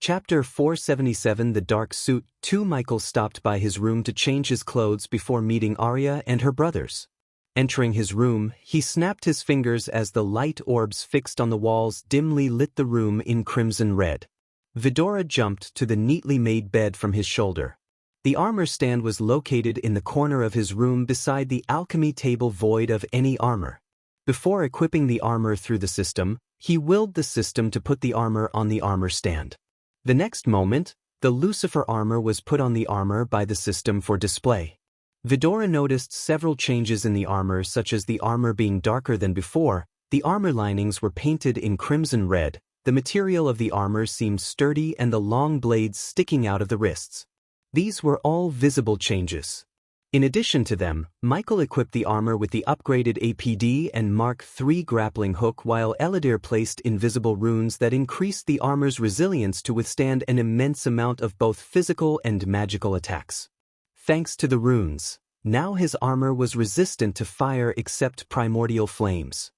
Chapter 477 The Dark Suit 2 Michael stopped by his room to change his clothes before meeting Arya and her brothers. Entering his room, he snapped his fingers as the light orbs fixed on the walls dimly lit the room in crimson red. Vidora jumped to the neatly made bed from his shoulder. The armor stand was located in the corner of his room beside the alchemy table void of any armor. Before equipping the armor through the system, he willed the system to put the armor on the armor stand. The next moment, the Lucifer armor was put on the armor by the system for display. Vidora noticed several changes in the armor, such as the armor being darker than before. The armor linings were painted in crimson red, the material of the armor seemed sturdy and the long blades sticking out of the wrists. These were all visible changes. In addition to them, Michael equipped the armor with the upgraded APD and Mark III grappling hook, while Eladir placed invisible runes that increased the armor's resilience to withstand an immense amount of both physical and magical attacks. Thanks to the runes, now his armor was resistant to fire except primordial flames.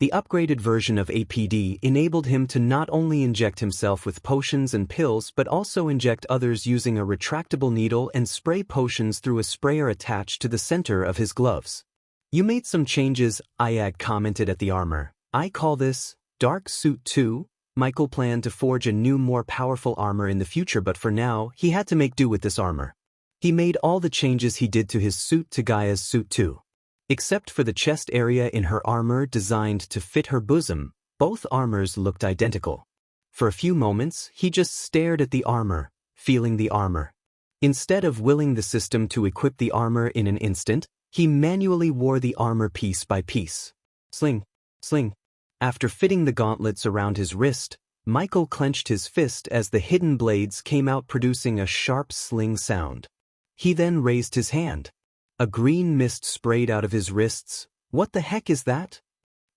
The upgraded version of APD enabled him to not only inject himself with potions and pills but also inject others using a retractable needle and spray potions through a sprayer attached to the center of his gloves. "You made some changes," Ayag commented at the armor. "I call this Dark Suit 2. Michael planned to forge a new, more powerful armor in the future, but for now, he had to make do with this armor. He made all the changes he did to his suit to Gaia's suit too. Except for the chest area in her armor designed to fit her bosom, both armors looked identical. For a few moments, he just stared at the armor, feeling the armor. Instead of willing the system to equip the armor in an instant, he manually wore the armor piece by piece. Sling, sling. After fitting the gauntlets around his wrist, Michael clenched his fist as the hidden blades came out, producing a sharp sling sound. He then raised his hand. A green mist sprayed out of his wrists. "What the heck is that?"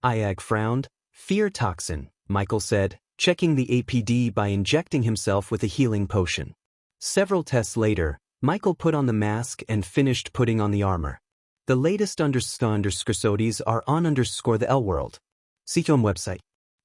Ayag frowned. "Fear toxin," Michael said, checking the APD by injecting himself with a healing potion. Several tests later, Michael put on the mask and finished putting on the armor. The latest underscores are on the L world. CTOM website.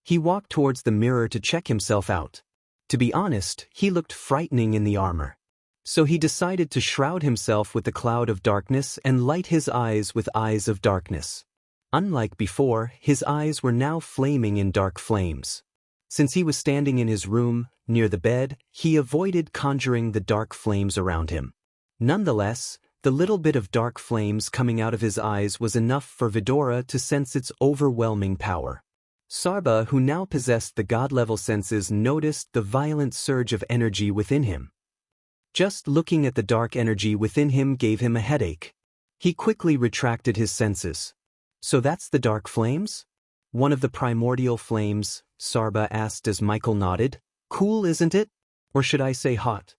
He walked towards the mirror to check himself out. To be honest, he looked frightening in the armor. So he decided to shroud himself with the cloud of darkness and light his eyes with eyes of darkness. Unlike before, his eyes were now flaming in dark flames. Since he was standing in his room, near the bed, he avoided conjuring the dark flames around him. Nonetheless, the little bit of dark flames coming out of his eyes was enough for Vidora to sense its overwhelming power. Sarba, who now possessed the god-level senses, noticed the violent surge of energy within him. Just looking at the dark energy within him gave him a headache. He quickly retracted his senses. "So that's the dark flames?" "One of the primordial flames," Sarba asked as Michael nodded. "Cool, isn't it? Or should I say hot?"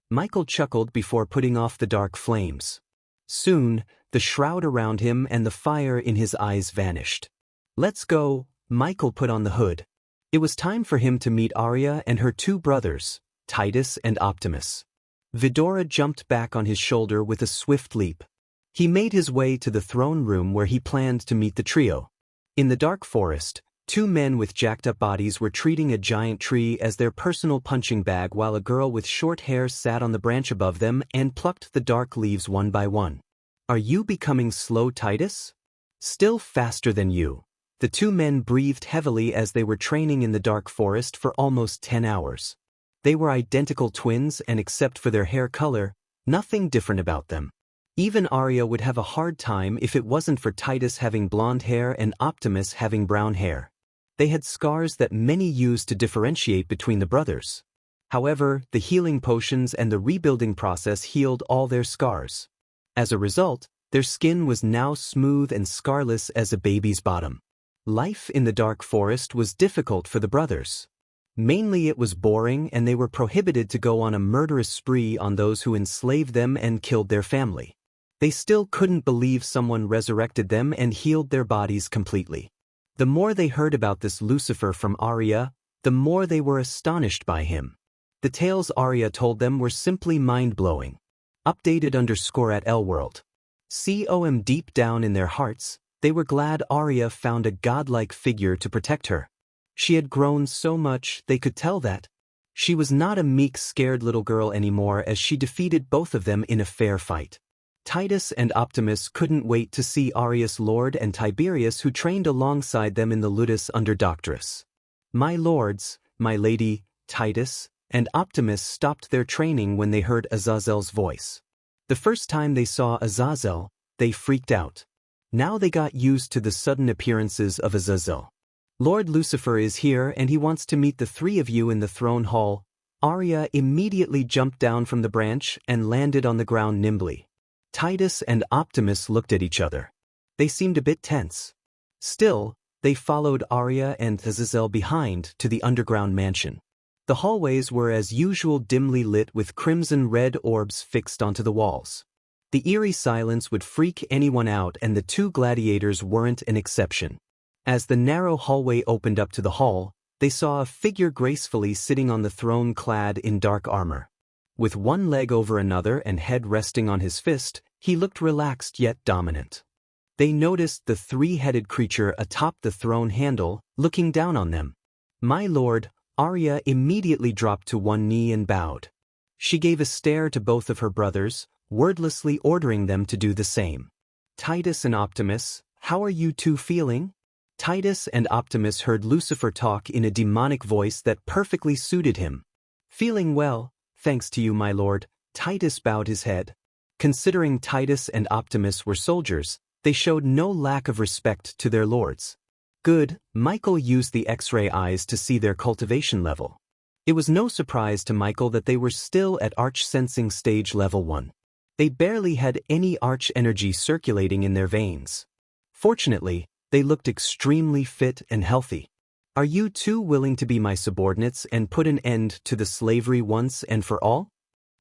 Michael chuckled before putting off the dark flames. Soon, the shroud around him and the fire in his eyes vanished. "Let's go." Michael put on the hood. It was time for him to meet Arya and her two brothers, Titus and Optimus. Vidora jumped back on his shoulder with a swift leap. He made his way to the throne room where he planned to meet the trio. In the dark forest, two men with jacked-up bodies were treating a giant tree as their personal punching bag, while a girl with short hair sat on the branch above them and plucked the dark leaves one by one. "Are you becoming slow, Titus?" "Still faster than you." The two men breathed heavily as they were training in the dark forest for almost 10 hours. They were identical twins, and except for their hair color, nothing different about them. Even Arya would have a hard time if it wasn't for Titus having blonde hair and Optimus having brown hair. They had scars that many used to differentiate between the brothers. However, the healing potions and the rebuilding process healed all their scars. As a result, their skin was now smooth and scarless as a baby's bottom. Life in the dark forest was difficult for the brothers. Mainly it was boring, and they were prohibited to go on a murderous spree on those who enslaved them and killed their family. They still couldn't believe someone resurrected them and healed their bodies completely. The more they heard about this Lucifer from Arya, the more they were astonished by him. The tales Arya told them were simply mind-blowing. Updated at L world. COM deep down in their hearts, they were glad Arya found a godlike figure to protect her. She had grown so much they could tell that. She was not a meek, scared little girl anymore as she defeated both of them in a fair fight. Titus and Optimus couldn't wait to see Arrius Lord and Tiberius, who trained alongside them in the Ludus under Doctorus. My lords, my lady, Titus and Optimus stopped their training when they heard Azazel's voice. The first time they saw Azazel, they freaked out. Now they got used to the sudden appearances of Azazel. Lord Lucifer is here and he wants to meet the three of you in the throne hall. Arya immediately jumped down from the branch and landed on the ground nimbly. Titus and Optimus looked at each other. They seemed a bit tense. Still, they followed Arya and Azazel behind to the underground mansion. The hallways were as usual dimly lit with crimson-red orbs fixed onto the walls. The eerie silence would freak anyone out, and the two gladiators weren't an exception. As the narrow hallway opened up to the hall, they saw a figure gracefully sitting on the throne clad in dark armor. With one leg over another and head resting on his fist, he looked relaxed yet dominant. They noticed the three-headed creature atop the throne handle, looking down on them. My lord, Arya immediately dropped to one knee and bowed. She gave a stare to both of her brothers, wordlessly ordering them to do the same. Titus and Optimus, how are you two feeling? Titus and Optimus heard Lucifer talk in a demonic voice that perfectly suited him. Feeling well, thanks to you, my lord. Titus bowed his head. Considering Titus and Optimus were soldiers, they showed no lack of respect to their lords. Good, Michael used the X-ray eyes to see their cultivation level. It was no surprise to Michael that they were still at arch-sensing stage level 1. They barely had any arch energy circulating in their veins. Fortunately, they looked extremely fit and healthy. Are you two willing to be my subordinates and put an end to the slavery once and for all?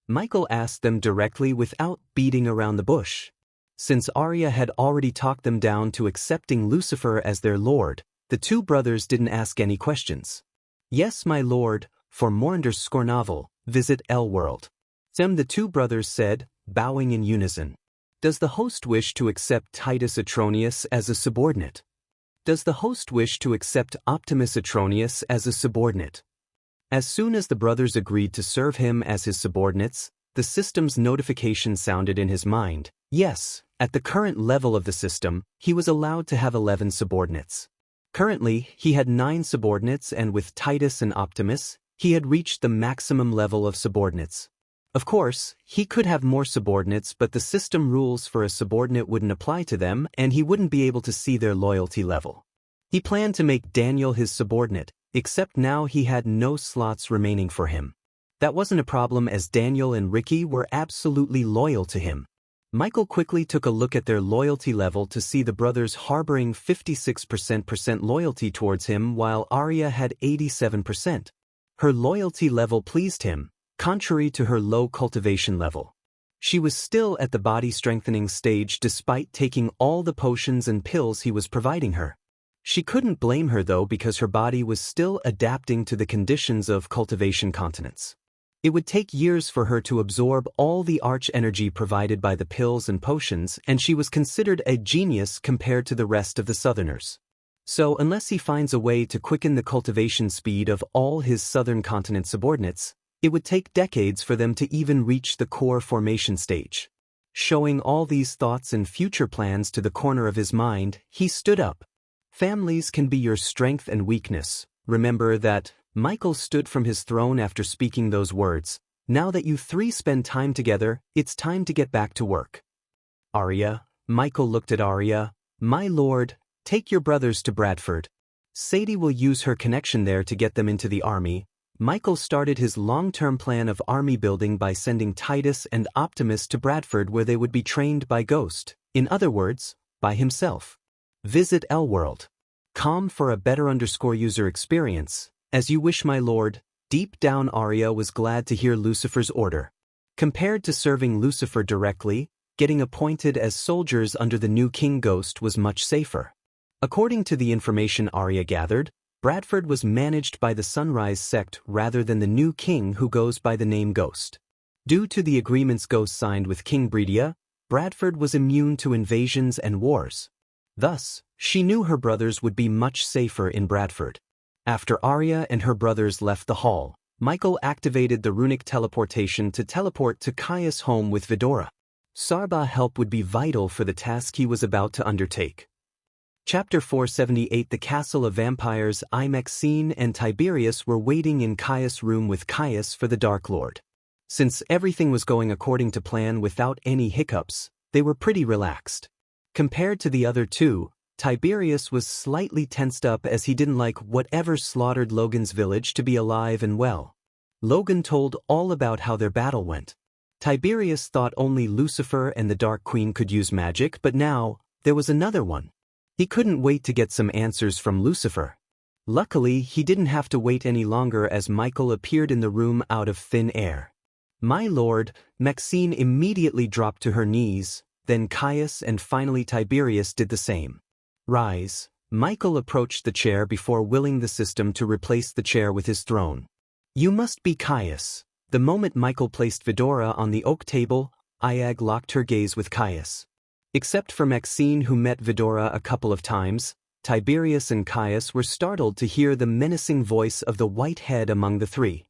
Michael asked them directly without beating around the bush. Since Arya had already talked them down to accepting Lucifer as their lord, the two brothers didn't ask any questions. Yes, my lord, for more novel, visit L-World. The two brothers said, bowing in unison. Does the host wish to accept Titus Atronius as a subordinate? Does the host wish to accept Optimus Atronius as a subordinate? As soon as the brothers agreed to serve him as his subordinates, the system's notification sounded in his mind. Yes, at the current level of the system, he was allowed to have 11 subordinates. Currently, he had 9 subordinates, and with Titus and Optimus, he had reached the maximum level of subordinates. Of course, he could have more subordinates, but the system rules for a subordinate wouldn't apply to them, and he wouldn't be able to see their loyalty level. He planned to make Daniel his subordinate, except now he had no slots remaining for him. That wasn't a problem, as Daniel and Ricky were absolutely loyal to him. Michael quickly took a look at their loyalty level to see the brothers harboring 56% loyalty towards him, while Arya had 87%. Her loyalty level pleased him, contrary to her low cultivation level. She was still at the body strengthening stage despite taking all the potions and pills he was providing her. She couldn't blame her though, because her body was still adapting to the conditions of cultivation continence. It would take years for her to absorb all the arch energy provided by the pills and potions, and she was considered a genius compared to the rest of the Southerners. So unless he finds a way to quicken the cultivation speed of all his Southern continent subordinates, it would take decades for them to even reach the core formation stage. Showing all these thoughts and future plans to the corner of his mind, he stood up. Families can be your strength and weakness. Remember that. Michael stood from his throne after speaking those words. Now that you three spend time together, it's time to get back to work. Arya, Michael looked at Arya. My lord, take your brothers to Bradford. Sadie will use her connection there to get them into the army. Michael started his long-term plan of army building by sending Titus and Optimus to Bradford, where they would be trained by Ghost. In other words, by himself. Visit L-World. Com for a better user experience. As you wish, my lord. Deep down, Arya was glad to hear Lucifer's order. Compared to serving Lucifer directly, getting appointed as soldiers under the new King Ghost was much safer. According to the information Arya gathered, Bradford was managed by the Sunrise sect rather than the new king, who goes by the name Ghost. Due to the agreements Ghost signed with King Bredia, Bradford was immune to invasions and wars. Thus, she knew her brothers would be much safer in Bradford. After Arya and her brothers left the hall, Michael activated the runic teleportation to teleport to Caius' home with Vidora. Sarba's help would be vital for the task he was about to undertake. Chapter 478. The Castle of Vampires. Maxine and Tiberius were waiting in Caius' room with Caius for the Dark Lord. Since everything was going according to plan without any hiccups, they were pretty relaxed. Compared to the other two, Tiberius was slightly tensed up as he didn't like whatever slaughtered Logan's village to be alive and well. Logan told all about how their battle went. Tiberius thought only Lucifer and the Dark Queen could use magic, but now, there was another one. He couldn't wait to get some answers from Lucifer. Luckily, he didn't have to wait any longer as Michael appeared in the room out of thin air. "My lord," Maxine immediately dropped to her knees, then Caius and finally Tiberius did the same. "Rise." Michael approached the chair before willing the system to replace the chair with his throne. "You must be Caius." The moment Michael placed Vidora on the oak table, Iag locked her gaze with Caius. Except for Maxine, who met Vidora a couple of times, Tiberius and Caius were startled to hear the menacing voice of the white head among the three.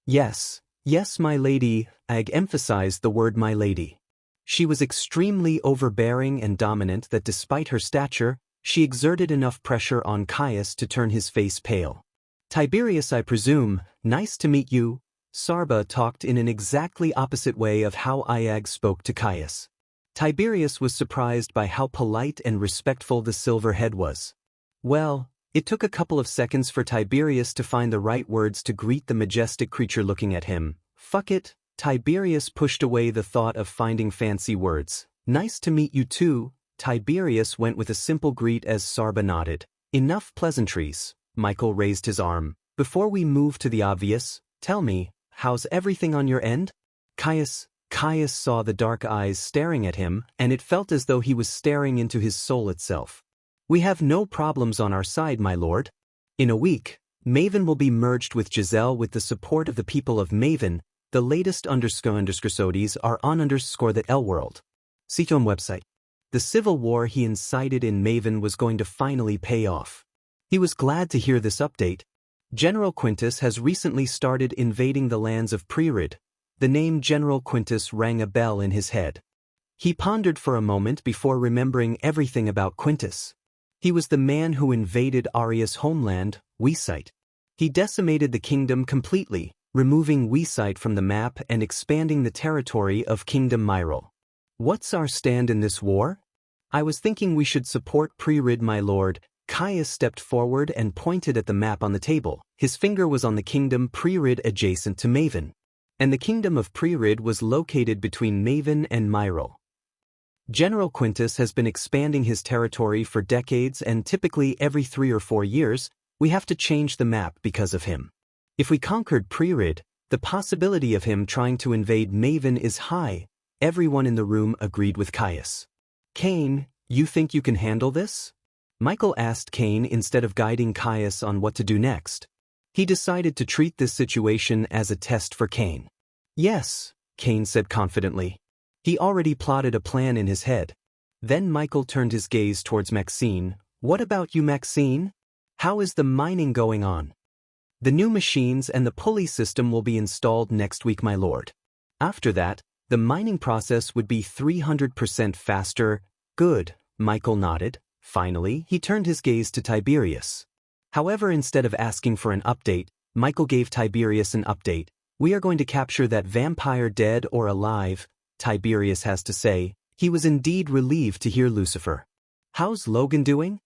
"Yes, yes, my lady," Iag emphasized the word my lady. She was extremely overbearing and dominant that despite her stature, she exerted enough pressure on Caius to turn his face pale. "Tiberius, I presume, nice to meet you." Sarba talked in an exactly opposite way of how Iag spoke to Caius. Tiberius was surprised by how polite and respectful the silver head was. Well, it took a couple of seconds for Tiberius to find the right words to greet the majestic creature looking at him. "Fuck it." Tiberius pushed away the thought of finding fancy words. "Nice to meet you too." Tiberius went with a simple greet as Sarba nodded. "Enough pleasantries." Michael raised his arm. "Before we move to the obvious, tell me, how's everything on your end?" Caius saw the dark eyes staring at him, and it felt as though he was staring into his soul itself. "We have no problems on our side, my lord. In a week, Maven will be merged with Giselle with the support of the people of Maven. The latest ___ are on _ the L-World. CTOM website. The civil war he incited in Maven was going to finally pay off. He was glad to hear this update. General Quintus has recently started invading the lands of Prerid. The name General Quintus rang a bell in his head. He pondered for a moment before remembering everything about Quintus. He was the man who invaded Aria's homeland, Wuxia. He decimated the kingdom completely, removing Wuxia from the map and expanding the territory of Kingdom Myril. "What's our stand in this war?" "I was thinking we should support Prerid, my lord." Caius stepped forward and pointed at the map on the table. His finger was on the kingdom Prerid adjacent to Maven. And the kingdom of Prerid was located between Maven and Myril. General Quintus has been expanding his territory for decades, and typically every 3 or 4 years, we have to change the map because of him. If we conquered Prerid, the possibility of him trying to invade Maven is high. Everyone in the room agreed with Caius. "Cain, you think you can handle this?" Michael asked Cain instead of guiding Caius on what to do next. He decided to treat this situation as a test for Cain. "Yes," Cain said confidently. He already plotted a plan in his head. Then Michael turned his gaze towards Maxine. "What about you, Maxine? How is the mining going on?" "The new machines and the pulley system will be installed next week, my lord. After that, the mining process would be 300% faster." "Good," Michael nodded. Finally, he turned his gaze to Tiberius. However, instead of asking for an update, Michael gave Tiberius an update. "We are going to capture that vampire, dead or alive," Tiberius has to say. He was indeed relieved to hear Lucifer. "How's Logan doing?"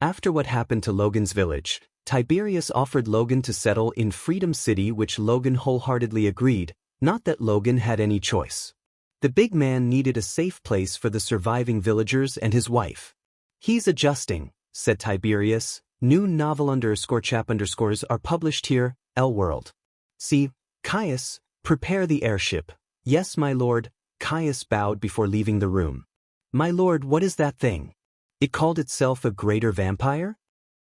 After what happened to Logan's village, Tiberius offered Logan to settle in Freedom City, which Logan wholeheartedly agreed, not that Logan had any choice. The big man needed a safe place for the surviving villagers and his wife. "He's adjusting," said Tiberius. "New novel _chap_ are published here, L-World. See, Caius, prepare the airship." "Yes, my lord." Caius bowed before leaving the room. "My lord, what is that thing? It called itself a greater vampire?"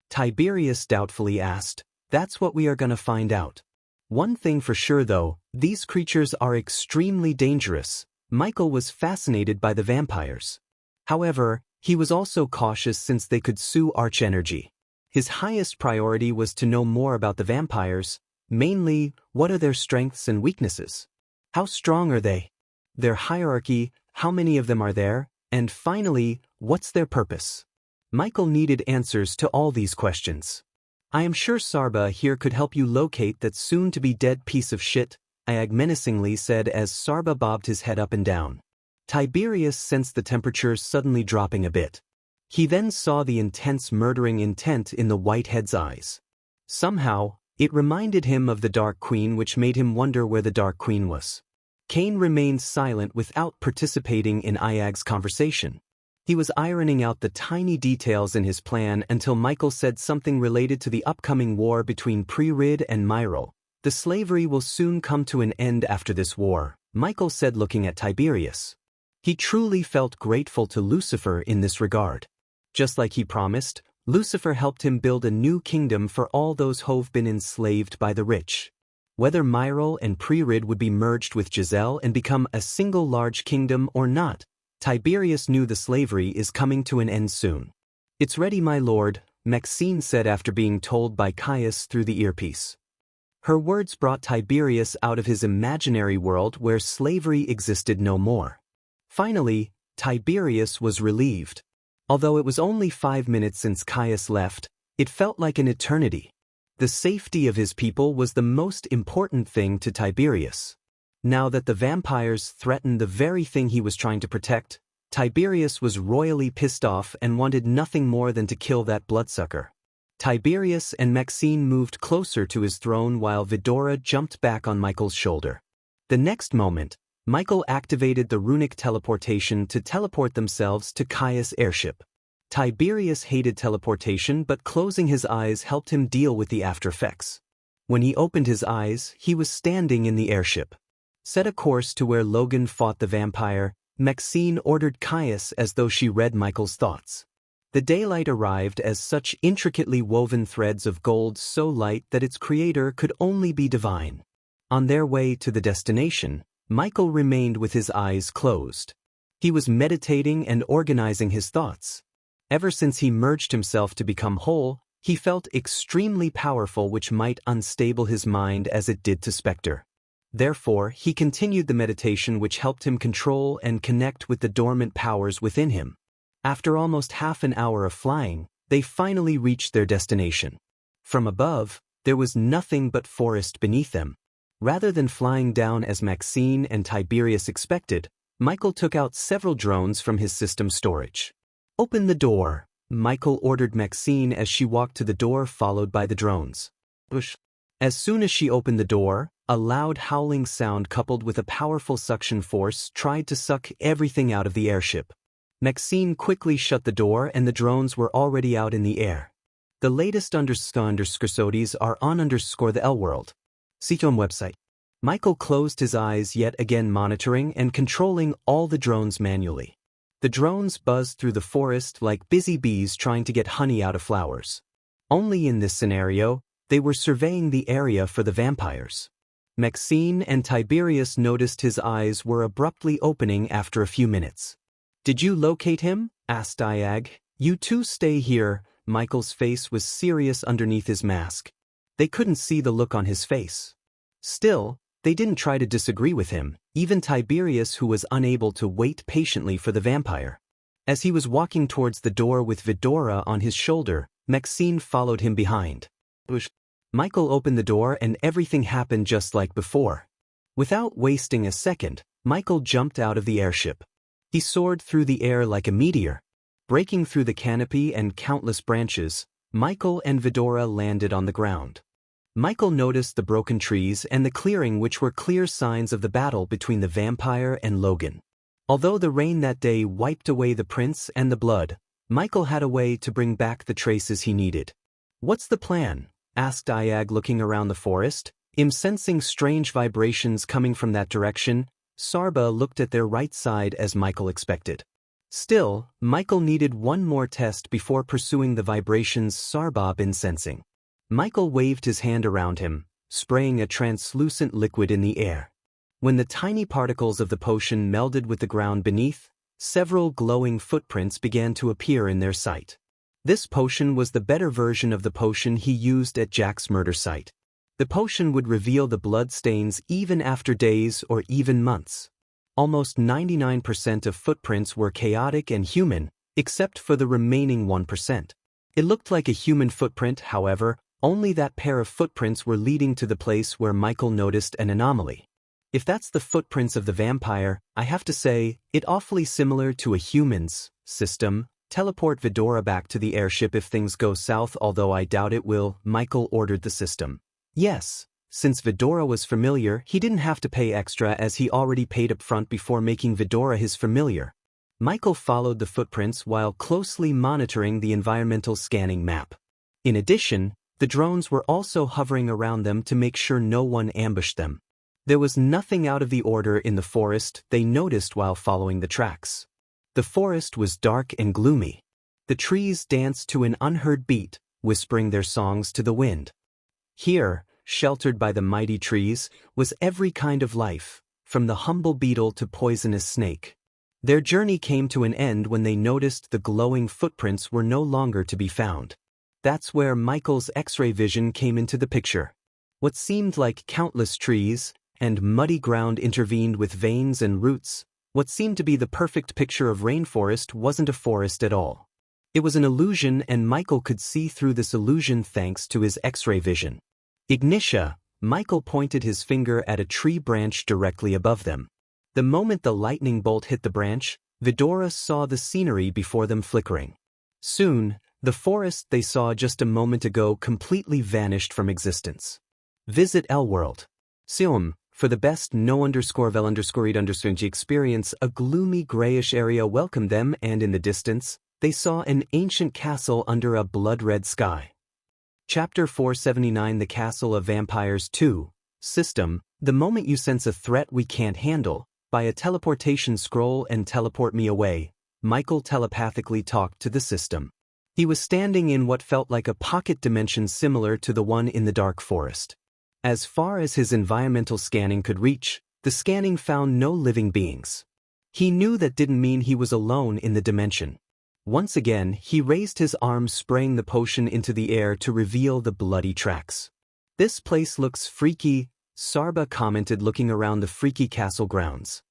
Tiberius doubtfully asked. "That's what we are gonna find out. One thing for sure though, these creatures are extremely dangerous." Michael was fascinated by the vampires. However, he was also cautious since they could sue Archenergy. His highest priority was to know more about the vampires. Mainly, what are their strengths and weaknesses? How strong are they? Their hierarchy, how many of them are there? And finally, what's their purpose? Michael needed answers to all these questions. I am sure Sarba here could help you locate that soon-to-be dead piece of shit, Iag menacingly said as Sarba bobbed his head up and down. Tiberius sensed the temperature suddenly dropping a bit. He then saw the intense murdering intent in the white head's eyes. Somehow, it reminded him of the Dark Queen, which made him wonder where the Dark Queen was. Kane remained silent without participating in Iag's conversation. He was ironing out the tiny details in his plan until Michael said something related to the upcoming war between Pre-Rid and Myril. The slavery will soon come to an end after this war, Michael said looking at Tiberius. He truly felt grateful to Lucifer in this regard. Just like he promised, Lucifer helped him build a new kingdom for all those who've been enslaved by the rich. Whether Myril and Pre-Rid would be merged with Giselle and become a single large kingdom or not, Tiberius knew the slavery is coming to an end soon. It's ready, my lord, Maxine said after being told by Caius through the earpiece. Her words brought Tiberius out of his imaginary world where slavery existed no more. Finally, Tiberius was relieved. Although it was only 5 minutes since Caius left, it felt like an eternity. The safety of his people was the most important thing to Tiberius. Now that the vampires threatened the very thing he was trying to protect, Tiberius was royally pissed off and wanted nothing more than to kill that bloodsucker. Tiberius and Maxine moved closer to his throne while Vidora jumped back on Michael's shoulder. The next moment, Michael activated the runic teleportation to teleport themselves to Caius' airship. Tiberius hated teleportation, but closing his eyes helped him deal with the aftereffects. When he opened his eyes, he was standing in the airship. Set a course to where Logan fought the vampire, Maxine ordered Caius as though she read Michael's thoughts. The daylight arrived as such intricately woven threads of gold so light that its creator could only be divine. On their way to the destination, Michael remained with his eyes closed. He was meditating and organizing his thoughts. Ever since he merged himself to become whole, he felt extremely powerful, which might unstable his mind as it did to Spectre. Therefore, he continued the meditation, which helped him control and connect with the dormant powers within him. After almost half an hour of flying, they finally reached their destination. From above, there was nothing but forest beneath them. Rather than flying down as Maxine and Tiberius expected, Michael took out several drones from his system storage. "Open the door," Michael ordered Maxine as she walked to the door, followed by the drones. As soon as she opened the door, a loud howling sound coupled with a powerful suction force tried to suck everything out of the airship. Maxine quickly shut the door and the drones were already out in the air. The latest ____ are on _the L world. CTOM website. Michael closed his eyes yet again, monitoring and controlling all the drones manually. The drones buzzed through the forest like busy bees trying to get honey out of flowers. Only in this scenario, they were surveying the area for the vampires. Maxine and Tiberius noticed his eyes were abruptly opening after a few minutes. "Did you locate him?" asked Iag. "You two stay here." Michael's face was serious underneath his mask. They couldn't see the look on his face. Still, they didn't try to disagree with him, even Tiberius, who was unable to wait patiently for the vampire. As he was walking towards the door with Vidora on his shoulder, Maxine followed him behind. Michael opened the door and everything happened just like before. Without wasting a second, Michael jumped out of the airship. He soared through the air like a meteor. Breaking through the canopy and countless branches, Michael and Vidora landed on the ground. Michael noticed the broken trees and the clearing, which were clear signs of the battle between the vampire and Logan. Although the rain that day wiped away the prints and the blood, Michael had a way to bring back the traces he needed. "What's the plan?" asked Iag, looking around the forest. Sensing strange vibrations coming from that direction, Sarba looked at their right side as Michael expected. Still, Michael needed one more test before pursuing the vibrations Sarba been sensing. Michael waved his hand around him, spraying a translucent liquid in the air. When the tiny particles of the potion melded with the ground beneath, several glowing footprints began to appear in their sight. This potion was the better version of the potion he used at Jack's murder site. The potion would reveal the blood stains even after days or even months. Almost 99% of footprints were chaotic and human, except for the remaining 1%. It looked like a human footprint, however, only that pair of footprints were leading to the place where Michael noticed an anomaly. If that's the footprints of the vampire, I have to say, it awfully similar to a human's system. Teleport Vidora back to the airship if things go south, although I doubt it will, Michael ordered the system. Yes, since Vidora was familiar, he didn't have to pay extra as he already paid up front before making Vidora his familiar. Michael followed the footprints while closely monitoring the environmental scanning map. In addition, the drones were also hovering around them to make sure no one ambushed them. There was nothing out of the order in the forest, they noticed while following the tracks. The forest was dark and gloomy. The trees danced to an unheard beat, whispering their songs to the wind. Here, sheltered by the mighty trees, was every kind of life, from the humble beetle to poisonous snake. Their journey came to an end when they noticed the glowing footprints were no longer to be found. That's where Michael's X-ray vision came into the picture. What seemed like countless trees and muddy ground intervened with veins and roots. What seemed to be the perfect picture of rainforest wasn't a forest at all. It was an illusion, and Michael could see through this illusion thanks to his X-ray vision. Ignitia, Michael pointed his finger at a tree branch directly above them. The moment the lightning bolt hit the branch, Vidora saw the scenery before them flickering. Soon, the forest they saw just a moment ago completely vanished from existence. Visit L-World. Sium, for the best no_vel_read_g experience, a gloomy grayish area welcomed them, and in the distance, they saw an ancient castle under a blood-red sky. Chapter 479 The Castle of Vampires 2. System, the moment you sense a threat we can't handle, buy a teleportation scroll and teleport me away. Michael telepathically talked to the system. He was standing in what felt like a pocket dimension similar to the one in the dark forest. As far as his environmental scanning could reach, the scanning found no living beings. He knew that didn't mean he was alone in the dimension. Once again, he raised his arm, spraying the potion into the air to reveal the bloody tracks. This place looks freaky, Sarba commented, looking around the freaky castle grounds.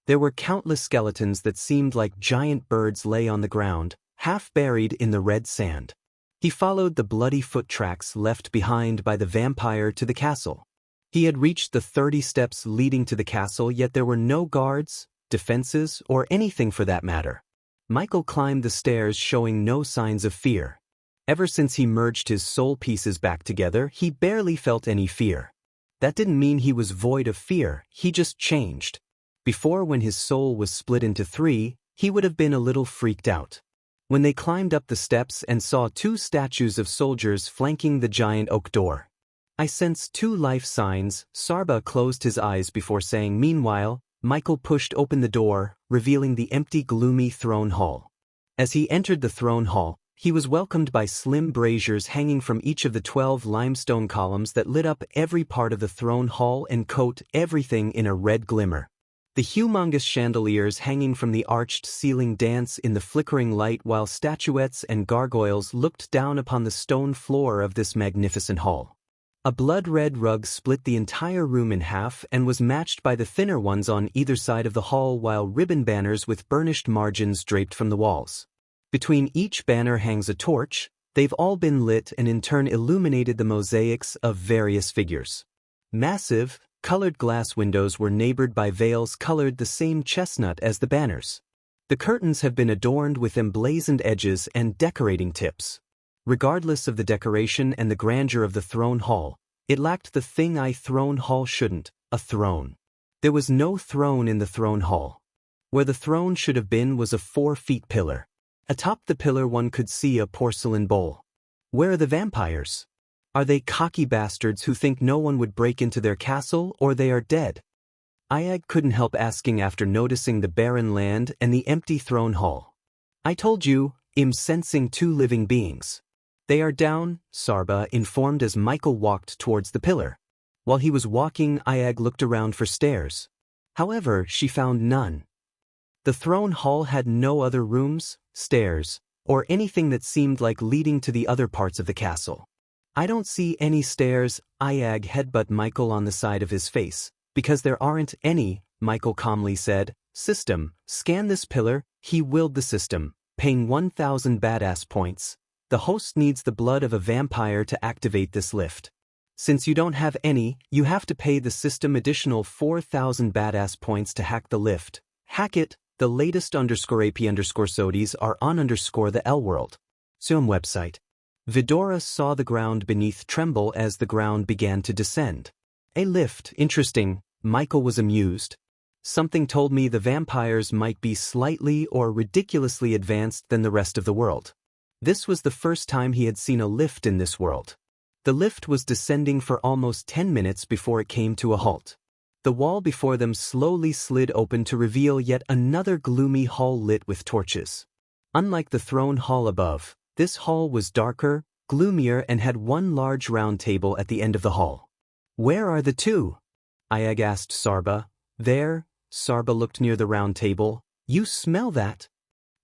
There were countless skeletons that seemed like giant birds lay on the ground, half buried in the red sand. He followed the bloody foot tracks left behind by the vampire to the castle. He had reached the 30 steps leading to the castle, yet there were no guards, defenses, or anything for that matter. Michael climbed the stairs, showing no signs of fear. Ever since he merged his soul pieces back together, he barely felt any fear. That didn't mean he was void of fear, he just changed. Before, when his soul was split into 3, he would have been a little freaked out. When they climbed up the steps and saw 2 statues of soldiers flanking the giant oak door. I sense 2 life signs, Sarba closed his eyes before saying. Meanwhile, Michael pushed open the door, revealing the empty, gloomy throne hall. As he entered the throne hall, he was welcomed by slim braziers hanging from each of the 12 limestone columns that lit up every part of the throne hall and coat everything in a red glimmer. The humongous chandeliers hanging from the arched ceiling dance in the flickering light, while statuettes and gargoyles looked down upon the stone floor of this magnificent hall. A blood-red rug split the entire room in half and was matched by the thinner ones on either side of the hall, while ribbon banners with burnished margins draped from the walls. Between each banner hangs a torch. They've all been lit and in turn illuminated the mosaics of various figures. Massive, colored glass windows were neighbored by veils colored the same chestnut as the banners. The curtains have been adorned with emblazoned edges and decorating tips. Regardless of the decoration and the grandeur of the throne hall, it lacked the thing a throne hall shouldn't, a throne. There was no throne in the throne hall. Where the throne should have been was a 4-foot pillar. Atop the pillar one could see a porcelain bowl. Where are the vampires? Are they cocky bastards who think no one would break into their castle, or they are dead? Ayag couldn't help asking after noticing the barren land and the empty throne hall. I told you, I'm sensing 2 living beings. They are down, Sarba informed as Michael walked towards the pillar. While he was walking, Ayag looked around for stairs. However, she found none. The throne hall had no other rooms, stairs, or anything that seemed like leading to the other parts of the castle. I don't see any stairs, Ayag headbutt Michael on the side of his face. Because there aren't any, Michael calmly said. System, scan this pillar. He willed the system, paying 1,000 badass points. The host needs the blood of a vampire to activate this lift. Since you don't have any, you have to pay the system additional 4,000 badass points to hack the lift. Hack it. The latest _AP_SODIs are on _the L world. Zoom website. Vidora saw the ground beneath tremble as the ground began to descend. A lift, interesting, Michael was amused. Something told me the vampires might be slightly or ridiculously advanced than the rest of the world. This was the first time he had seen a lift in this world. The lift was descending for almost 10 minutes before it came to a halt. The wall before them slowly slid open to reveal yet another gloomy hall lit with torches. Unlike the throne hall above, this hall was darker, gloomier and had one large round table at the end of the hall. Where are the two? Ayag asked Sarba. There, Sarba looked near the round table. You smell that?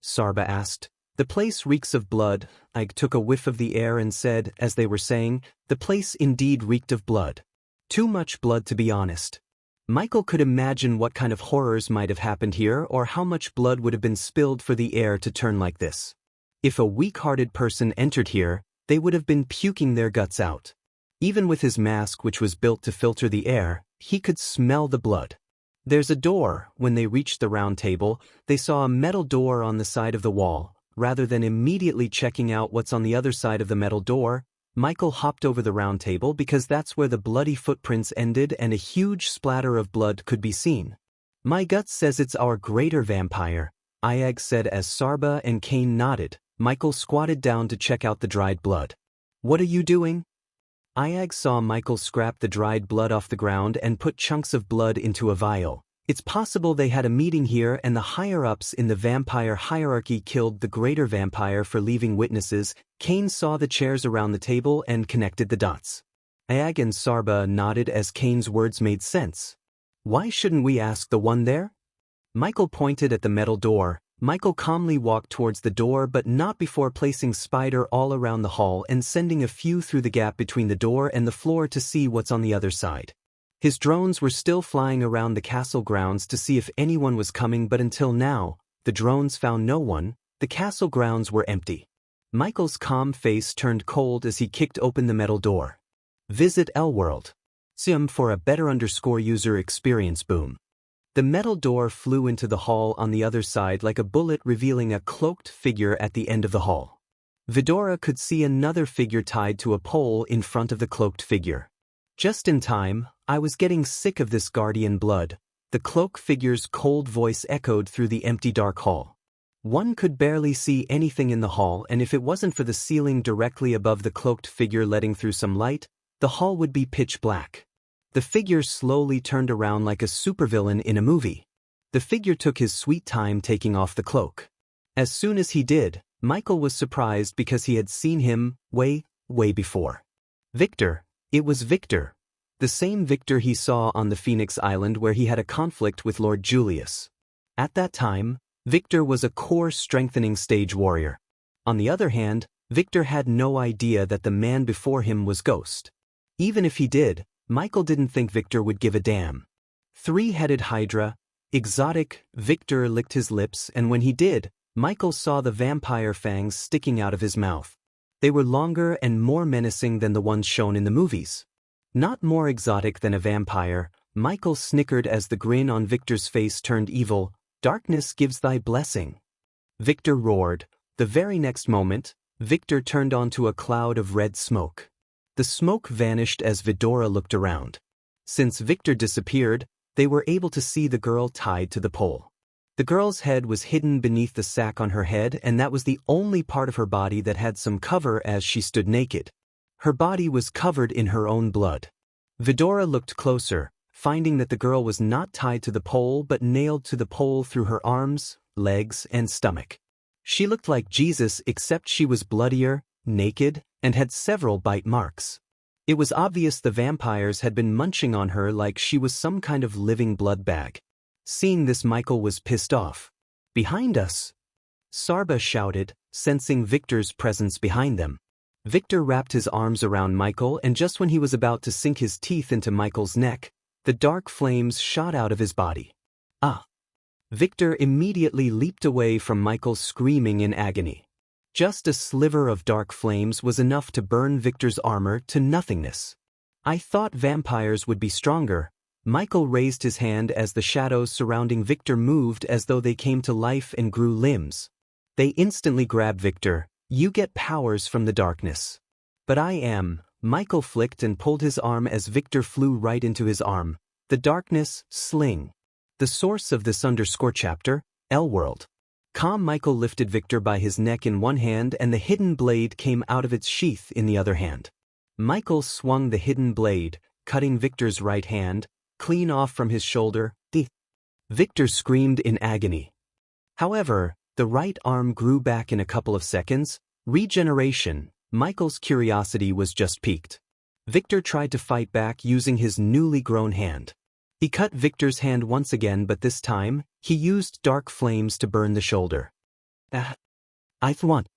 Sarba asked. The place reeks of blood. Ayag took a whiff of the air and said, as they were saying, the place indeed reeked of blood. Too much blood to be honest. Michael could imagine what kind of horrors might have happened here or how much blood would have been spilled for the air to turn like this. If a weak-hearted person entered here, they would have been puking their guts out. Even with his mask which was built to filter the air, he could smell the blood. There's a door. When they reached the round table, they saw a metal door on the side of the wall. Rather than immediately checking out what's on the other side of the metal door, Michael hopped over the round table because that's where the bloody footprints ended and a huge splatter of blood could be seen. My gut says it's our greater vampire, Ayag said as Sarba and Kane nodded. Michael squatted down to check out the dried blood. What are you doing? Ayag saw Michael scrap the dried blood off the ground and put chunks of blood into a vial. It's possible they had a meeting here and the higher-ups in the vampire hierarchy killed the greater vampire for leaving witnesses. Kane saw the chairs around the table and connected the dots. Ayag and Sarba nodded as Kane's words made sense. Why shouldn't we ask the one there? Michael pointed at the metal door. Michael calmly walked towards the door but not before placing spider all around the hall and sending a few through the gap between the door and the floor to see what's on the other side. His drones were still flying around the castle grounds to see if anyone was coming, but until now, the drones found no one. The castle grounds were empty. Michael's calm face turned cold as he kicked open the metal door. Visit L-World. Sim for a better user experience boom. The metal door flew into the hall on the other side like a bullet, revealing a cloaked figure at the end of the hall. Vidora could see another figure tied to a pole in front of the cloaked figure. Just in time, I was getting sick of this guardian blood. The cloak figure's cold voice echoed through the empty dark hall. One could barely see anything in the hall, and if it wasn't for the ceiling directly above the cloaked figure letting through some light, the hall would be pitch black. The figure slowly turned around like a supervillain in a movie. The figure took his sweet time taking off the cloak. As soon as he did, Michael was surprised because he had seen him way before. Victor. It was Victor. The same Victor he saw on the Phoenix Island where he had a conflict with Lord Julius. At that time, Victor was a core strengthening stage warrior. On the other hand, Victor had no idea that the man before him was Ghost. Even if he did, Michael didn't think Victor would give a damn. Three-headed Hydra, exotic. Victor licked his lips, and when he did, Michael saw the vampire fangs sticking out of his mouth. They were longer and more menacing than the ones shown in the movies. Not more exotic than a vampire, Michael snickered as the grin on Victor's face turned evil. Darkness gives thy blessing. Victor roared. The very next moment, Victor turned onto a cloud of red smoke. The smoke vanished as Vidora looked around. Since Victor disappeared, they were able to see the girl tied to the pole. The girl's head was hidden beneath the sack on her head, and that was the only part of her body that had some cover as she stood naked. Her body was covered in her own blood. Vidora looked closer, finding that the girl was not tied to the pole but nailed to the pole through her arms, legs, and stomach. She looked like Jesus except she was bloodier, naked, and had several bite marks. It was obvious the vampires had been munching on her like she was some kind of living blood bag. Seeing this, Michael was pissed off. Behind us! Sarba shouted, sensing Victor's presence behind them. Victor wrapped his arms around Michael, and just when he was about to sink his teeth into Michael's neck, the dark flames shot out of his body. Ah! Victor immediately leaped away from Michael, screaming in agony. Just a sliver of dark flames was enough to burn Victor's armor to nothingness. I thought vampires would be stronger. Michael raised his hand as the shadows surrounding Victor moved as though they came to life and grew limbs. They instantly grabbed Victor. You get powers from the darkness. But I am. Michael flicked and pulled his arm as Victor flew right into his arm. The darkness, sling. The source of this _ chapter, L-World. Michael lifted Victor by his neck in one hand and the hidden blade came out of its sheath in the other hand. Michael swung the hidden blade, cutting Victor's right hand, clean off from his shoulder. Victor screamed in agony. However, the right arm grew back in a couple of seconds. Regeneration. Michael's curiosity was just piqued. Victor tried to fight back using his newly grown hand. He cut Victor's hand once again, but this time, he used dark flames to burn the shoulder. I want.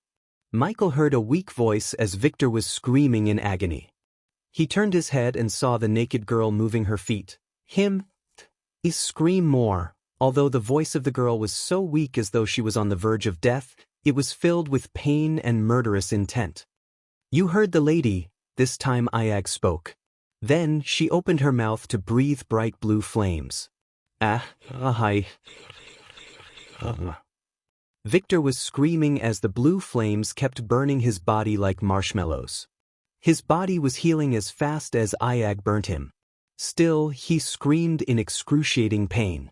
Michael heard a weak voice as Victor was screaming in agony. He turned his head and saw the naked girl moving her feet. Scream more. Although the voice of the girl was so weak as though she was on the verge of death, it was filled with pain and murderous intent. You heard the lady, this time Ayag spoke. Then she opened her mouth to breathe bright blue flames. Victor was screaming as the blue flames kept burning his body like marshmallows. His body was healing as fast as Ayag burnt him. Still, he screamed in excruciating pain.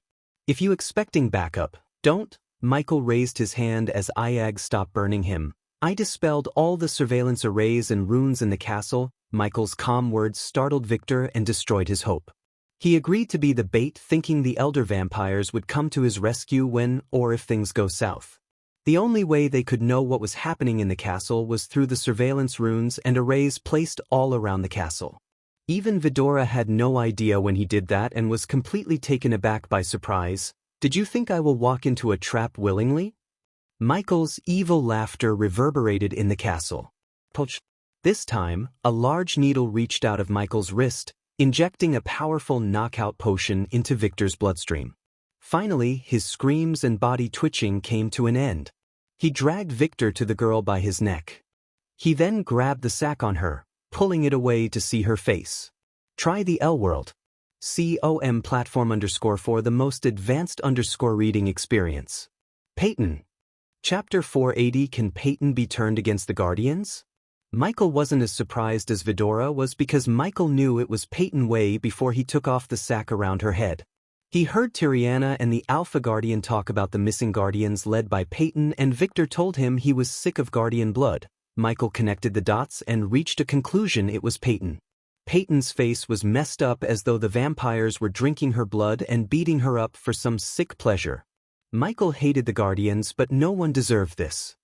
If you expecting backup, don't. Michael raised his hand as Ayag stopped burning him. I dispelled all the surveillance arrays and runes in the castle. Michael's calm words startled Victor and destroyed his hope. He agreed to be the bait, thinking the elder vampires would come to his rescue when or if things go south. The only way they could know what was happening in the castle was through the surveillance runes and arrays placed all around the castle. Even Vidora had no idea when he did that and was completely taken aback by surprise. Did you think I will walk into a trap willingly? Michael's evil laughter reverberated in the castle. This time, a large needle reached out of Michael's wrist, injecting a powerful knockout potion into Victor's bloodstream. Finally, his screams and body twitching came to an end. He dragged Victor to the girl by his neck. He then grabbed the sack on her, pulling it away to see her face. Try the L-World. COM platform _ the most advanced _ reading experience. Peyton. Chapter 480. Can Peyton be turned against the Guardians? Michael wasn't as surprised as Vidora was because Michael knew it was Peyton way before he took off the sack around her head. He heard Tiriana and the Alpha Guardian talk about the missing Guardians led by Peyton, and Victor told him he was sick of Guardian blood. Michael connected the dots and reached a conclusion: it was Peyton. Peyton's face was messed up as though the vampires were drinking her blood and beating her up for some sick pleasure. Michael hated the Guardians, but no one deserved this.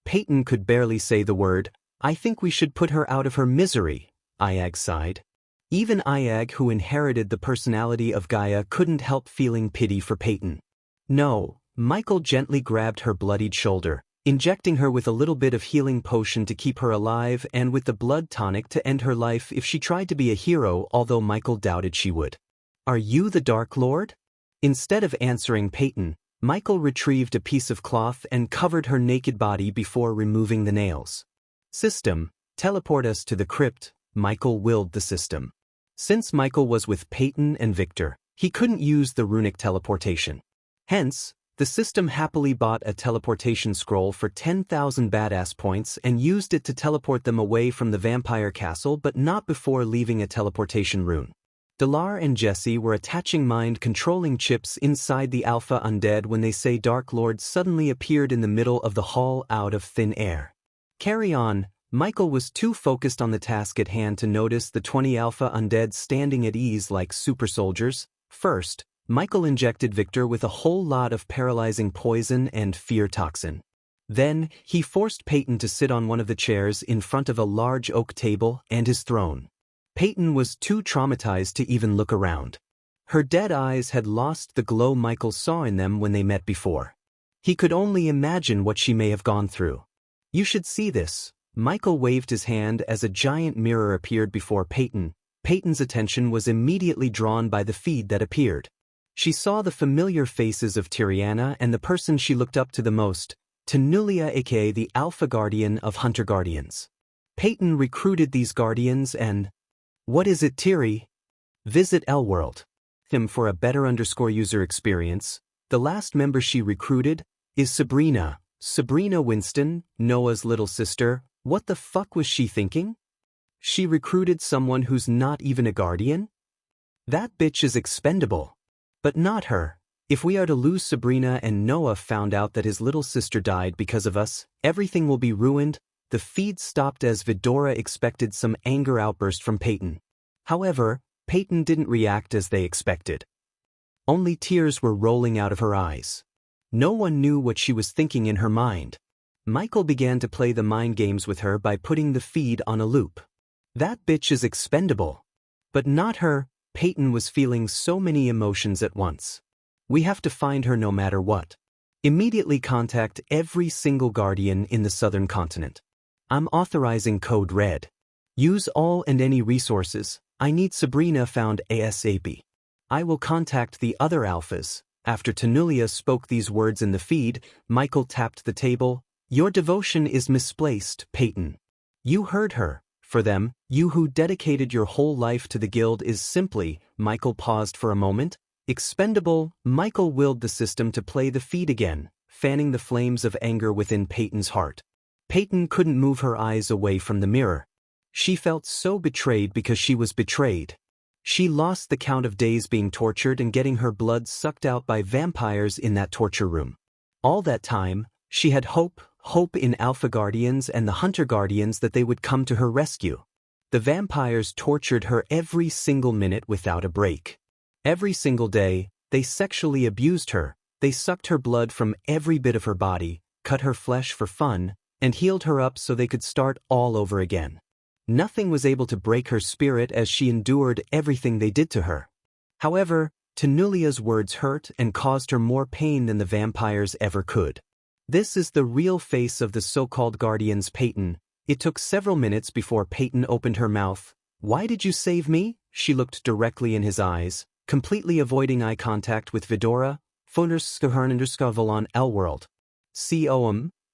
Peyton could barely say the word. I think we should put her out of her misery, Ayag sighed. Even Ayag, who inherited the personality of Gaia, couldn't help feeling pity for Peyton. No, Michael gently grabbed her bloodied shoulder, injecting her with a little bit of healing potion to keep her alive and with the blood tonic to end her life if she tried to be a hero, although Michael doubted she would. Are you the Dark Lord? Instead of answering Peyton, Michael retrieved a piece of cloth and covered her naked body before removing the nails. System, teleport us to the crypt. Michael willed the system. Since Michael was with Peyton and Victor, he couldn't use the runic teleportation. Hence, the system happily bought a teleportation scroll for 10,000 badass points and used it to teleport them away from the vampire castle, but not before leaving a teleportation rune. Delar and Jesse were attaching mind-controlling chips inside the Alpha Undead when they say Dark Lord suddenly appeared in the middle of the hall out of thin air. Carry on. Michael was too focused on the task at hand to notice the 20 Alpha Undead standing at ease like super soldiers. First, Michael injected Victor with a whole lot of paralyzing poison and fear toxin. Then, he forced Peyton to sit on one of the chairs in front of a large oak table and his throne. Peyton was too traumatized to even look around. Her dead eyes had lost the glow Michael saw in them when they met before. He could only imagine what she may have gone through. You should see this. Michael waved his hand as a giant mirror appeared before Peyton. Peyton's attention was immediately drawn by the feed that appeared. She saw the familiar faces of Tiriana and the person she looked up to the most, Tanulia, aka the Alpha Guardian of Hunter Guardians. Peyton recruited these guardians and... What is it, Tiri? Visit L-World. For a better user experience, the last member she recruited is Sabrina. Sabrina Winston, Noah's little sister. What the fuck was she thinking? She recruited someone who's not even a guardian? That bitch is expendable. But not her. If we are to lose Sabrina and Noah found out that his little sister died because of us, everything will be ruined. The feed stopped as Vidora expected some anger outburst from Peyton. However, Peyton didn't react as they expected. Only tears were rolling out of her eyes. No one knew what she was thinking in her mind. Michael began to play the mind games with her by putting the feed on a loop. That bitch is expendable. But not her. Peyton was feeling so many emotions at once. We have to find her no matter what. Immediately contact every single guardian in the southern continent. I'm authorizing Code Red. Use all and any resources. I need Sabrina found ASAP. I will contact the other alphas. After Tanulia spoke these words in the feed, Michael tapped the table. Your devotion is misplaced, Peyton. You heard her. For them, you who dedicated your whole life to the guild is simply... Michael paused for a moment. Expendable. Michael willed the system to play the feed again, fanning the flames of anger within Peyton's heart. Peyton couldn't move her eyes away from the mirror. She felt so betrayed because she was betrayed. She lost the count of days being tortured and getting her blood sucked out by vampires in that torture room. All that time, she had hope in Alpha Guardians and the Hunter Guardians that they would come to her rescue. The vampires tortured her every single minute without a break. Every single day, they sexually abused her. They sucked her blood from every bit of her body, cut her flesh for fun, and healed her up so they could start all over again. Nothing was able to break her spirit as she endured everything they did to her. However, Tanulia's words hurt and caused her more pain than the vampires ever could. This is the real face of the so-called guardians, Peyton. It took several minutes before Peyton opened her mouth. Why did you save me? She looked directly in his eyes, completely avoiding eye contact with Vidora. On L-World.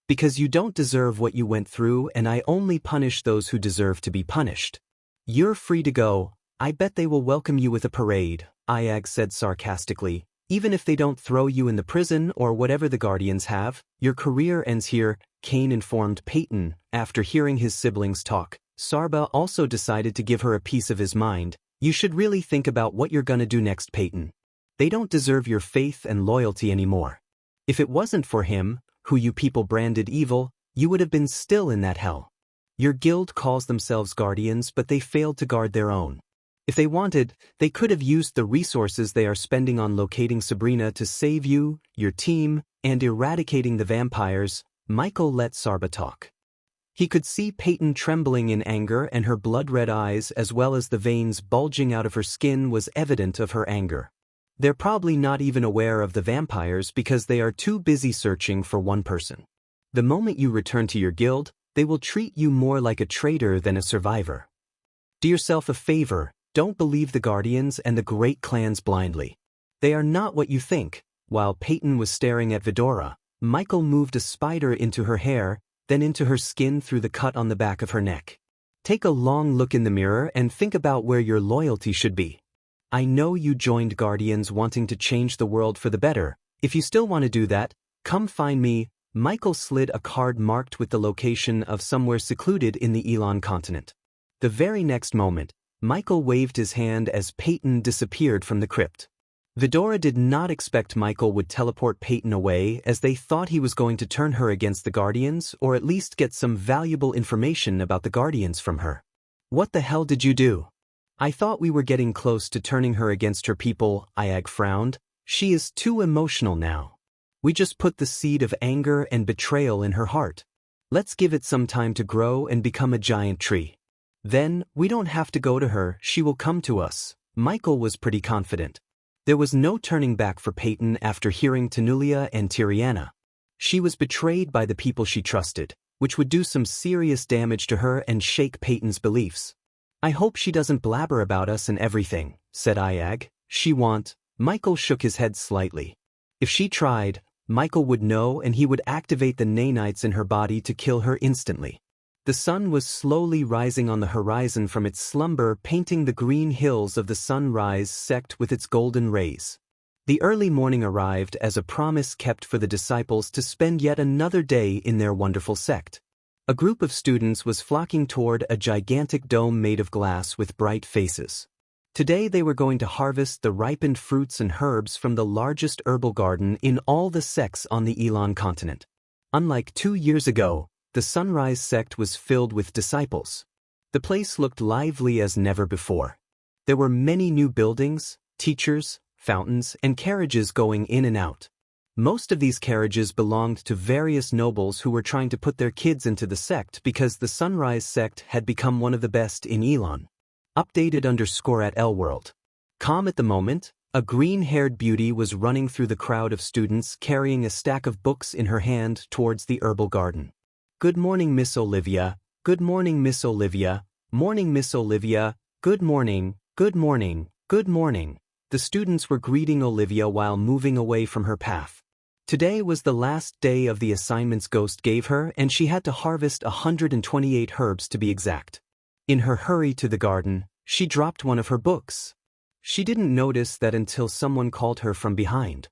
Because you don't deserve what you went through and I only punish those who deserve to be punished. You're free to go. I bet they will welcome you with a parade, Iag said sarcastically. Even if they don't throw you in the prison or whatever the Guardians have, your career ends here, Kane informed Peyton. After hearing his siblings talk, Sarba also decided to give her a piece of his mind. You should really think about what you're gonna do next, Peyton. They don't deserve your faith and loyalty anymore. If it wasn't for him, who you people branded evil, you would have been still in that hell. Your guild calls themselves Guardians, but they failed to guard their own. If they wanted, they could have used the resources they are spending on locating Sabrina to save you, your team, and eradicating the vampires. Michael let Sarba talk. He could see Peyton trembling in anger and her blood-red eyes as well as the veins bulging out of her skin was evident of her anger. They're probably not even aware of the vampires because they are too busy searching for one person. The moment you return to your guild, they will treat you more like a traitor than a survivor. Do yourself a favor, don't believe the Guardians and the great clans blindly. They are not what you think. While Peyton was staring at Vidora, Michael moved a spider into her hair, then into her skin through the cut on the back of her neck. Take a long look in the mirror and think about where your loyalty should be. I know you joined Guardians wanting to change the world for the better. If you still want to do that, come find me. Michael slid a card marked with the location of somewhere secluded in the Elon continent. The very next moment, Michael waved his hand as Peyton disappeared from the crypt. Vidora did not expect Michael would teleport Peyton away as they thought he was going to turn her against the Guardians or at least get some valuable information about the Guardians from her. What the hell did you do? I thought we were getting close to turning her against her people, Iag frowned. She is too emotional now. We just put the seed of anger and betrayal in her heart. Let's give it some time to grow and become a giant tree. Then, we don't have to go to her, she will come to us. Michael was pretty confident. There was no turning back for Peyton after hearing Tanulia and Tiriana. She was betrayed by the people she trusted. which would do some serious damage to her and shake Peyton's beliefs. I hope she doesn't blabber about us and everything, said Iag. She won't. Michael shook his head slightly. If she tried, Michael would know and he would activate the nanites in her body to kill her instantly. The sun was slowly rising on the horizon from its slumber, painting the green hills of the Sunrise sect with its golden rays. The early morning arrived as a promise kept for the disciples to spend yet another day in their wonderful sect. A group of students was flocking toward a gigantic dome made of glass with bright faces. Today they were going to harvest the ripened fruits and herbs from the largest herbal garden in all the sects on the Elon continent. Unlike 2 years ago, the Sunrise sect was filled with disciples. The place looked lively as never before. There were many new buildings, teachers, fountains, and carriages going in and out. Most of these carriages belonged to various nobles who were trying to put their kids into the sect because the Sunrise sect had become one of the best in Elon. Updated _ at World. Calm at the moment, a green-haired beauty was running through the crowd of students carrying a stack of books in her hand towards the herbal garden. Good morning, Miss Olivia. Good morning, Miss Olivia. Morning, Miss Olivia. Good morning, good morning, good morning. The students were greeting Olivia while moving away from her path. Today was the last day of the assignments Ghost gave her, and she had to harvest 128 herbs to be exact. In her hurry to the garden, she dropped one of her books. She didn't notice that until someone called her from behind.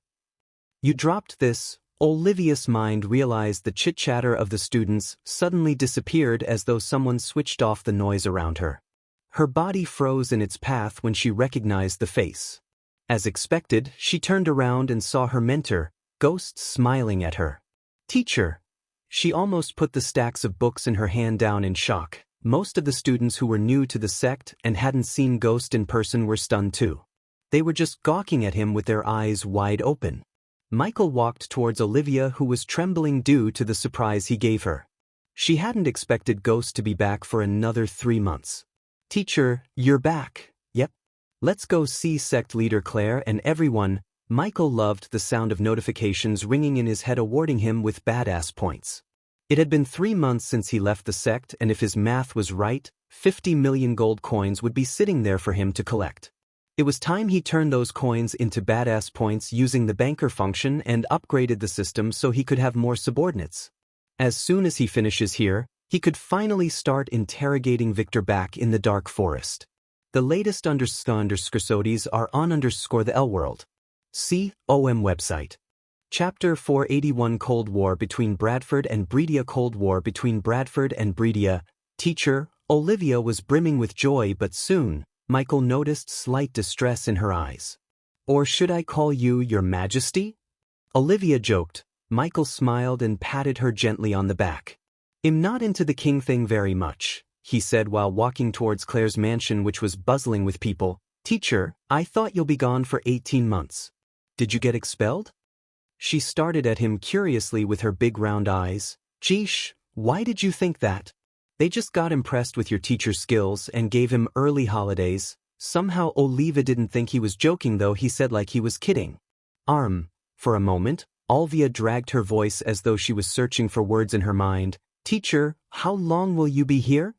You dropped this. Olivia's mind realized the chit-chatter of the students suddenly disappeared as though someone switched off the noise around her. Her body froze in its path when she recognized the face. As expected, she turned around and saw her mentor, Ghost, smiling at her. Teacher. She almost put the stacks of books in her hand down in shock. Most of the students who were new to the sect and hadn't seen Ghost in person were stunned too. They were just gawking at him with their eyes wide open. Michael walked towards Olivia, who was trembling due to the surprise he gave her. She hadn't expected Ghost to be back for another 3 months. Teacher, you're back. Yep. Let's go see sect leader Claire and everyone. Michael loved the sound of notifications ringing in his head, awarding him with badass points. It had been 3 months since he left the sect, and if his math was right, 50 million gold coins would be sitting there for him to collect. It was time he turned those coins into badass points using the banker function and upgraded the system so he could have more subordinates. As soon as he finishes here, he could finally start interrogating Victor back in the Dark Forest. The latest _scodes are on _ the L World. COM website. Chapter 481 Cold War between Bradford and Bredia. Cold War between Bradford and Bredia. Teacher, Olivia was brimming with joy, but soon, Michael noticed slight distress in her eyes. Or should I call you Your Majesty? Olivia joked. Michael smiled and patted her gently on the back. I'm not into the king thing very much, he said while walking towards Claire's mansion, which was buzzing with people. Teacher, I thought you'll be gone for 18 months. Did you get expelled? She started at him curiously with her big round eyes. Geesh, why did you think that? They just got impressed with your teacher's skills and gave him early holidays. Somehow Olivia didn't think he was joking, though he said like he was kidding. For a moment, Olivia dragged her voice as though she was searching for words in her mind. Teacher, how long will you be here?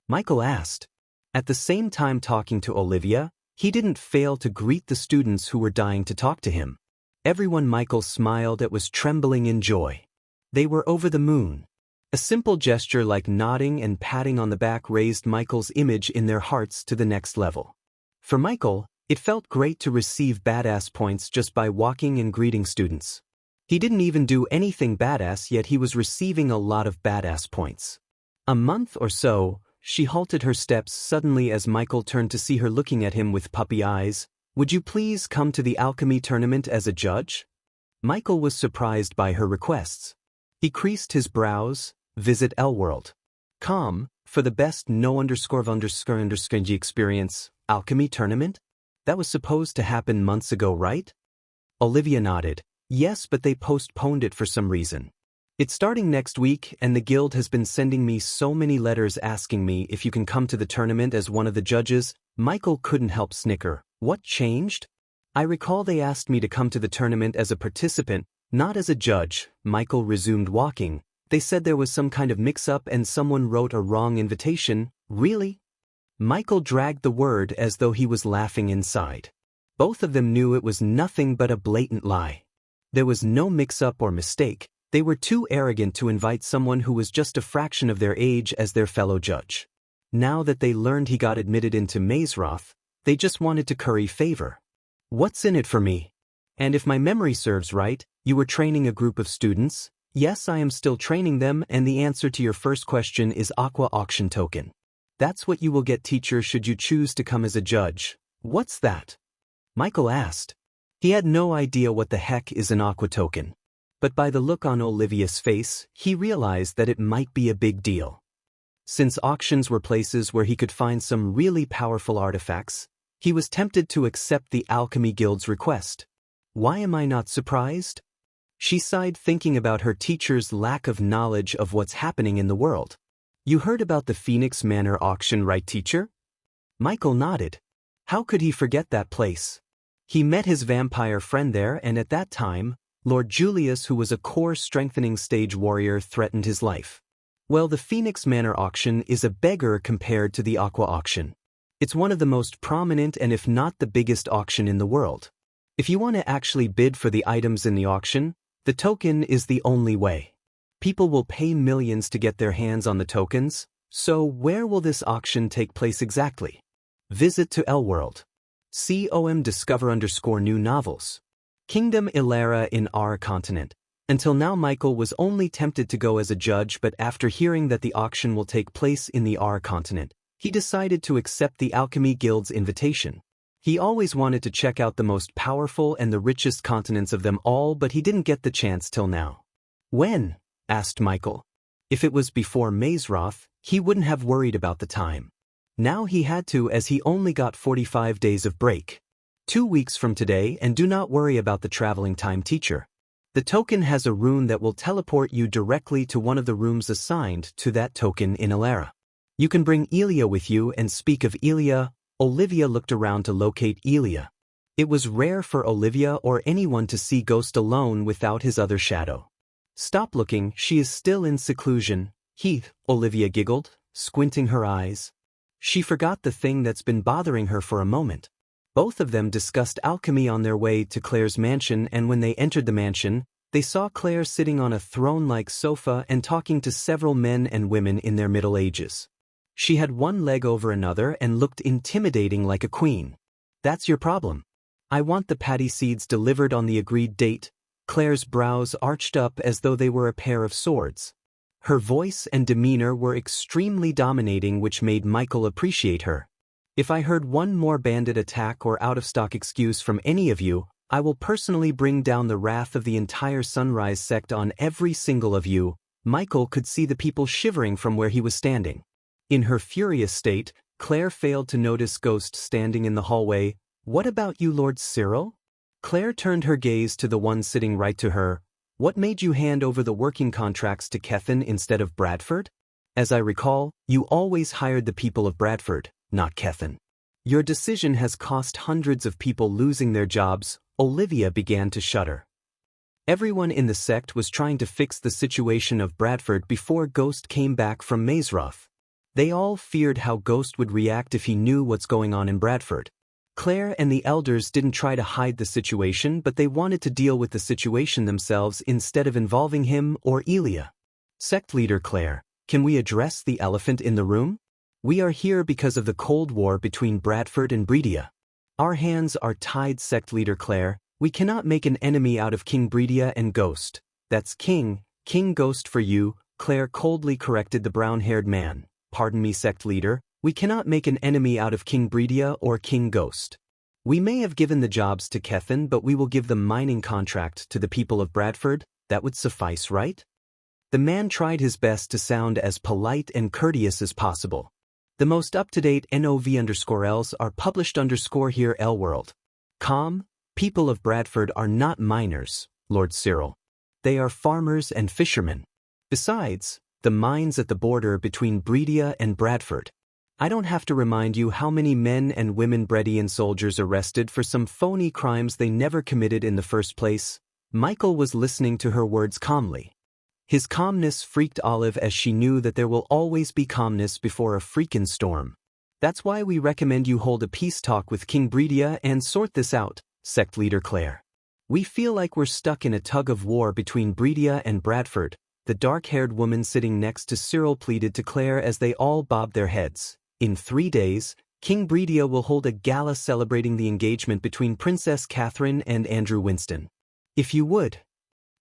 Michael asked. At the same time talking to Olivia, he didn't fail to greet the students who were dying to talk to him. Everyone Michael smiled at was trembling in joy. They were over the moon. A simple gesture like nodding and patting on the back raised Michael's image in their hearts to the next level. For Michael, it felt great to receive badass points just by walking and greeting students. He didn't even do anything badass, yet he was receiving a lot of badass points. A month or so, she halted her steps suddenly as Michael turned to see her looking at him with puppy eyes. Would you please come to the alchemy tournament as a judge? Michael was surprised by her requests. He creased his brows. Visit L World. For the best no___ experience. Alchemy tournament? That was supposed to happen months ago, right? Olivia nodded. Yes, but they postponed it for some reason. It's starting next week, and the guild has been sending me so many letters asking me if you can come to the tournament as one of the judges. Michael couldn't help snicker. What changed? I recall they asked me to come to the tournament as a participant, not as a judge. Michael resumed walking. They said there was some kind of mix-up and someone wrote a wrong invitation. Really? Michael dragged the word as though he was laughing inside. Both of them knew it was nothing but a blatant lie. There was no mix-up or mistake. They were too arrogant to invite someone who was just a fraction of their age as their fellow judge. Now that they learned he got admitted into Mazeroth, they just wanted to curry favor. What's in it for me? And if my memory serves right, you were training a group of students? Yes, I am still training them, and the answer to your first question is Aqua Auction Token. That's what you will get, teacher, should you choose to come as a judge. What's that? Michael asked. He had no idea what the heck is an Aqua Token. But by the look on Olivia's face, he realized that it might be a big deal. Since auctions were places where he could find some really powerful artifacts, he was tempted to accept the Alchemy Guild's request. Why am I not surprised? She sighed, thinking about her teacher's lack of knowledge of what's happening in the world. You heard about the Phoenix Manor auction, right, teacher? Michael nodded. How could he forget that place? He met his vampire friend there, and at that time, Lord Julius, who was a core-strengthening stage warrior, threatened his life. Well, the Phoenix Manor auction is a beggar compared to the Aqua auction. It's one of the most prominent and if not the biggest auction in the world. If you want to actually bid for the items in the auction, the token is the only way. People will pay millions to get their hands on the tokens, so where will this auction take place exactly? Visit to Elworld. Discover_new novels. Kingdom Ilera in our continent. Until now, Michael was only tempted to go as a judge, but after hearing that the auction will take place in the R continent, he decided to accept the Alchemy Guild's invitation. He always wanted to check out the most powerful and the richest continents of them all, but he didn't get the chance till now. When? Asked Michael. If it was before Mazeroth, he wouldn't have worried about the time. Now he had to, as he only got 45 days of break. 2 weeks from today, and do not worry about the traveling time, teacher. The token has a rune that will teleport you directly to one of the rooms assigned to that token in Ilera. You can bring Elia with you and speak of Elia. Olivia looked around to locate Elia. It was rare for Olivia or anyone to see Ghost alone without his other shadow. Stop looking, she is still in seclusion. Heath, Olivia giggled, squinting her eyes. She forgot the thing that's been bothering her for a moment. Both of them discussed alchemy on their way to Claire's mansion, and when they entered the mansion, they saw Claire sitting on a throne-like sofa and talking to several men and women in their middle ages. She had one leg over another and looked intimidating like a queen. That's your problem. I want the patty seeds delivered on the agreed date. Claire's brows arched up as though they were a pair of swords. Her voice and demeanor were extremely dominating, which made Michael appreciate her. If I heard one more bandit attack or out-of-stock excuse from any of you, I will personally bring down the wrath of the entire Sunrise sect on every single of you. Michael could see the people shivering from where he was standing. In her furious state, Claire failed to notice Ghost standing in the hallway. What about you, Lord Cyril? Claire turned her gaze to the one sitting right to her. What made you hand over the working contracts to Kethin instead of Bradford? As I recall, you always hired the people of Bradford, not Kethin. Your decision has cost hundreds of people losing their jobs. Olivia began to shudder. Everyone in the sect was trying to fix the situation of Bradford before Ghost came back from Mazeroth. They all feared how Ghost would react if he knew what's going on in Bradford. Claire and the elders didn't try to hide the situation, but they wanted to deal with the situation themselves instead of involving him or Elia. Sect leader Claire, can we address the elephant in the room? We are here because of the Cold War between Bradford and Bredia. Our hands are tied, sect leader Claire. We cannot make an enemy out of King Bredia and Ghost. That's King Ghost for you, Claire coldly corrected the brown-haired man. Pardon me, sect leader, we cannot make an enemy out of King Bredia or King Ghost. We may have given the jobs to Kethin, but we will give the mining contract to the people of Bradford. That would suffice, right? The man tried his best to sound as polite and courteous as possible. The most up-to-date NOV_Ls are published here Elworld. People of Bradford are not miners, Lord Cyril. They are farmers and fishermen. Besides, the mines at the border between Bredia and Bradford. I don't have to remind you how many men and women Bredian soldiers arrested for some phony crimes they never committed in the first place. Michael was listening to her words calmly. His calmness freaked Olive as she knew that there will always be calmness before a freakin' storm. That's why we recommend you hold a peace talk with King Bredia and sort this out, sect leader Claire. We feel like we're stuck in a tug of war between Bredia and Bradford, the dark-haired woman sitting next to Cyril pleaded to Claire as they all bobbed their heads. In 3 days, King Bredia will hold a gala celebrating the engagement between Princess Catherine and Andrew Winston. If you would.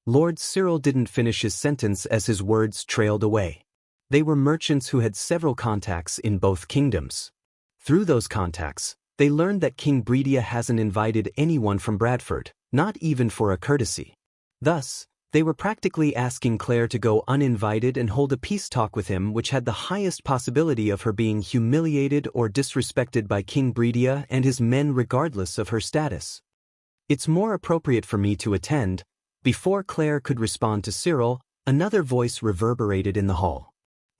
Lord Cyril didn't finish his sentence as his words trailed away. They were merchants who had several contacts in both kingdoms. Through those contacts, they learned that King Bredia hasn't invited anyone from Bradford, not even for a courtesy. Thus, they were practically asking Claire to go uninvited and hold a peace talk with him, which had the highest possibility of her being humiliated or disrespected by King Bredia and his men regardless of her status. It's more appropriate for me to attend. Before Claire could respond to Cyril, another voice reverberated in the hall.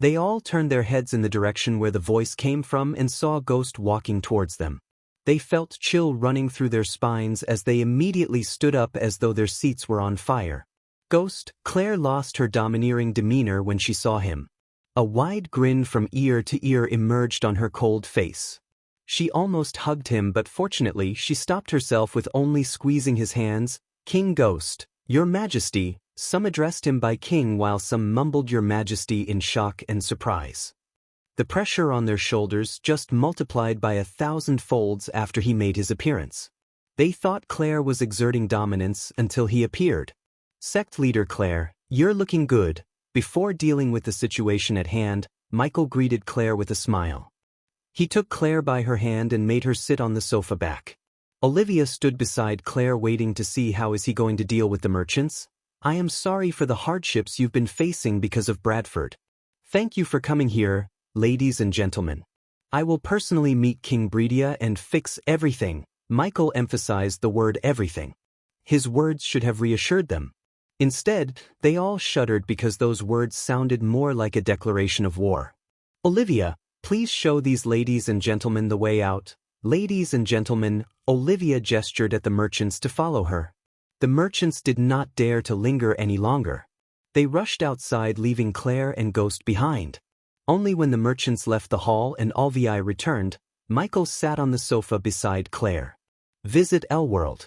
They all turned their heads in the direction where the voice came from and saw Ghost walking towards them. They felt chill running through their spines as they immediately stood up as though their seats were on fire. Ghost, Claire lost her domineering demeanor when she saw him. A wide grin from ear to ear emerged on her cold face. She almost hugged him, but fortunately she stopped herself with only squeezing his hands. King Ghost, Your Majesty, some addressed him by King while some mumbled Your Majesty in shock and surprise. The pressure on their shoulders just multiplied by 1,000 folds after he made his appearance. They thought Claire was exerting dominance until he appeared. Sect leader Claire, you're looking good. Before dealing with the situation at hand, Michael greeted Claire with a smile. He took Claire by her hand and made her sit on the sofa back. Olivia stood beside Claire waiting to see how is he going to deal with the merchants. I am sorry for the hardships you've been facing because of Bradford. Thank you for coming here, ladies and gentlemen. I will personally meet King Bredia and fix everything. Michael emphasized the word everything. His words should have reassured them. Instead, they all shuddered because those words sounded more like a declaration of war. Olivia, please show these ladies and gentlemen the way out. Ladies and gentlemen, Olivia gestured at the merchants to follow her. The merchants did not dare to linger any longer. They rushed outside, leaving Claire and Ghost behind. Only when the merchants left the hall and Olivia returned, Michael sat on the sofa beside Claire. Visit Elworld.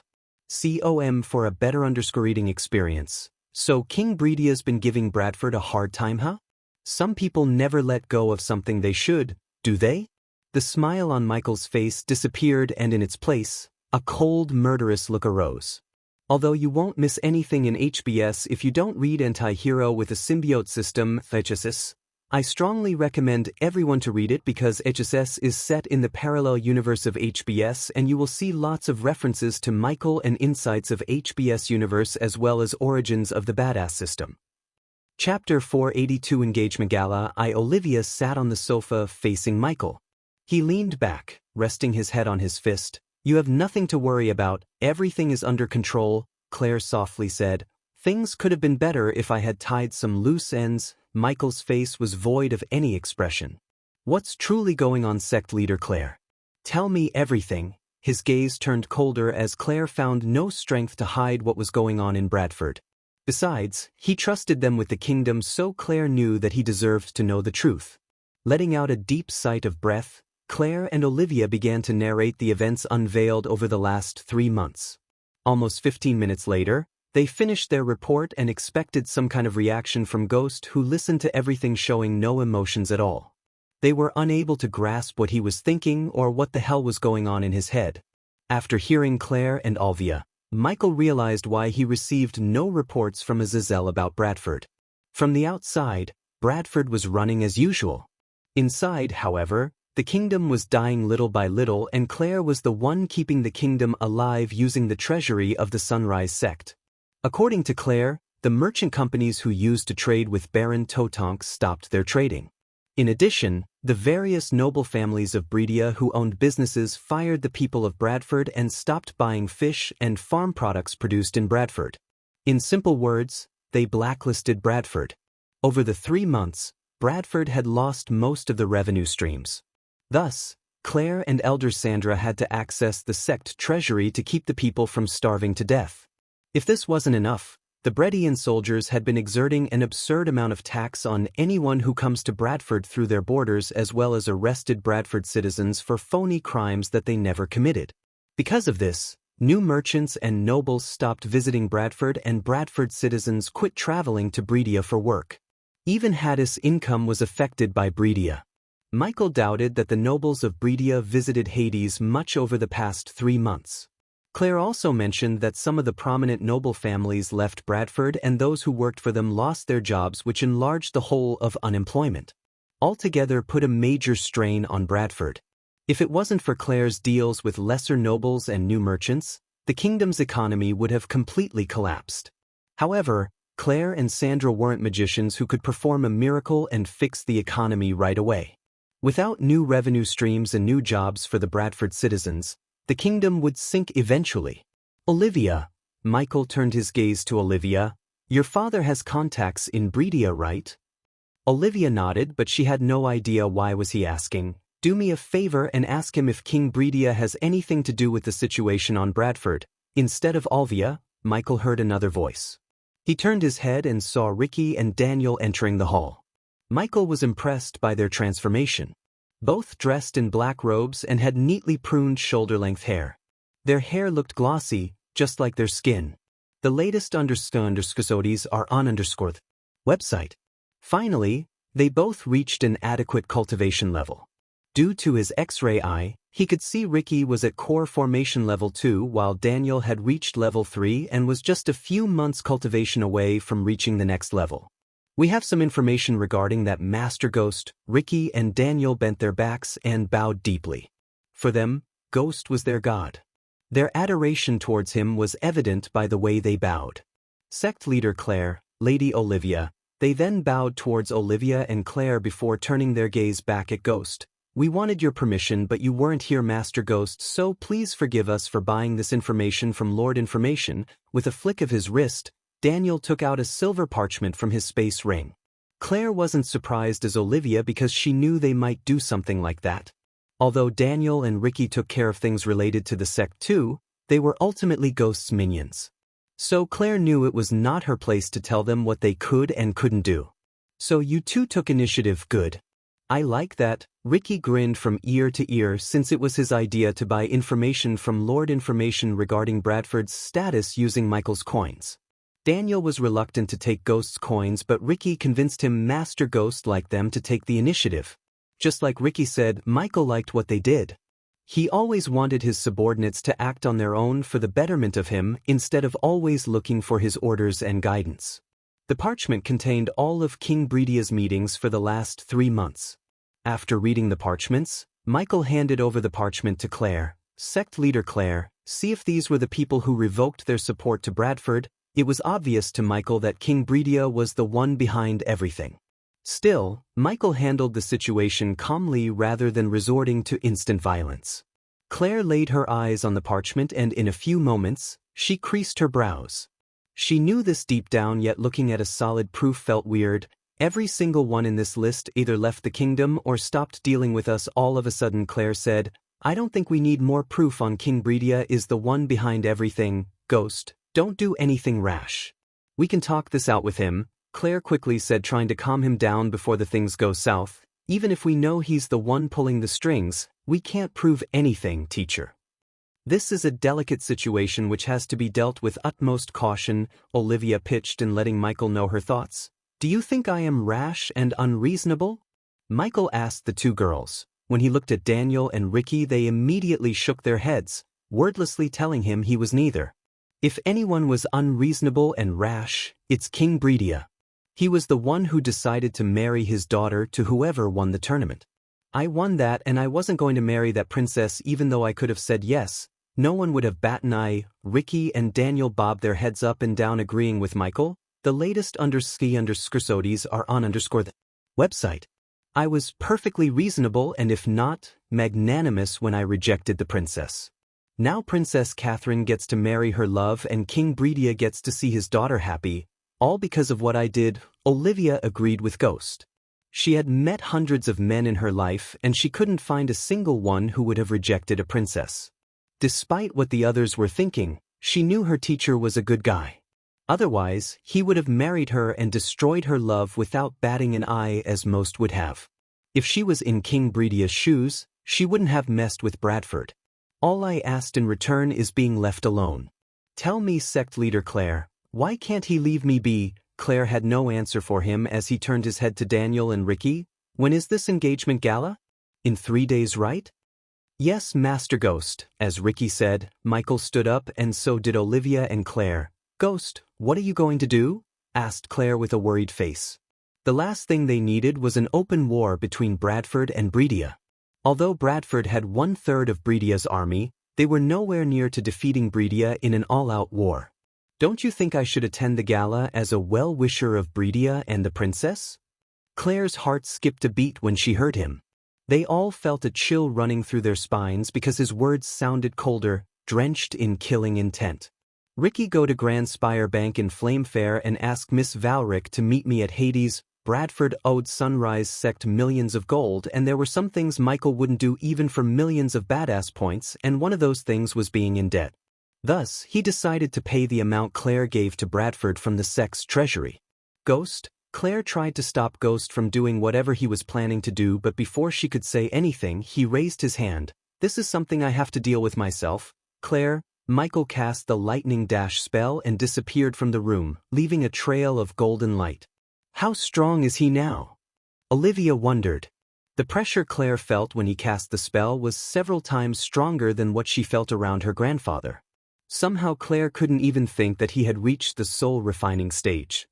COM for a better reading experience. So King Bredia's been giving Bradford a hard time, huh? Some people never let go of something they should, do they? The smile on Michael's face disappeared and in its place, a cold, murderous look arose. Although you won't miss anything in HBS if you don't read Anti-Hero with a Symbiote System, HSS, I strongly recommend everyone to read it because HSS is set in the parallel universe of HBS and you will see lots of references to Michael and insights of HBS universe as well as origins of the badass system. Chapter 482 Engagement Gala. Olivia sat on the sofa facing Michael. He leaned back, resting his head on his fist. You have nothing to worry about, everything is under control, Claire softly said. Things could have been better if I had tied some loose ends. Michael's face was void of any expression. What's truly going on, sect leader Claire? Tell me everything. His gaze turned colder as Claire found no strength to hide what was going on in Bradford. Besides, he trusted them with the kingdom, so Claire knew that he deserved to know the truth. Letting out a deep sigh of breath, Claire and Olivia began to narrate the events unveiled over the last 3 months. Almost 15 minutes later, they finished their report and expected some kind of reaction from Ghost, who listened to everything showing no emotions at all. They were unable to grasp what he was thinking or what the hell was going on in his head. After hearing Claire and Olivia, Michael realized why he received no reports from Azazel about Bradford. From the outside, Bradford was running as usual. Inside, however, the kingdom was dying little by little and Claire was the one keeping the kingdom alive using the treasury of the Sunrise sect. According to Claire, the merchant companies who used to trade with Baron Totonk stopped their trading. In addition, the various noble families of Bredia who owned businesses fired the people of Bradford and stopped buying fish and farm products produced in Bradford. In simple words, they blacklisted Bradford. Over the 3 months, Bradford had lost most of the revenue streams. Thus, Claire and Elder Sandra had to access the sect treasury to keep the people from starving to death. If this wasn't enough, The Bredian soldiers had been exerting an absurd amount of tax on anyone who comes to Bradford through their borders, as well as arrested Bradford citizens for phony crimes that they never committed. Because of this, new merchants and nobles stopped visiting Bradford, and Bradford citizens quit traveling to Bredia for work. Even Haddis' income was affected by Bredia. Michael doubted that the nobles of Bredia visited Hades much over the past 3 months. Claire also mentioned that some of the prominent noble families left Bradford, and those who worked for them lost their jobs, which enlarged the hole of unemployment. Altogether put a major strain on Bradford. If it wasn't for Claire's deals with lesser nobles and new merchants, the kingdom's economy would have completely collapsed. However, Claire and Sandra weren't magicians who could perform a miracle and fix the economy right away. Without new revenue streams and new jobs for the Bradford citizens, the kingdom would sink eventually. Olivia, Michael turned his gaze to Olivia, your father has contacts in Bredia, right? Olivia nodded, but she had no idea why was he asking. Do me a favor and ask him if King Bredia has anything to do with the situation on Bradford. Instead of Olivia, Michael heard another voice. He turned his head and saw Ricky and Daniel entering the hall. Michael was impressed by their transformation. Both dressed in black robes and had neatly pruned shoulder-length hair. Their hair looked glossy, just like their skin. The latest underscores are on the website. Finally, they both reached an adequate cultivation level. Due to his X-ray eye, he could see Ricky was at core formation level 2 while Daniel had reached level 3 and was just a few months cultivation away from reaching the next level. We have some information regarding that Master Ghost. Ricky and Daniel bent their backs and bowed deeply. For them, Ghost was their god. Their adoration towards him was evident by the way they bowed. Sect leader Claire, Lady Olivia, they then bowed towards Olivia and Claire before turning their gaze back at Ghost. We wanted your permission, but you weren't here, Master Ghost, so please forgive us for buying this information from Lord Information. With a flick of his wrist, Daniel took out a silver parchment from his space ring. Claire wasn't surprised as Olivia because she knew they might do something like that. Although Daniel and Ricky took care of things related to the sect too, they were ultimately Ghost's minions. So Claire knew it was not her place to tell them what they could and couldn't do. So you two took initiative, good. I like that. Ricky grinned from ear to ear since it was his idea to buy information from Lord Information regarding Bradford's status using Michael's coins. Daniel was reluctant to take Ghost's coins, but Ricky convinced him Master Ghost liked them to take the initiative. Just like Ricky said, Michael liked what they did. He always wanted his subordinates to act on their own for the betterment of him instead of always looking for his orders and guidance. The parchment contained all of King Bredia's meetings for the last 3 months. After reading the parchments, Michael handed over the parchment to Claire. Sect leader Claire, see if these were the people who revoked their support to Bradford. It was obvious to Michael that King Bredia was the one behind everything. Still, Michael handled the situation calmly rather than resorting to instant violence. Claire laid her eyes on the parchment and in a few moments, she creased her brows. She knew this deep down, yet looking at a solid proof felt weird. Every single one in this list either left the kingdom or stopped dealing with us all of a sudden. Claire said, I don't think we need more proof on King Bredia is the one behind everything. Ghost, don't do anything rash. We can talk this out with him, Claire quickly said, trying to calm him down before the things go south. Even if we know he's the one pulling the strings, we can't prove anything, teacher. This is a delicate situation which has to be dealt with utmost caution, Olivia pitched in, letting Michael know her thoughts. Do you think I am rash and unreasonable? Michael asked the two girls. When he looked at Daniel and Ricky, they immediately shook their heads, wordlessly telling him he was neither. If anyone was unreasonable and rash, it's King Bredia. He was the one who decided to marry his daughter to whoever won the tournament. I won that, and I wasn't going to marry that princess even though I could have said yes. No one would have bat an eye. Ricky and Daniel bobbed their heads up and down, agreeing with Michael. The latest underscores are on the website. I was perfectly reasonable and, if not, magnanimous when I rejected the princess. Now Princess Catherine gets to marry her love and King Bredia gets to see his daughter happy, all because of what I did. Olivia agreed with Ghost. She had met hundreds of men in her life and she couldn't find a single one who would have rejected a princess. Despite what the others were thinking, she knew her teacher was a good guy. Otherwise, he would have married her and destroyed her love without batting an eye as most would have. If she was in King Bredia's shoes, she wouldn't have messed with Bradford. All I asked in return is being left alone. Tell me, sect leader Claire, why can't he leave me be? Claire had no answer for him as he turned his head to Daniel and Ricky. When is this engagement gala? In 3 days, right? Yes, Master Ghost, as Ricky said. Michael stood up and so did Olivia and Claire. Ghost, what are you going to do? Asked Claire with a worried face. The last thing they needed was an open war between Bradford and Bredia. Although Bradford had 1/3 of Bredia's army, they were nowhere near to defeating Bredia in an all-out war. Don't you think I should attend the gala as a well-wisher of Bredia and the princess? Claire's heart skipped a beat when she heard him. They all felt a chill running through their spines because his words sounded colder, drenched in killing intent. Ricky, go to Grand Spire Bank in Flamefair and ask Miss Valric to meet me at Hades. Bradford owed Sunrise Sect millions of gold, and there were some things Michael wouldn't do even for millions of badass points, and one of those things was being in debt. Thus, he decided to pay the amount Claire gave to Bradford from the sect's treasury. Ghost? Claire tried to stop Ghost from doing whatever he was planning to do, but before she could say anything, he raised his hand. This is something I have to deal with myself. Claire? Michael cast the lightning dash spell and disappeared from the room, leaving a trail of golden light. How strong is he now? Olivia wondered. The pressure Claire felt when he cast the spell was several times stronger than what she felt around her grandfather. Somehow Claire couldn't even think that he had reached the soul-refining stage.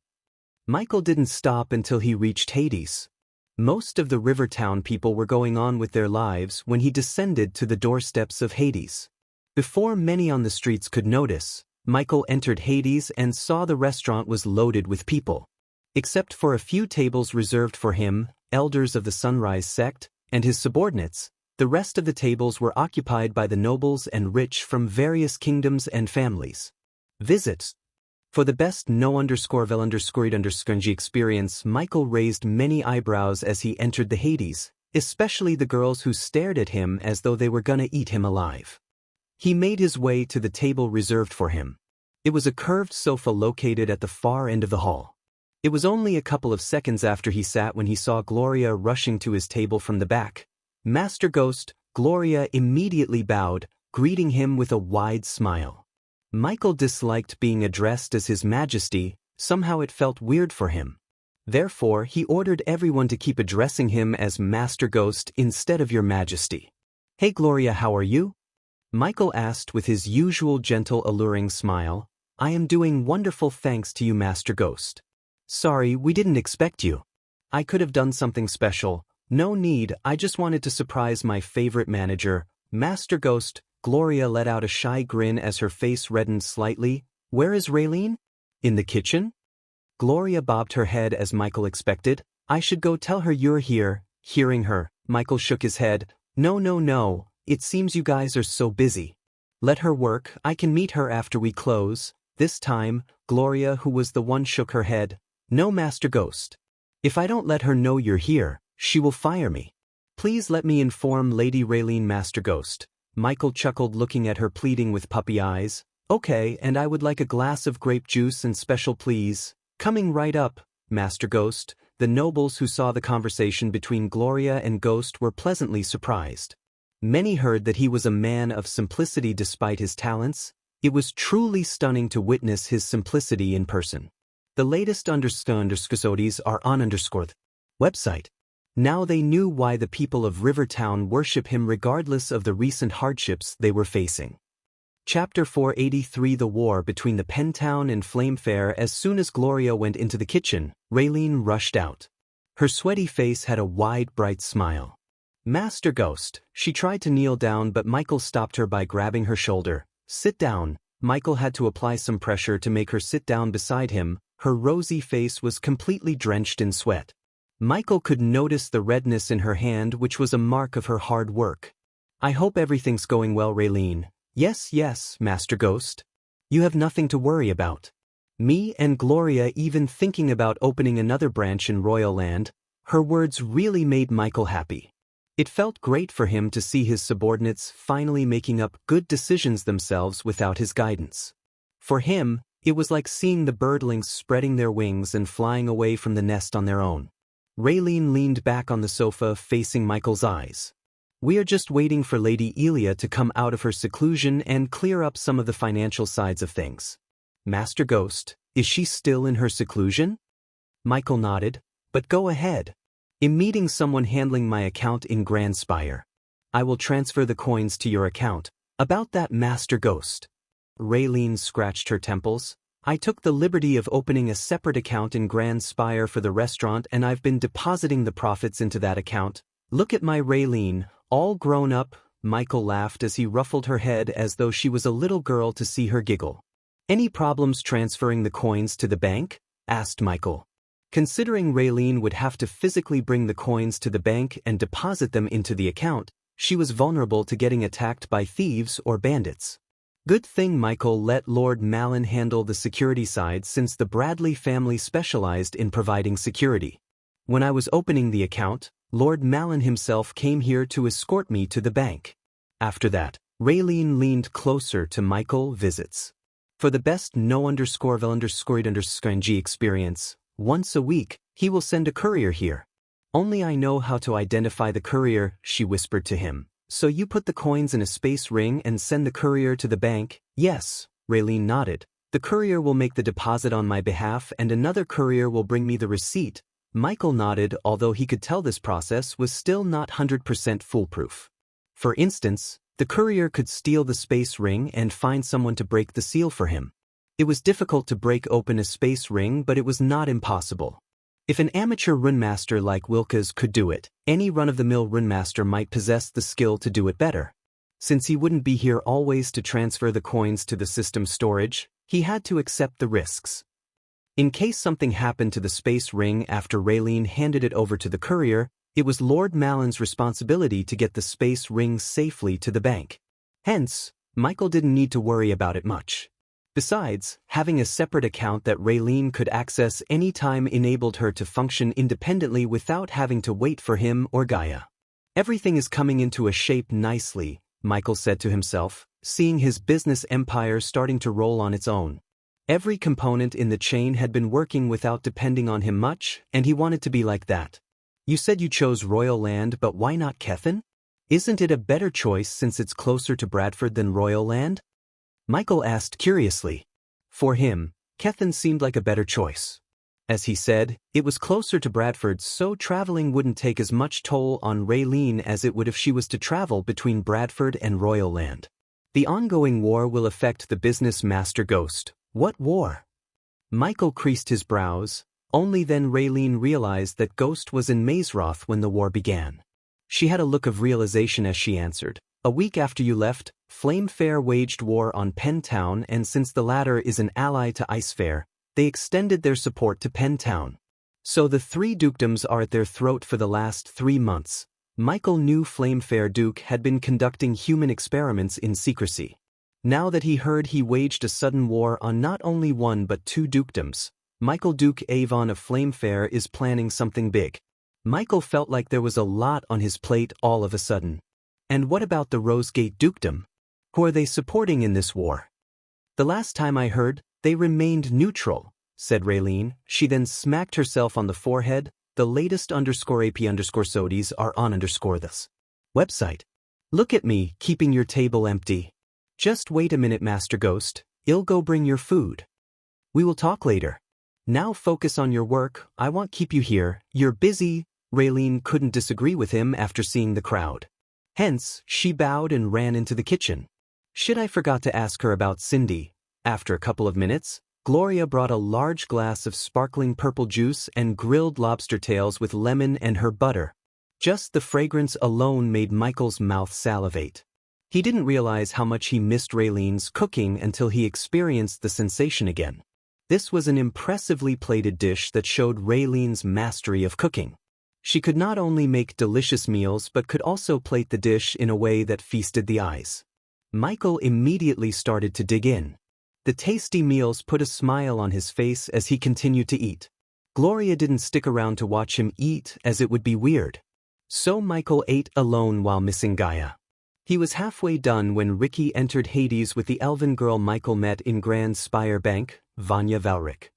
Michael didn't stop until he reached Hades. Most of the Rivertown people were going on with their lives when he descended to the doorsteps of Hades. Before many on the streets could notice, Michael entered Hades and saw the restaurant was loaded with people. Except for a few tables reserved for him, elders of the Sunrise Sect, and his subordinates, the rest of the tables were occupied by the nobles and rich from various kingdoms and families. Visits. For the best no_vel_squingy experience, Michael raised many eyebrows as he entered the Hades, especially the girls who stared at him as though they were gonna eat him alive. He made his way to the table reserved for him. It was a curved sofa located at the far end of the hall. It was only a couple of seconds after he sat when he saw Gloria rushing to his table from the back. Master Ghost. Gloria immediately bowed, greeting him with a wide smile. Michael disliked being addressed as His Majesty. Somehow it felt weird for him. Therefore, he ordered everyone to keep addressing him as Master Ghost instead of Your Majesty. Hey Gloria, how are you? Michael asked with his usual gentle, alluring smile. I am doing wonderful, thanks to you, Master Ghost. Sorry, we didn't expect you. I could have done something special. No need, I just wanted to surprise my favorite manager, Master Ghost. Gloria let out a shy grin as her face reddened slightly. Where is Raylene? In the kitchen? Gloria bobbed her head as Michael expected. I should go tell her you're here. Hearing her, Michael shook his head. No. It seems you guys are so busy. Let her work, I can meet her after we close. This time, Gloria, who was the one, shook her head. No, Master Ghost. If I don't let her know you're here, she will fire me. Please let me inform Lady Raylene, Master Ghost. Michael chuckled, looking at her, pleading with puppy eyes. Okay, and I would like a glass of grape juice and special, please. Coming right up, Master Ghost. The nobles who saw the conversation between Gloria and Ghost were pleasantly surprised. Many heard that he was a man of simplicity despite his talents. It was truly stunning to witness his simplicity in person. The latest underscores are on the website. Now they knew why the people of Rivertown worship him regardless of the recent hardships they were facing. Chapter 483, The War Between the Pentown and Flamefair. As soon as Gloria went into the kitchen, Raylene rushed out. Her sweaty face had a wide, bright smile. Master Ghost. She tried to kneel down, but Michael stopped her by grabbing her shoulder. Sit down. Michael had to apply some pressure to make her sit down beside him. Her rosy face was completely drenched in sweat. Michael could notice the redness in her hand, which was a mark of her hard work. I hope everything's going well, Raylene. Yes, Master Ghost. You have nothing to worry about. Me and Gloria even thinking about opening another branch in Royal Land. Her words really made Michael happy. It felt great for him to see his subordinates finally making up good decisions themselves without his guidance. For him, It was like seeing the birdlings spreading their wings and flying away from the nest on their own. Raylene leaned back on the sofa facing Michael's eyes. We are just waiting for Lady Elia to come out of her seclusion and clear up some of the financial sides of things. Master Ghost, is she still in her seclusion? Michael nodded, but go ahead. I'm meeting someone handling my account in Grand Spire. I will transfer the coins to your account. About that, Master Ghost. Raylene scratched her temples. I took the liberty of opening a separate account in Grand Spire for the restaurant and I've been depositing the profits into that account. Look at my Raylene, all grown up. Michael laughed as he ruffled her head as though she was a little girl to see her giggle. Any problems transferring the coins to the bank? Asked Michael. Considering Raylene would have to physically bring the coins to the bank and deposit them into the account, she was vulnerable to getting attacked by thieves or bandits. Good thing Michael let Lord Malin handle the security side since the Bradley family specialized in providing security. When I was opening the account, Lord Malin himself came here to escort me to the bank. After that, Raylene leaned closer to Michael visits. For the best no_vel_ed_ng experience, once a week, he will send a courier here. Only I know how to identify the courier, she whispered to him. So you put the coins in a space ring and send the courier to the bank? Yes, Raylene nodded. The courier will make the deposit on my behalf and another courier will bring me the receipt. Michael nodded, although he could tell this process was still not 100% foolproof. For instance, the courier could steal the space ring and find someone to break the seal for him. It was difficult to break open a space ring, but it was not impossible. If an amateur runemaster like Wilkes could do it, any run-of-the-mill runemaster might possess the skill to do it better. Since he wouldn't be here always to transfer the coins to the system storage, he had to accept the risks. In case something happened to the space ring after Raylene handed it over to the courier, it was Lord Malin's responsibility to get the space ring safely to the bank. Hence, Michael didn't need to worry about it much. Besides, having a separate account that Raylene could access anytime enabled her to function independently without having to wait for him or Gaia. Everything is coming into a shape nicely, Michael said to himself, seeing his business empire starting to roll on its own. Every component in the chain had been working without depending on him much, and he wanted to be like that. You said you chose Royal Land, but why not Kethin? Isn't it a better choice since it's closer to Bradford than Royal Land? Michael asked curiously. For him, Kethin seemed like a better choice. As he said, it was closer to Bradford, so traveling wouldn't take as much toll on Raylene as it would if she was to travel between Bradford and Royal Land. The ongoing war will affect the business, Master Ghost. What war? Michael creased his brows. Only then Raylene realized that Ghost was in Mazeroth when the war began. She had a look of realization as she answered. A week after you left, Flamefair waged war on Pentown, and since the latter is an ally to Icefair, they extended their support to Pentown. So the three dukedoms are at their throat for the last 3 months. Michael knew Flamefair Duke had been conducting human experiments in secrecy. Now that he heard he waged a sudden war on not only one but 2 dukedoms, Michael Duke Avon of Flamefair is planning something big. Michael felt like there was a lot on his plate all of a sudden. And what about the Rosegate Dukedom? Who are they supporting in this war? The last time I heard, they remained neutral, said Raylene. She then smacked herself on the forehead. The latest _AP_SODIes are on _this website. Look at me, keeping your table empty. Just wait a minute, Master Ghost. I'll go bring your food. We will talk later. Now focus on your work. I won't keep you here. You're busy. Raylene couldn't disagree with him after seeing the crowd. Hence, she bowed and ran into the kitchen. Shit, I forgot to ask her about Cindy. After a couple of minutes, Gloria brought a large glass of sparkling purple juice and grilled lobster tails with lemon and her butter. Just the fragrance alone made Michael's mouth salivate. He didn't realize how much he missed Raylene's cooking until he experienced the sensation again. This was an impressively plated dish that showed Raylene's mastery of cooking. She could not only make delicious meals but could also plate the dish in a way that feasted the eyes. Michael immediately started to dig in. The tasty meals put a smile on his face as he continued to eat. Gloria didn't stick around to watch him eat as it would be weird. So Michael ate alone while missing Gaia. He was halfway done when Ricky entered Hades with the elven girl Michael met in Grand Spire Bank, Vanya Valric.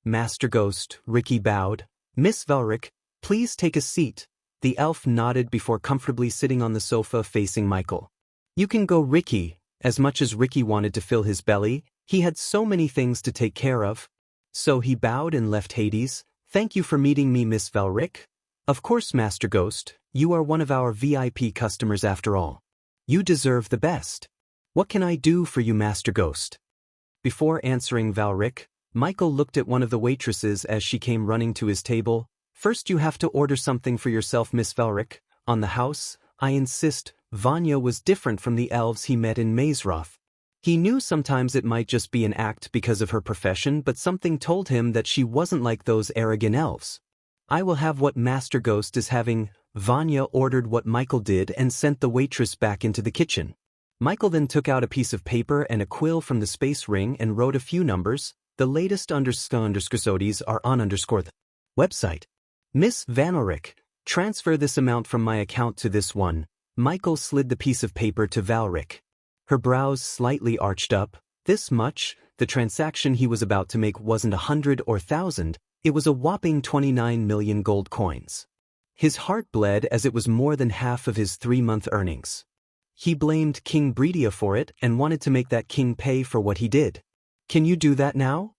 Master Ghost, Ricky bowed. Miss Valric, please take a seat. The elf nodded before comfortably sitting on the sofa facing Michael. You can go, Ricky. As much as Ricky wanted to fill his belly, he had so many things to take care of. So he bowed and left Hades. Thank you for meeting me, Miss Valric. Of course, Master Ghost, you are one of our VIP customers after all. You deserve the best. What can I do for you, Master Ghost? Before answering Valric, Michael looked at one of the waitresses as she came running to his table. First you have to order something for yourself, Miss Valric. On the house, I insist. Vanya was different from the elves he met in Mazeroth. He knew sometimes it might just be an act because of her profession, but something told him that she wasn't like those arrogant elves. I will have what Master Ghost is having. Vanya ordered what Michael did and sent the waitress back into the kitchen. Michael then took out a piece of paper and a quill from the space ring and wrote a few numbers. The latest underscores are on the website. Miss Valric, transfer this amount from my account to this one. Michael slid the piece of paper to Valric. Her brows slightly arched up. This much? The transaction he was about to make wasn't 100 or 1,000, it was a whopping 29 million gold coins. His heart bled as it was more than half of his 3-month earnings. He blamed King Breedia for it and wanted to make that king pay for what he did. Can you do that now?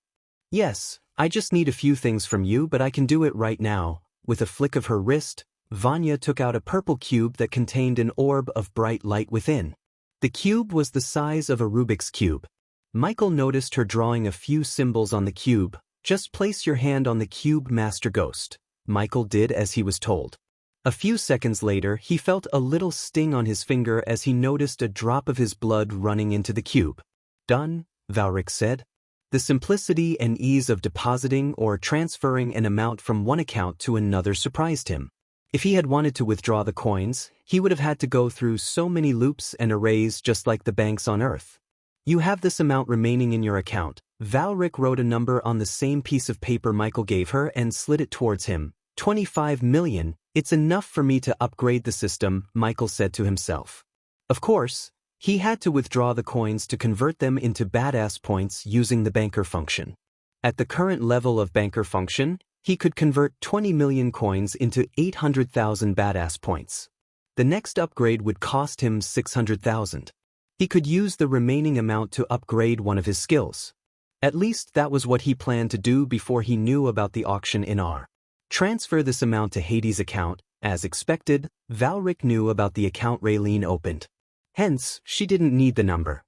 Yes, I just need a few things from you, but I can do it right now. With a flick of her wrist, Vanya took out a purple cube that contained an orb of bright light within. The cube was the size of a Rubik's cube. Michael noticed her drawing a few symbols on the cube. Just place your hand on the cube, Master Ghost. Michael did as he was told. A few seconds later, he felt a little sting on his finger as he noticed a drop of his blood running into the cube. Done, Valric said. The simplicity and ease of depositing or transferring an amount from one account to another surprised him. If he had wanted to withdraw the coins, he would have had to go through so many loops and arrays just like the banks on Earth. You have this amount remaining in your account. Valric wrote a number on the same piece of paper Michael gave her and slid it towards him. 25 million, it's enough for me to upgrade the system, Michael said to himself. Of course, he had to withdraw the coins to convert them into badass points using the banker function. At the current level of banker function, he could convert 20 million coins into 800,000 badass points. The next upgrade would cost him 600,000. He could use the remaining amount to upgrade one of his skills. At least that was what he planned to do before he knew about the auction in R. Transfer this amount to Hades' account. As expected, Valric knew about the account Raylene opened. Hence, she didn't need the number.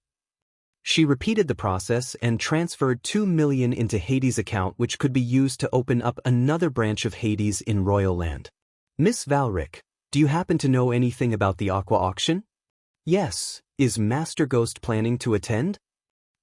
She repeated the process and transferred 2 million into Hades' account, which could be used to open up another branch of Hades in Royal Land. Miss Valric, do you happen to know anything about the Aqua auction? Yes. Is Master Ghost planning to attend?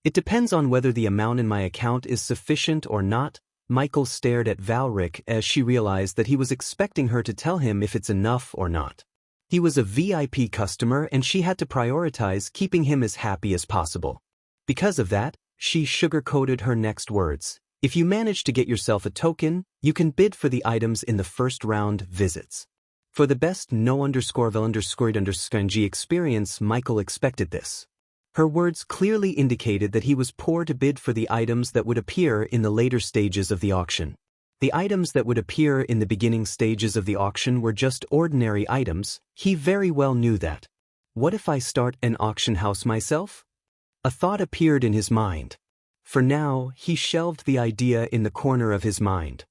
It depends on whether the amount in my account is sufficient or not. Michael stared at Valric as she realized that he was expecting her to tell him if it's enough or not. He was a VIP customer and she had to prioritize keeping him as happy as possible. Because of that, she sugar-coated her next words. If you manage to get yourself a token, you can bid for the items in the first round visits. For the best no_vel_G experience, Michael expected this. Her words clearly indicated that he was poor to bid for the items that would appear in the later stages of the auction. The items that would appear in the beginning stages of the auction were just ordinary items. He very well knew that. What if I start an auction house myself? A thought appeared in his mind. For now, he shelved the idea in the corner of his mind.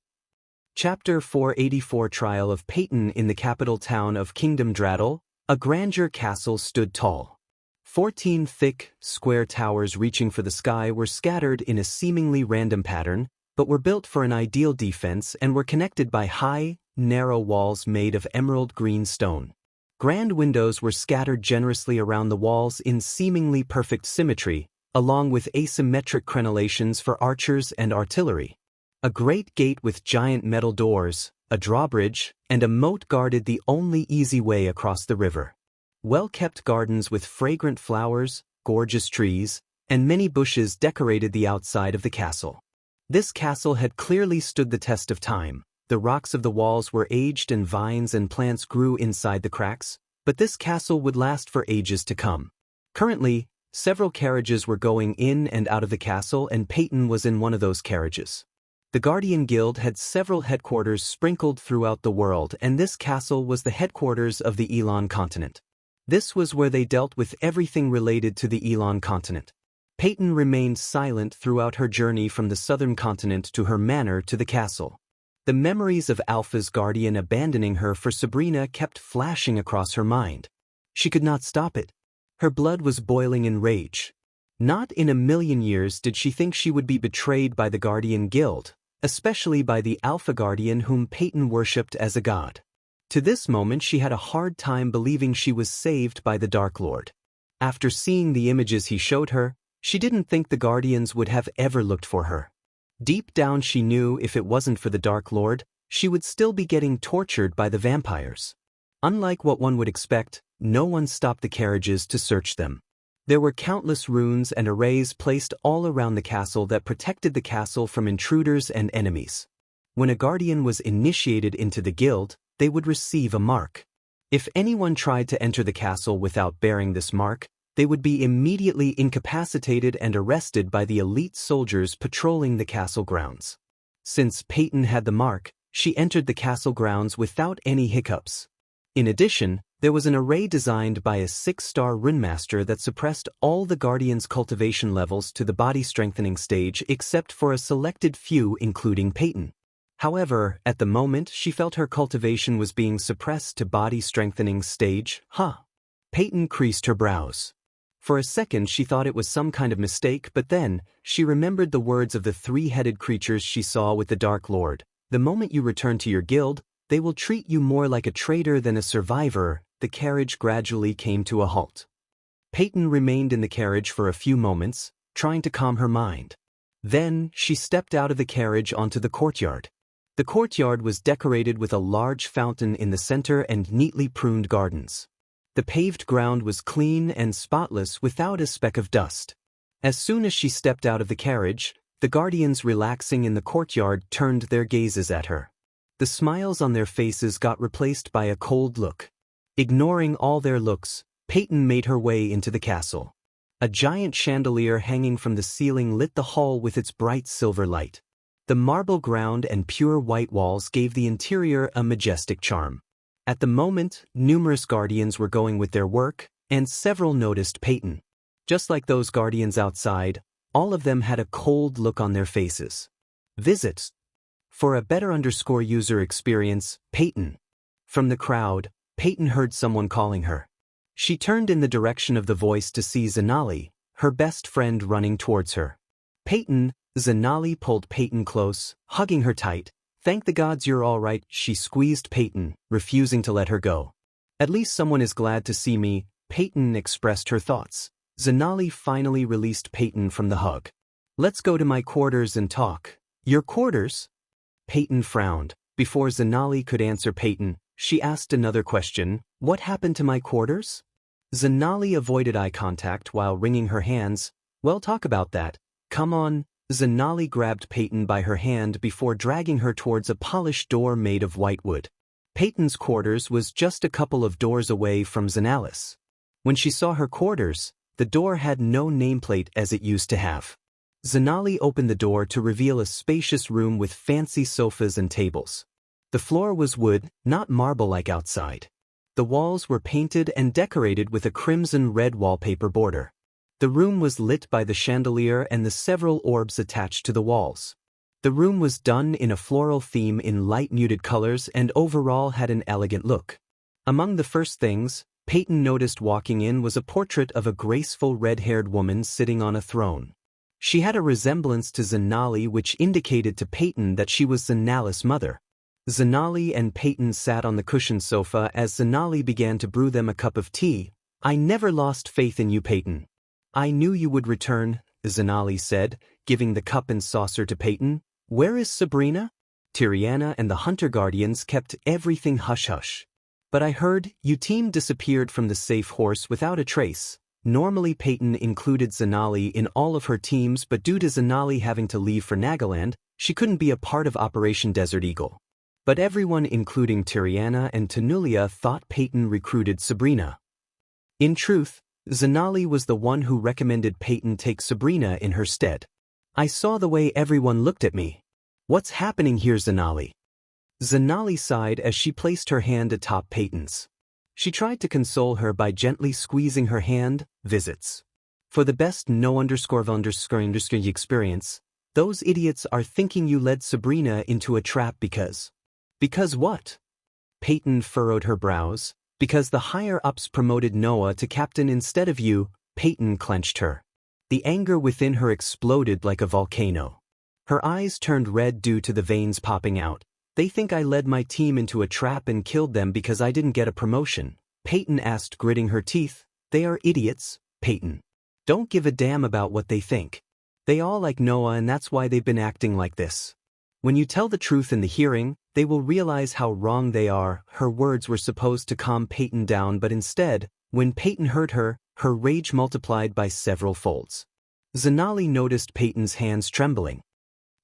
Chapter 484 Trial of Peyton. In the capital town of Kingdom Draddle, a grandeur castle stood tall. 14 thick, square towers reaching for the sky were scattered in a seemingly random pattern, but were built for an ideal defense and were connected by high, narrow walls made of emerald green stone. Grand windows were scattered generously around the walls in seemingly perfect symmetry, along with asymmetric crenellations for archers and artillery. A great gate with giant metal doors, a drawbridge, and a moat guarded the only easy way across the river. Well-kept gardens with fragrant flowers, gorgeous trees, and many bushes decorated the outside of the castle. This castle had clearly stood the test of time. The rocks of the walls were aged and vines and plants grew inside the cracks. But this castle would last for ages to come. Currently, several carriages were going in and out of the castle, and Peyton was in one of those carriages. The Guardian Guild had several headquarters sprinkled throughout the world, and this castle was the headquarters of the Elon continent. This was where they dealt with everything related to the Elon continent. Peyton remained silent throughout her journey from the southern continent to her manor to the castle. The memories of Alpha's guardian abandoning her for Sabrina kept flashing across her mind. She could not stop it. Her blood was boiling in rage. Not in a million years did she think she would be betrayed by the Guardian Guild, especially by the Alpha Guardian whom Peyton worshipped as a god. To this moment she had a hard time believing she was saved by the Dark Lord. After seeing the images he showed her, she didn't think the Guardians would have ever looked for her. Deep down she knew if it wasn't for the Dark Lord, she would still be getting tortured by the vampires. Unlike what one would expect, no one stopped the carriages to search them. There were countless runes and arrays placed all around the castle that protected the castle from intruders and enemies. When a guardian was initiated into the guild, they would receive a mark. If anyone tried to enter the castle without bearing this mark, they would be immediately incapacitated and arrested by the elite soldiers patrolling the castle grounds. Since Peyton had the mark, she entered the castle grounds without any hiccups. In addition, there was an array designed by a 6-star runemaster that suppressed all the Guardians' cultivation levels to the body-strengthening stage except for a selected few, including Peyton. However, at the moment she felt her cultivation was being suppressed to body-strengthening stage. Peyton creased her brows. For a second she thought it was some kind of mistake, but then, she remembered the words of the 3-headed creatures she saw with the Dark Lord. The moment you return to your guild, they will treat you more like a traitor than a survivor. The carriage gradually came to a halt. Peyton remained in the carriage for a few moments, trying to calm her mind. Then, she stepped out of the carriage onto the courtyard. The courtyard was decorated with a large fountain in the center and neatly pruned gardens. The paved ground was clean and spotless without a speck of dust. As soon as she stepped out of the carriage, the guardians relaxing in the courtyard turned their gazes at her. The smiles on their faces got replaced by a cold look. Ignoring all their looks, Peyton made her way into the castle. A giant chandelier hanging from the ceiling lit the hall with its bright silver light. The marble ground and pure white walls gave the interior a majestic charm. At the moment, numerous guardians were going with their work, and several noticed Peyton. Just like those guardians outside, all of them had a cold look on their faces. Visits. For a better user experience, Peyton. From the crowd, Peyton heard someone calling her. She turned in the direction of the voice to see Zanali, her best friend, running towards her. Peyton, Zanali pulled Peyton close, hugging her tight. Thank the gods you're all right. She squeezed Peyton, refusing to let her go. At least someone is glad to see me, Peyton expressed her thoughts. Zanali finally released Peyton from the hug. Let's go to my quarters and talk. Your quarters? Peyton frowned. Before Zanali could answer Peyton, she asked another question. What happened to my quarters? Zanali avoided eye contact while wringing her hands. Well, talk about that. Come on. Zanali grabbed Peyton by her hand before dragging her towards a polished door made of white wood. Peyton's quarters was just a couple of doors away from Zanalis. When she saw her quarters, the door had no nameplate as it used to have. Zanali opened the door to reveal a spacious room with fancy sofas and tables. The floor was wood, not marble like outside. The walls were painted and decorated with a crimson-red wallpaper border. The room was lit by the chandelier and the several orbs attached to the walls. The room was done in a floral theme in light muted colors and overall had an elegant look. Among the first things Peyton noticed walking in was a portrait of a graceful red-haired woman sitting on a throne. She had a resemblance to Zanali, which indicated to Peyton that she was Zanali's mother. Zanali and Peyton sat on the cushioned sofa as Zanali began to brew them a cup of tea. I never lost faith in you, Peyton. I knew you would return, Zanali said, giving the cup and saucer to Peyton. Where is Sabrina? Tiriana and the Hunter Guardians kept everything hush-hush. But I heard your team disappeared from the safe horse without a trace. Normally Peyton included Zanali in all of her teams, but due to Zanali having to leave for Nagaland, she couldn't be a part of Operation Desert Eagle. But everyone including Tiriana and Tanulia thought Peyton recruited Sabrina. In truth, Zanali was the one who recommended Peyton take Sabrina in her stead. I saw the way everyone looked at me. What's happening here, Zanali? Zanali sighed as she placed her hand atop Peyton's. She tried to console her by gently squeezing her hand. Visits. For the best experience, those idiots are thinking you led Sabrina into a trap because... Because what? Peyton furrowed her brows. Because the higher-ups promoted Noah to captain instead of you. Peyton clenched her. The anger within her exploded like a volcano. Her eyes turned red due to the veins popping out. They think I led my team into a trap and killed them because I didn't get a promotion, Peyton asked, gritting her teeth. They are idiots, Peyton. Don't give a damn about what they think. They all like Noah and that's why they've been acting like this. When you tell the truth in the hearing, they will realize how wrong they are. Her words were supposed to calm Peyton down, but instead, when Peyton heard her, her rage multiplied by several folds. Zanali noticed Peyton's hands trembling.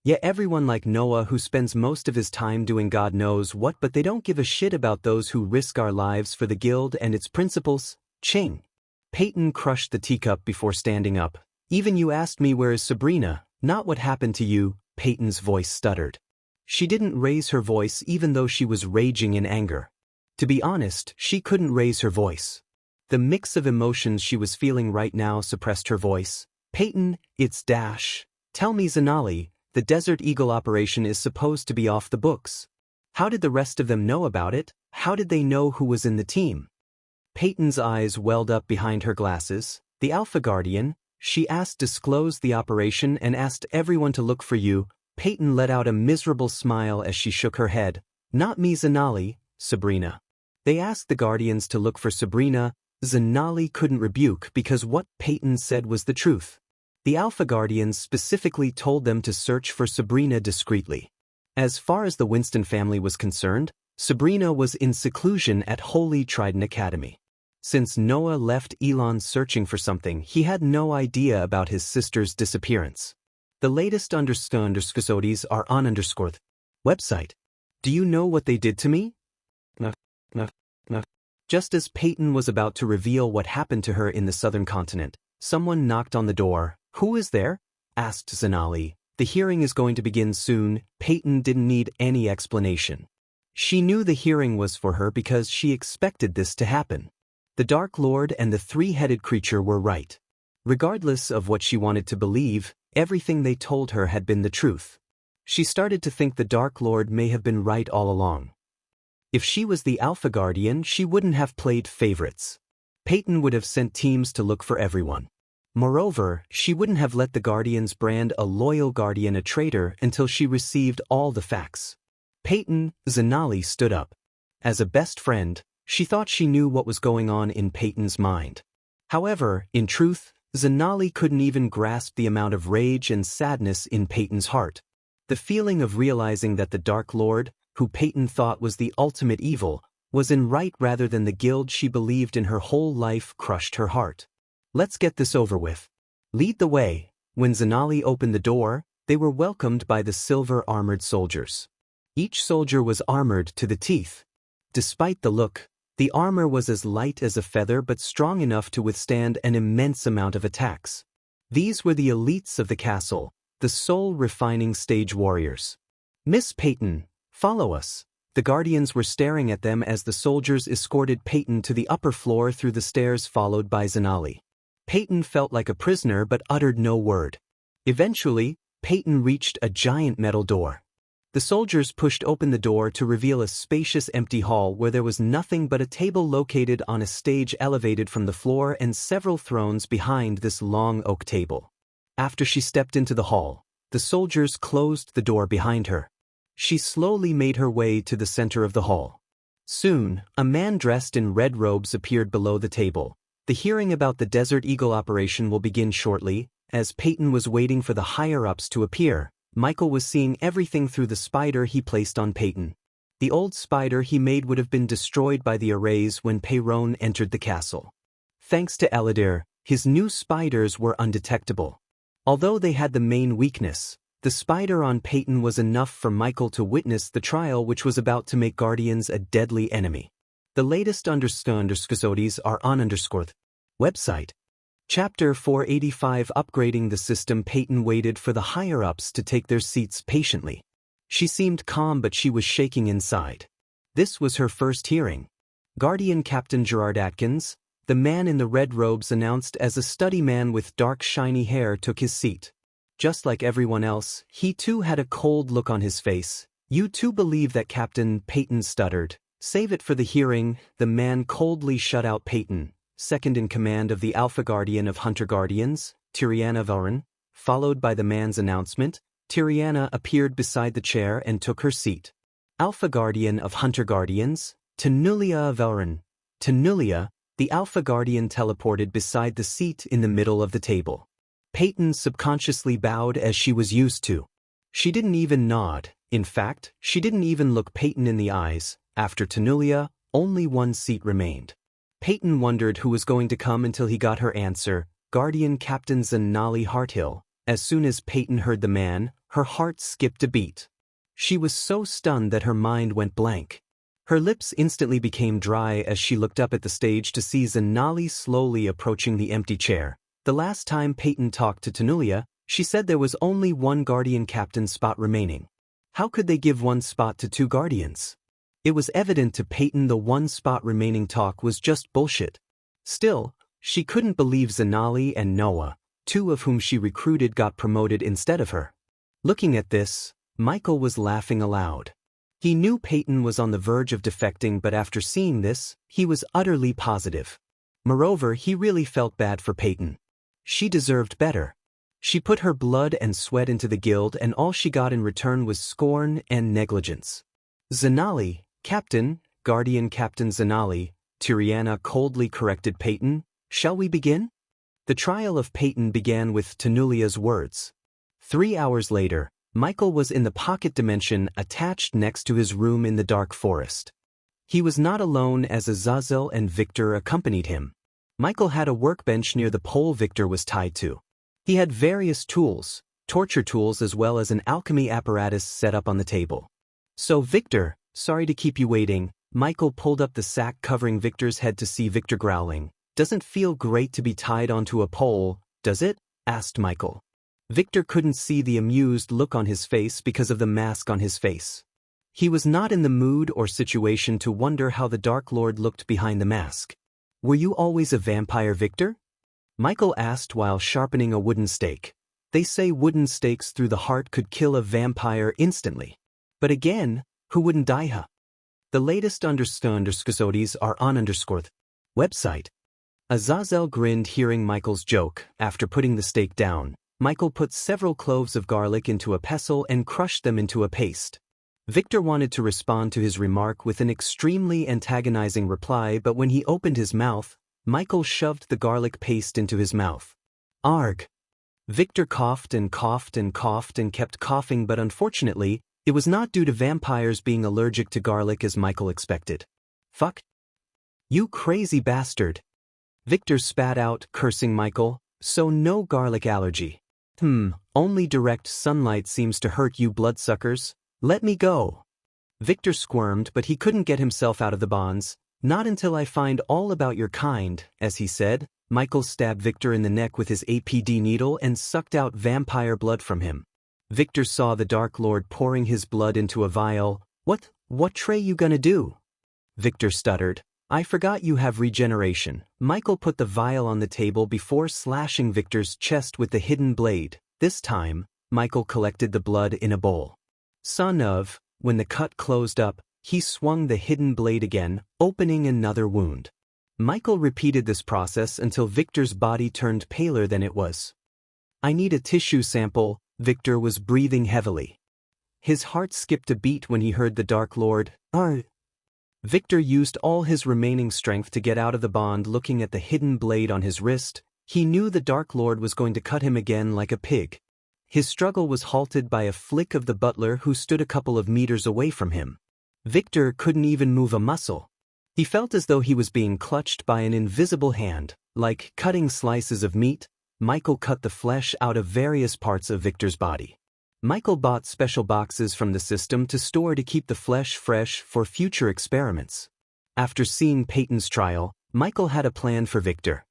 Yeah, everyone like Noah who spends most of his time doing God knows what, but they don't give a shit about those who risk our lives for the guild and its principles. Ching. Peyton crushed the teacup before standing up. Even you asked me where is Sabrina, not what happened to you, Peyton's voice stuttered. She didn't raise her voice even though she was raging in anger. To be honest, she couldn't raise her voice. The mix of emotions she was feeling right now suppressed her voice. Peyton, it's Dash. Tell me, Zanali, the Desert Eagle operation is supposed to be off the books. How did the rest of them know about it? How did they know who was in the team? Peyton's eyes welled up behind her glasses. The Alpha Guardian, she asked, disclosed the operation and asked everyone to look for you. Peyton let out a miserable smile as she shook her head. Not me, Zanali, Sabrina. They asked the Guardians to look for Sabrina. Zanali couldn't rebuke because what Peyton said was the truth. The Alpha Guardians specifically told them to search for Sabrina discreetly. As far as the Winston family was concerned, Sabrina was in seclusion at Holy Trident Academy. Since Noah left Elon searching for something, he had no idea about his sister's disappearance. The latest underscores are on website. Do you know what they did to me? Just as Peyton was about to reveal what happened to her in the southern continent, someone knocked on the door. Who is there? Asked Zanali. The hearing is going to begin soon. Peyton didn't need any explanation. She knew the hearing was for her because she expected this to happen. The Dark Lord and the three-headed creature were right. Regardless of what she wanted to believe, everything they told her had been the truth. She started to think the Dark Lord may have been right all along. If she was the Alpha Guardian, she wouldn't have played favorites. Peyton would have sent teams to look for everyone. Moreover, she wouldn't have let the Guardians brand a loyal Guardian a traitor until she received all the facts. Peyton, Zanali stood up. As a best friend, she thought she knew what was going on in Peyton's mind. However, in truth, Zanali couldn't even grasp the amount of rage and sadness in Peyton's heart. The feeling of realizing that the Dark Lord, who Peyton thought was the ultimate evil, was in right rather than the guild she believed in her whole life, crushed her heart. Let's get this over with. Lead the way. When Zanali opened the door, they were welcomed by the silver-armored soldiers. Each soldier was armored to the teeth. Despite the look, the armor was as light as a feather but strong enough to withstand an immense amount of attacks. These were the elites of the castle, the soul-refining stage warriors. Miss Peyton, follow us. The Guardians were staring at them as the soldiers escorted Peyton to the upper floor through the stairs, followed by Zanali. Peyton felt like a prisoner but uttered no word. Eventually, Peyton reached a giant metal door. The soldiers pushed open the door to reveal a spacious empty hall where there was nothing but a table located on a stage elevated from the floor and several thrones behind this long oak table. After she stepped into the hall, the soldiers closed the door behind her. She slowly made her way to the center of the hall. Soon, a man dressed in red robes appeared below the table. The hearing about the Desert Eagle operation will begin shortly. As Peyton was waiting for the higher-ups to appear, Michael was seeing everything through the spider he placed on Peyton. The old spider he made would have been destroyed by the arrays when Peyron entered the castle. Thanks to Eladir, his new spiders were undetectable. Although they had the main weakness, The spider on Peyton was enough for Michael to witness the trial which was about to make Guardians a deadly enemy. The latest episodes are on website. Chapter 485 Upgrading the System. Peyton waited for the higher-ups to take their seats patiently. She seemed calm but she was shaking inside. This was her first hearing. Guardian Captain Gerard Atkins, the man in the red robes announced as a stutty man with dark shiny hair, took his seat. Just like everyone else, he too had a cold look on his face. "You too believe that, Captain?" Peyton stuttered. "Save it for the hearing." The man coldly shut out Peyton, second in command of the Alpha Guardian of Hunter Guardians, Tiriana Velrin. Followed by the man's announcement, Tiriana appeared beside the chair and took her seat. Alpha Guardian of Hunter Guardians, Tenulia Velrin. Tenulia, the Alpha Guardian, teleported beside the seat in the middle of the table. Peyton subconsciously bowed as she was used to. She didn't even nod. In fact, she didn't even look Peyton in the eyes. After Tenulia, only one seat remained. Peyton wondered who was going to come until he got her answer, Guardian Captain Zanali Harthill. As soon as Peyton heard the man, her heart skipped a beat. She was so stunned that her mind went blank. Her lips instantly became dry as she looked up at the stage to see Zanali slowly approaching the empty chair. The last time Peyton talked to Tenulia, she said there was only one Guardian Captain spot remaining. How could they give one spot to two Guardians? It was evident to Peyton the one spot remaining talk was just bullshit. Still, she couldn't believe Zanali and Noah, two of whom she recruited, got promoted instead of her. Looking at this, Michael was laughing aloud. He knew Peyton was on the verge of defecting, but after seeing this, he was utterly positive. Moreover, he really felt bad for Peyton. She deserved better. She put her blood and sweat into the guild, and all she got in return was scorn and negligence. Zanali, Captain, Guardian Captain Zanali, Tiriana coldly corrected Peyton. "Shall we begin?" The trial of Peyton began with Tenulia's words. 3 hours later, Michael was in the pocket dimension attached next to his room in the dark forest. He was not alone, as Azazel and Victor accompanied him. Michael had a workbench near the pole Victor was tied to. He had various tools, torture tools as well as an alchemy apparatus set up on the table. "So Victor, sorry to keep you waiting." Michael pulled up the sack covering Victor's head to see Victor growling. "Doesn't feel great to be tied onto a pole, does it?" asked Michael. Victor couldn't see the amused look on his face because of the mask on his face. He was not in the mood or situation to wonder how the Dark Lord looked behind the mask. "Were you always a vampire, Victor?" Michael asked while sharpening a wooden stake. They say wooden stakes through the heart could kill a vampire instantly. But again, who wouldn't die? The latest episodes are on website. Azazel grinned hearing Michael's joke. After putting the stake down, Michael put several cloves of garlic into a pestle and crushed them into a paste. Victor wanted to respond to his remark with an extremely antagonizing reply, but when he opened his mouth, Michael shoved the garlic paste into his mouth. "Arg!" Victor coughed and coughed and coughed and kept coughing, but unfortunately, it was not due to vampires being allergic to garlic as Michael expected. "Fuck! You crazy bastard!" Victor spat out, cursing Michael. "So no garlic allergy. Only direct sunlight seems to hurt you bloodsuckers. Let me go." Victor squirmed, but he couldn't get himself out of the bonds. "Not until I find all about your kind," as he said. Michael stabbed Victor in the neck with his APD needle and sucked out vampire blood from him. Victor saw the Dark Lord pouring his blood into a vial. What tray you gonna do?" Victor stuttered. "I forgot you have regeneration." Michael put the vial on the table before slashing Victor's chest with the hidden blade. This time, Michael collected the blood in a bowl. Son of, when the cut closed up, he swung the hidden blade again, opening another wound. Michael repeated this process until Victor's body turned paler than it was. "I need a tissue sample." Victor was breathing heavily. His heart skipped a beat when he heard the Dark Lord. Victor used all his remaining strength to get out of the bond. Looking at the hidden blade on his wrist, he knew the Dark Lord was going to cut him again like a pig. His struggle was halted by a flick of the butler who stood a couple of meters away from him. Victor couldn't even move a muscle. He felt as though he was being clutched by an invisible hand. Like cutting slices of meat, Michael cut the flesh out of various parts of Victor's body. Michael bought special boxes from the system to store to keep the flesh fresh for future experiments. After seeing Peyton's trial, Michael had a plan for Victor.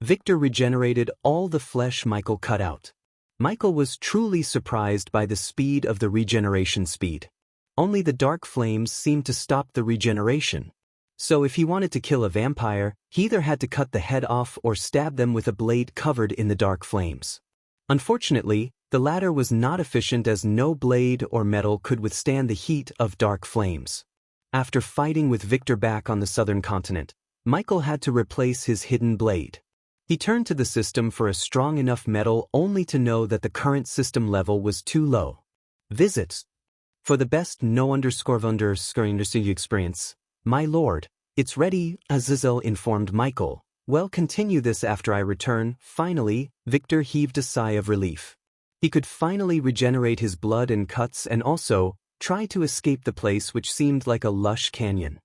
Victor regenerated all the flesh Michael cut out. Michael was truly surprised by the speed of the regeneration speed. Only the dark flames seemed to stop the regeneration. So if he wanted to kill a vampire, he either had to cut the head off or stab them with a blade covered in the dark flames. Unfortunately, the latter was not efficient as no blade or metal could withstand the heat of dark flames. After fighting with Victor back on the southern continent, Michael had to replace his hidden blade. He turned to the system for a strong enough metal only to know that the current system level was too low. Visits. For the best no_underscore experience, my lord, it's ready, Azazel informed Michael. Well, continue this after I return. Finally, Victor heaved a sigh of relief. He could finally regenerate his blood and cuts and also try to escape the place which seemed like a lush canyon.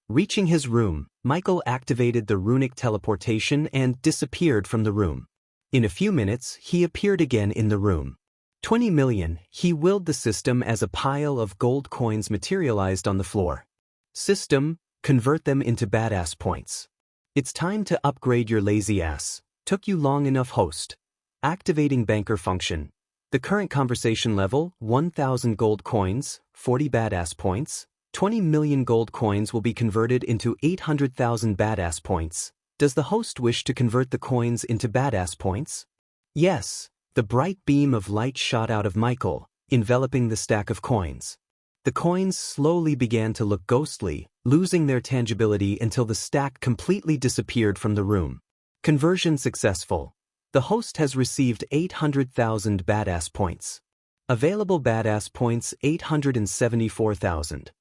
Reaching his room, Michael activated the runic teleportation and disappeared from the room. In a few minutes, he appeared again in the room. 20 million, he willed the system as a pile of gold coins materialized on the floor. System, convert them into badass points. It's time to upgrade your lazy ass. Took you long enough, host. Activating banker function. The current conversation level, 1,000 gold coins, 40 badass points. 20 million gold coins will be converted into 800,000 badass points. Does the host wish to convert the coins into badass points? Yes. The bright beam of light shot out of Michael, enveloping the stack of coins. The coins slowly began to look ghostly, losing their tangibility until the stack completely disappeared from the room. Conversion successful. The host has received 800,000 badass points. Available badass points 874,000.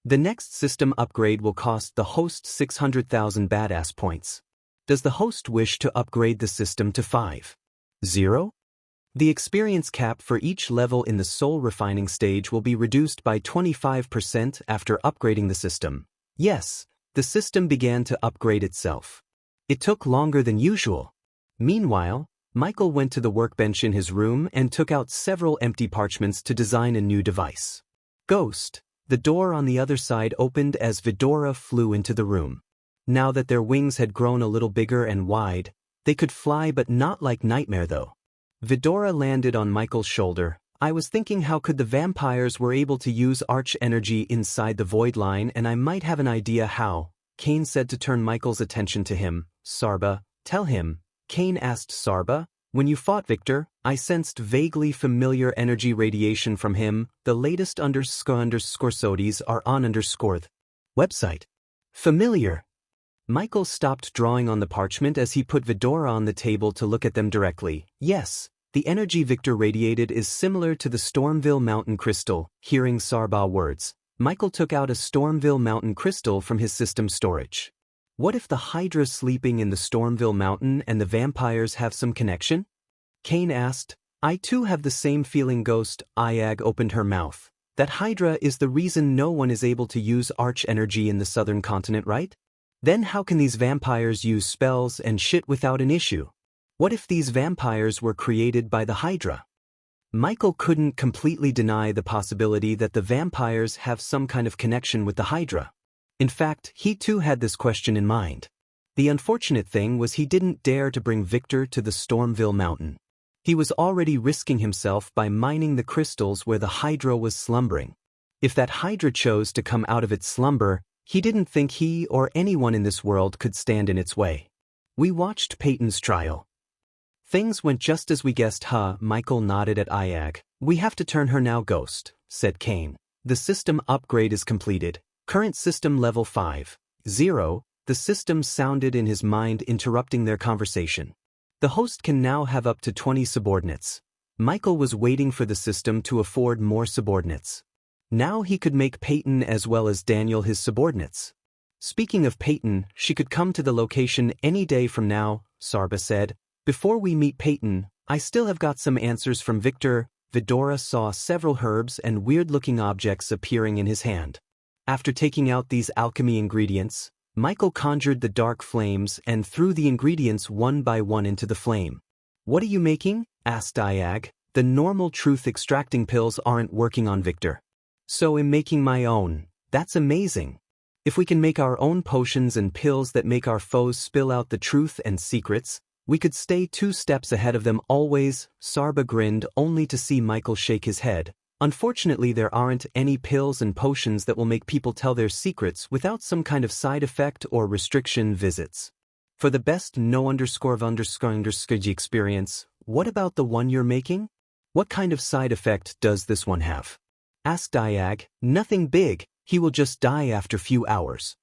The next system upgrade will cost the host 600,000 badass points. Does the host wish to upgrade the system to 5.0? The experience cap for each level in the soul refining stage will be reduced by 25% after upgrading the system. Yes, the system began to upgrade itself. It took longer than usual. Meanwhile, Michael went to the workbench in his room and took out several empty parchments to design a new device. Ghost. The door on the other side opened as Vidora flew into the room. Now that their wings had grown a little bigger and wide, they could fly, but not like Nightmare though. Vidora landed on Michael's shoulder. I was thinking, how could the vampires were able to use arch energy inside the void line, and I might have an idea how. Kane said to turn Michael's attention to him. Sarba, tell him. Kane asked Sarba. When you fought Victor, I sensed vaguely familiar energy radiation from him. The latest __sodies are on _ website. Familiar. Michael stopped drawing on the parchment as he put Vidora on the table to look at them directly. Yes, the energy Victor radiated is similar to the Stormville Mountain Crystal. Hearing Sarba words, Michael took out a Stormville Mountain Crystal from his system storage. What if the Hydra sleeping in the Stormville Mountain and the vampires have some connection? Kane asked. I too have the same feeling, Ghost. Iag opened her mouth. That Hydra is the reason no one is able to use arch energy in the southern continent, right? Then how can these vampires use spells and shit without an issue? What if these vampires were created by the Hydra? Michael couldn't completely deny the possibility that the vampires have some kind of connection with the Hydra. In fact, he too had this question in mind. The unfortunate thing was he didn't dare to bring Victor to the Stormville Mountain. He was already risking himself by mining the crystals where the Hydra was slumbering. If that Hydra chose to come out of its slumber, he didn't think he or anyone in this world could stand in its way. We watched Peyton's trial. Things went just as we guessed, huh? Michael nodded at Iag. We have to turn her now, Ghost, said Kane. The system upgrade is completed. Current system level 5.0. The system sounded in his mind, interrupting their conversation. The host can now have up to 20 subordinates. Michael was waiting for the system to afford more subordinates. Now he could make Peyton as well as Daniel his subordinates. Speaking of Peyton, she could come to the location any day from now, Sarba said. Before we meet Peyton, I still have got some answers from Victor. Vidora saw several herbs and weird-looking objects appearing in his hand. After taking out these alchemy ingredients, Michael conjured the dark flames and threw the ingredients one by one into the flame. What are you making? Asked Iag. The normal truth extracting pills aren't working on Victor. So I'm making my own. That's amazing. If we can make our own potions and pills that make our foes spill out the truth and secrets, we could stay 2 steps ahead of them always. Sarba grinned only to see Michael shake his head. Unfortunately, there aren't any pills and potions that will make people tell their secrets without some kind of side effect or restriction visits. For the best experience, what about the one you're making? What kind of side effect does this one have? Asked Diag. Nothing big, he will just die after few hours.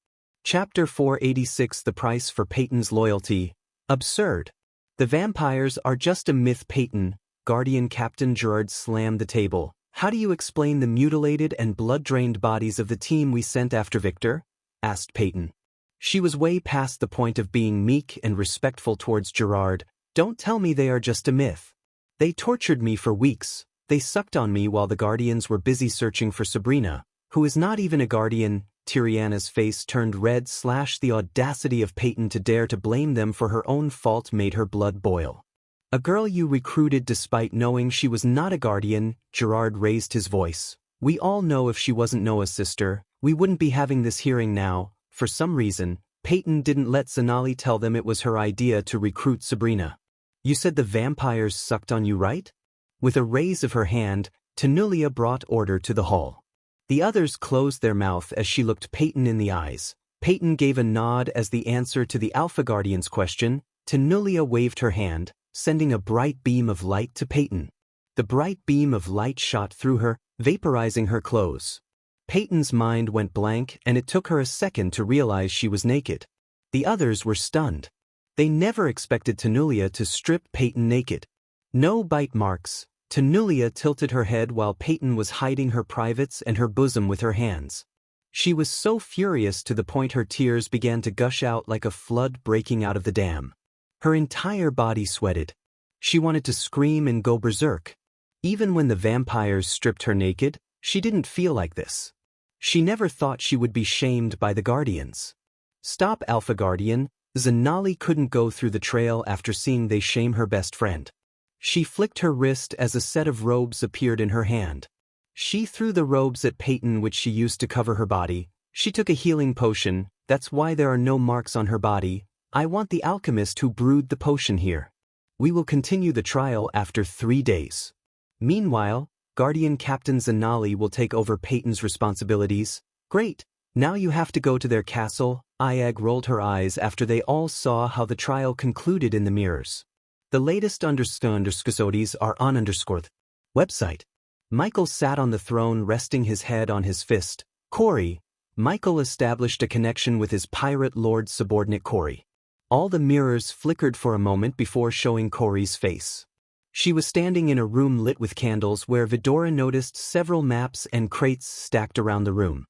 Chapter 486. The price for Peyton's loyalty. Absurd. The vampires are just a myth. Peyton, Guardian Captain Gerard slammed the table. How do you explain the mutilated and blood-drained bodies of the team we sent after Victor? Asked Peyton. She was way past the point of being meek and respectful towards Gerard. Don't tell me they are just a myth. They tortured me for weeks. They sucked on me while the Guardians were busy searching for Sabrina, who is not even a Guardian. Tyriana's face turned red. The audacity of Peyton to dare to blame them for her own fault made her blood boil. A girl you recruited despite knowing she was not a Guardian. Gerard raised his voice. We all know if she wasn't Noah's sister, we wouldn't be having this hearing now. For some reason, Peyton didn't let Zanali tell them it was her idea to recruit Sabrina. You said the vampires sucked on you, right? With a raise of her hand, Tenulia brought order to the hall. The others closed their mouth as she looked Peyton in the eyes. Peyton gave a nod as the answer to the Alpha Guardian's question. Tenulia waved her hand, sending a bright beam of light to Peyton. The bright beam of light shot through her, vaporizing her clothes. Peyton's mind went blank and it took her a second to realize she was naked. The others were stunned. They never expected Tenulia to strip Peyton naked. No bite marks. Tenulia tilted her head while Peyton was hiding her privates and her bosom with her hands. She was so furious to the point her tears began to gush out like a flood breaking out of the dam. Her entire body sweated. She wanted to scream and go berserk. Even when the vampires stripped her naked, she didn't feel like this. She never thought she would be shamed by the Guardians. Stop, Alpha Guardian. Zanali couldn't go through the trail after seeing they shame her best friend. She flicked her wrist as a set of robes appeared in her hand. She threw the robes at Peyton, which she used to cover her body. She took a healing potion. That's why there are no marks on her body. I want the alchemist who brewed the potion here. We will continue the trial after 3 days. Meanwhile, Guardian Captain Zanali will take over Peyton's responsibilities. Great. Now you have to go to their castle. Iag rolled her eyes after they all saw how the trial concluded in the mirrors. The latest episodes are on _ website. Michael sat on the throne resting his head on his fist. Corey. Michael established a connection with his pirate lord subordinate Corey. All the mirrors flickered for a moment before showing Corey's face. She was standing in a room lit with candles where Vidora noticed several maps and crates stacked around the room.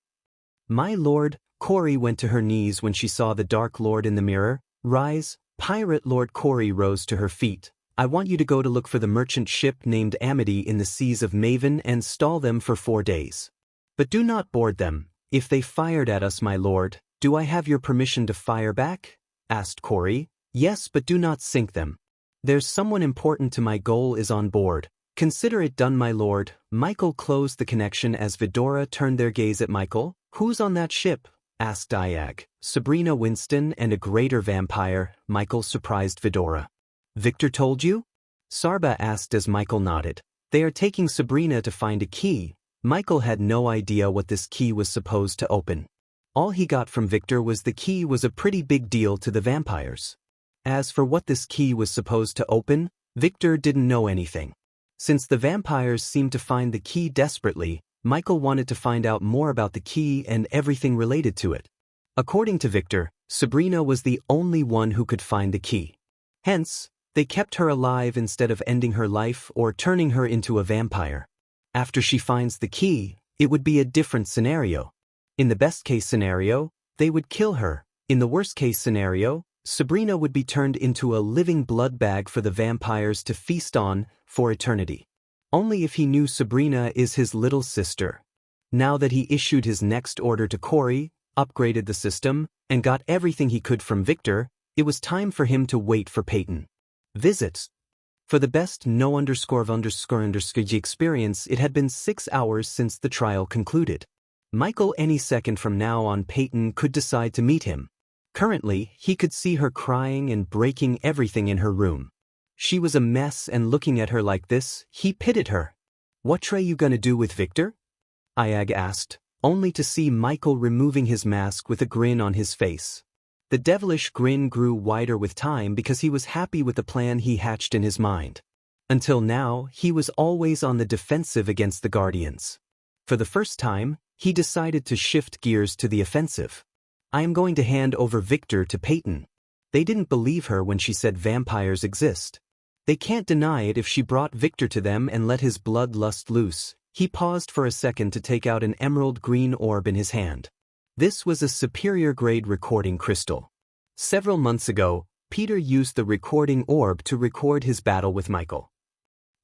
My lord, Corey went to her knees when she saw the Dark Lord in the mirror. Rise, Pirate Lord. Corey rose to her feet. I want you to go to look for the merchant ship named Amity in the seas of Maven and stall them for 4 days. But do not board them. If they fired at us, my lord, do I have your permission to fire back? Asked Corey. Yes, but do not sink them. There's someone important to my goal is on board. Consider it done, my lord. Michael closed the connection as Vidora turned their gaze at Michael. Who's on that ship? Asked Diag. Sabrina Winston and a greater vampire. Michael surprised Vidora. Victor told you? Sarba asked as Michael nodded. They are taking Sabrina to find a key. Michael had no idea what this key was supposed to open. All he got from Victor was the key was a pretty big deal to the vampires. As for what this key was supposed to open, Victor didn't know anything. Since the vampires seemed to find the key desperately, Michael wanted to find out more about the key and everything related to it. According to Victor, Sabrina was the only one who could find the key. Hence, they kept her alive instead of ending her life or turning her into a vampire. After she finds the key, it would be a different scenario. In the best-case scenario, they would kill her. In the worst-case scenario, Sabrina would be turned into a living blood bag for the vampires to feast on for eternity. Only if he knew Sabrina is his little sister. Now that he issued his next order to Corey, upgraded the system, and got everything he could from Victor, it was time for him to wait for Peyton. Visits. For the best no underscore experience, it had been 6 hours since the trial concluded. Michael any second from now on Peyton could decide to meet him. Currently, he could see her crying and breaking everything in her room. She was a mess, and looking at her like this, he pitied her. "What you gonna do with Victor?" Iag asked, only to see Michael removing his mask with a grin on his face. The devilish grin grew wider with time because he was happy with the plan he hatched in his mind. Until now, he was always on the defensive against the Guardians. For the first time, he decided to shift gears to the offensive. "I am going to hand over Victor to Peyton." They didn't believe her when she said vampires exist. They can't deny it if she brought Victor to them and let his bloodlust loose. He paused for a second to take out an emerald green orb in his hand. This was a superior-grade recording crystal. Several months ago, Peter used the recording orb to record his battle with Michael.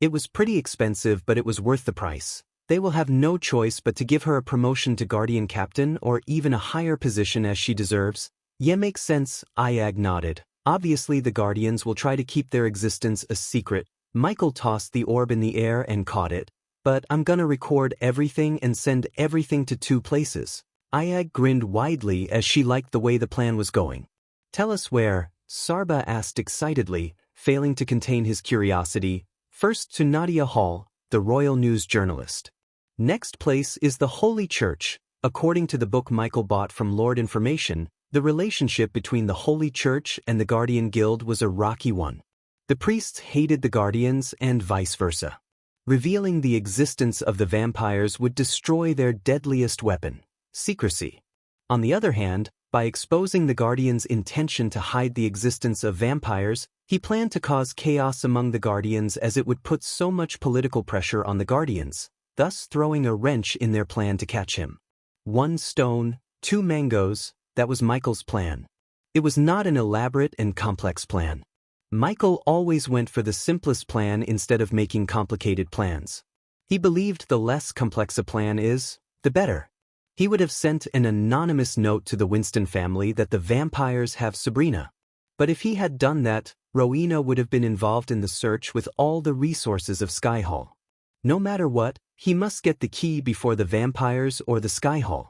It was pretty expensive, but it was worth the price. They will have no choice but to give her a promotion to Guardian Captain or even a higher position as she deserves. "Yeah, makes sense," Iag nodded. "Obviously the Guardians will try to keep their existence a secret." Michael tossed the orb in the air and caught it. "But I'm gonna record everything and send everything to 2 places. Iag grinned widely as she liked the way the plan was going. "Tell us where," Sarba asked excitedly, failing to contain his curiosity. "First to Nadia Hall, the Royal News journalist. Next place is the Holy Church." According to the book Michael bought from Lord Information, the relationship between the Holy Church and the Guardian Guild was a rocky one. The priests hated the Guardians and vice versa. Revealing the existence of the vampires would destroy their deadliest weapon, secrecy. On the other hand, by exposing the Guardians' intention to hide the existence of vampires, he planned to cause chaos among the Guardians, as it would put so much political pressure on the Guardians, thus throwing a wrench in their plan to catch him. 1 stone, 2 mangoes, that was Michael's plan. It was not an elaborate and complex plan. Michael always went for the simplest plan instead of making complicated plans. He believed the less complex a plan is, the better. He would have sent an anonymous note to the Winston family that the vampires have Sabrina. But if he had done that, Rowena would have been involved in the search with all the resources of Skyhall. No matter what, he must get the key before the vampires or the Skyhall.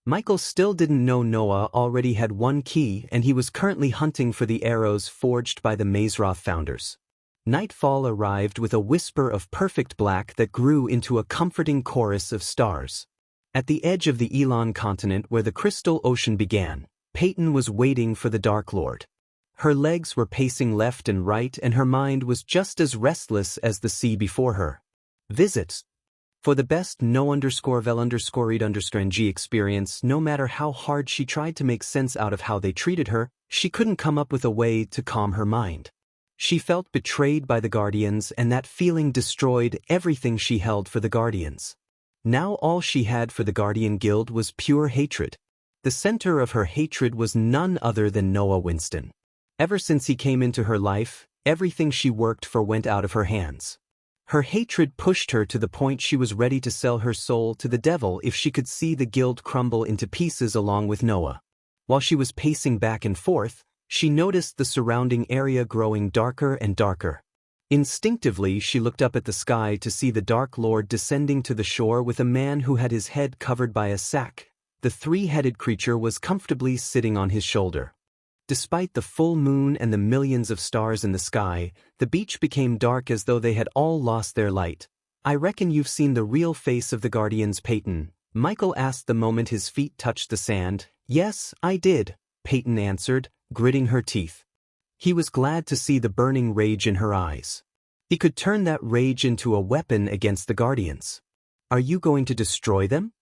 Michael still didn't know Noah already had 1 key, and he was currently hunting for the arrows forged by the Mazroth founders. Nightfall arrived with a whisper of perfect black that grew into a comforting chorus of stars. At the edge of the Elon continent where the Crystal Ocean began, Peyton was waiting for the Dark Lord. Her legs were pacing left and right, and her mind was just as restless as the sea before her. Visits. For the best no_vel_read_G experience, no matter how hard she tried to make sense out of how they treated her, she couldn't come up with a way to calm her mind. She felt betrayed by the Guardians, and that feeling destroyed everything she held for the Guardians. Now all she had for the Guardian Guild was pure hatred. The center of her hatred was none other than Noah Winston. Ever since he came into her life, everything she worked for went out of her hands. Her hatred pushed her to the point she was ready to sell her soul to the devil if she could see the guild crumble into pieces along with Noah. While she was pacing back and forth, she noticed the surrounding area growing darker and darker. Instinctively, she looked up at the sky to see the Dark Lord descending to the shore with a man who had his head covered by a sack. The 3-headed creature was comfortably sitting on his shoulder. Despite the full moon and the millions of stars in the sky, the beach became dark as though they had all lost their light. "I reckon you've seen the real face of the Guardians, Peyton," Michael asked the moment his feet touched the sand. "Yes, I did," Peyton answered, gritting her teeth. He was glad to see the burning rage in her eyes. He could turn that rage into a weapon against the Guardians. "Are you going to destroy them?"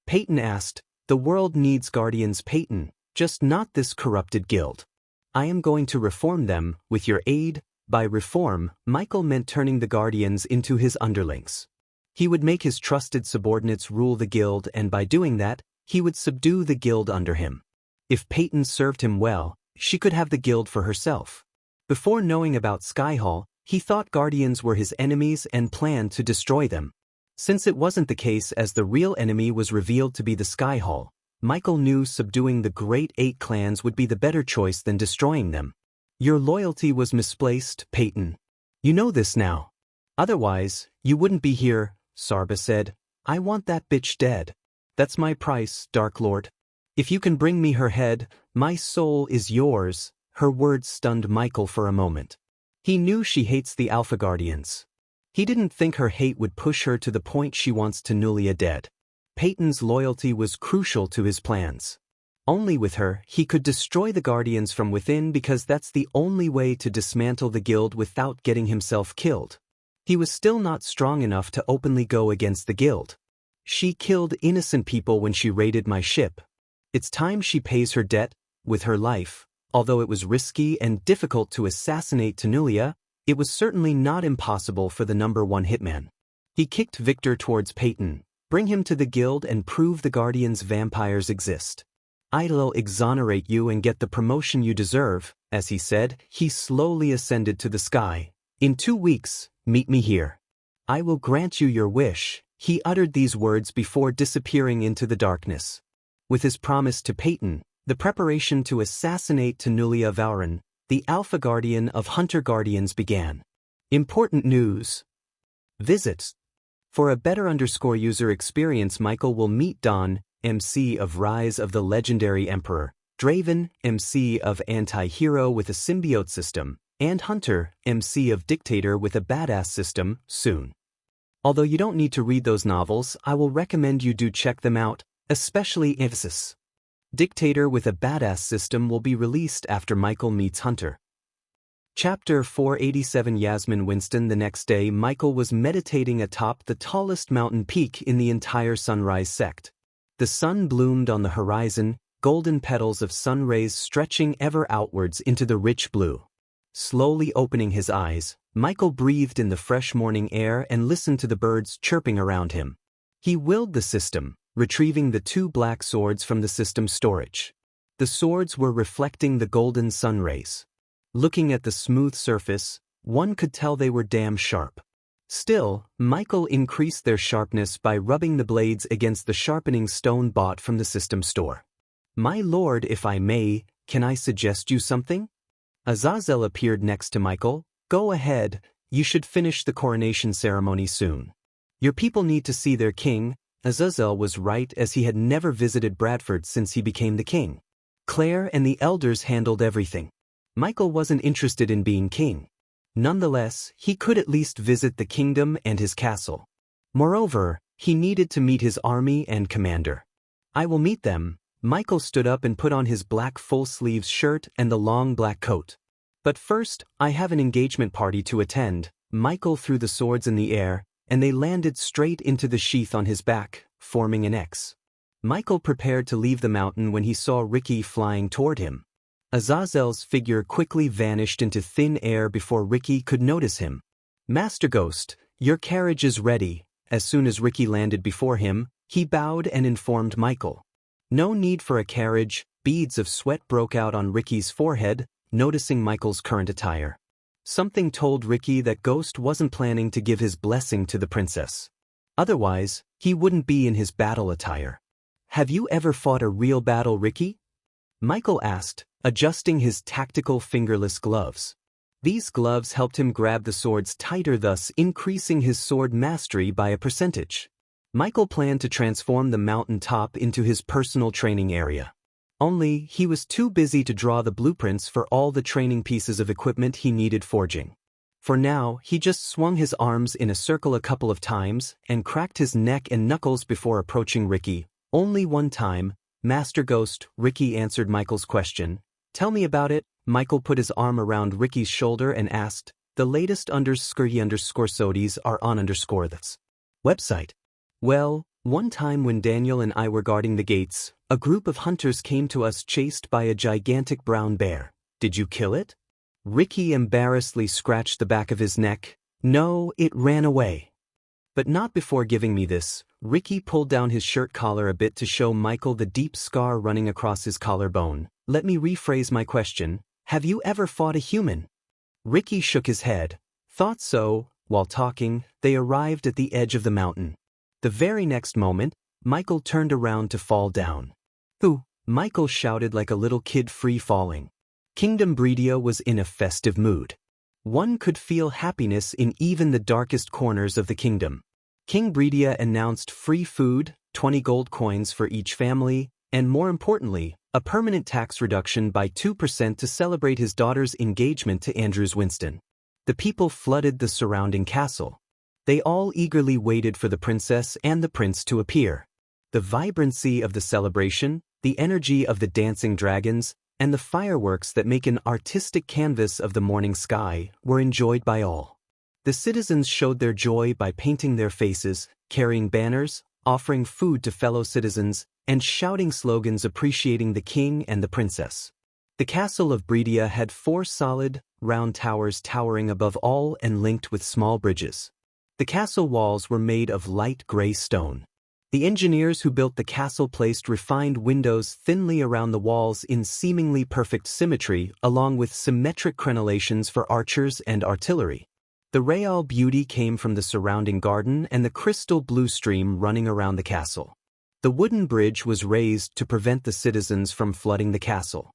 Peyton asked. "The world needs Guardians, Peyton, just not this corrupted guild. I am going to reform them, with your aid." By reform, Michael meant turning the Guardians into his underlings. He would make his trusted subordinates rule the guild, and by doing that, he would subdue the guild under him. If Peyton served him well, she could have the guild for herself. Before knowing about Skyhall, he thought Guardians were his enemies and planned to destroy them. Since it wasn't the case, as the real enemy was revealed to be the Skyhall, Michael knew subduing the Great 8 clans would be the better choice than destroying them. "Your loyalty was misplaced, Peyton." You know this now. Otherwise, you wouldn't be here, Sarba said. I want that bitch dead. That's my price, Dark Lord. If you can bring me her head, my soul is yours. Her words stunned Michael for a moment. He knew she hates the Alpha Guardians. He didn't think her hate would push her to the point she wants Tanulia dead. Peyton's loyalty was crucial to his plans. Only with her, he could destroy the Guardians from within because that's the only way to dismantle the guild without getting himself killed. He was still not strong enough to openly go against the guild. She killed innocent people when she raided my ship. It's time she pays her debt, with her life. Although it was risky and difficult to assassinate Tanulia, it was certainly not impossible for the #1 hitman. He kicked Victor towards Peyton. Bring him to the guild and prove the Guardians' vampires exist. I'll exonerate you and get the promotion you deserve. As he said, he slowly ascended to the sky. In 2 weeks, meet me here. I will grant you your wish. He uttered these words before disappearing into the darkness. With his promise to Peyton, the preparation to assassinate Tanulia Vauran, the Alpha Guardian of Hunter Guardians, began. Important news. Visits. For a better user experience, Michael will meet Don, MC of Rise of the Legendary Emperor, Draven, MC of Anti-Hero with a Symbiote system, and Hunter, MC of Dictator with a Badass system, soon. Although you don't need to read those novels, I will recommend you do check them out, especially Ipsis. Dictator with a Badass system will be released after Michael meets Hunter. Chapter 487. Yasmin Winston. The next day, Michael was meditating atop the tallest mountain peak in the entire Sunrise sect. The sun bloomed on the horizon, golden petals of sun rays stretching ever outwards into the rich blue. Slowly opening his eyes, Michael breathed in the fresh morning air and listened to the birds chirping around him. He willed the system, retrieving the 2 black swords from the system's storage. The swords were reflecting the golden sun rays. Looking at the smooth surface, one could tell they were damn sharp. Still, Michael increased their sharpness by rubbing the blades against the sharpening stone bought from the system store. My lord, if I may, can I suggest you something? Azazel appeared next to Michael. Go ahead, you should finish the coronation ceremony soon. Your people need to see their king. Azazel was right, as he had never visited Bradford since he became the king. Claire and the elders handled everything. Michael wasn't interested in being king. Nonetheless, he could at least visit the kingdom and his castle. Moreover, he needed to meet his army and commander. I will meet them. Michael stood up and put on his black full-sleeves shirt and the long black coat. But first, I have an engagement party to attend. Michael threw the swords in the air, and they landed straight into the sheath on his back, forming an X. Michael prepared to leave the mountain when he saw Ricky flying toward him. Azazel's figure quickly vanished into thin air before Ricky could notice him. Master Ghost, your carriage is ready. As soon as Ricky landed before him, he bowed and informed Michael. No need for a carriage. Beads of sweat broke out on Ricky's forehead, noticing Michael's current attire. Something told Ricky that Ghost wasn't planning to give his blessing to the princess. Otherwise, he wouldn't be in his battle attire. Have you ever fought a real battle, Ricky? Michael asked, adjusting his tactical fingerless gloves. These gloves helped him grab the swords tighter, thus increasing his sword mastery by a percentage. Michael planned to transform the mountain top into his personal training area. Only, he was too busy to draw the blueprints for all the training pieces of equipment he needed forging. For now, he just swung his arms in a circle a couple of times and cracked his neck and knuckles before approaching Ricky. Only one time. Master Ghost, Ricky answered Michael's question. Tell me about it. Michael put his arm around Ricky's shoulder and asked, the latest _sodies are on _this website. Well, one time when Daniel and I were guarding the gates, a group of hunters came to us chased by a gigantic brown bear. Did you kill it? Ricky embarrassedly scratched the back of his neck. No, it ran away. But not before giving me this. Ricky pulled down his shirt collar a bit to show Michael the deep scar running across his collarbone. Let me rephrase my question. Have you ever fought a human? Ricky shook his head. Thought so. While talking, they arrived at the edge of the mountain. The very next moment, Michael turned around to fall down. Who? Michael shouted like a little kid free falling. Kingdom Breedio was in a festive mood. One could feel happiness in even the darkest corners of the kingdom. King Breedia announced free food, 20 gold coins for each family, and more importantly, a permanent tax reduction by 2% to celebrate his daughter's engagement to Andrews Winston. The people flooded the surrounding castle. They all eagerly waited for the princess and the prince to appear. The vibrancy of the celebration, the energy of the dancing dragons, and the fireworks that make an artistic canvas of the morning sky were enjoyed by all. The citizens showed their joy by painting their faces, carrying banners, offering food to fellow citizens, and shouting slogans appreciating the king and the princess. The castle of Breedia had 4 solid, round towers towering above all and linked with small bridges. The castle walls were made of light gray stone. The engineers who built the castle placed refined windows thinly around the walls in seemingly perfect symmetry, along with symmetric crenellations for archers and artillery. The real beauty came from the surrounding garden and the crystal blue stream running around the castle. The wooden bridge was raised to prevent the citizens from flooding the castle.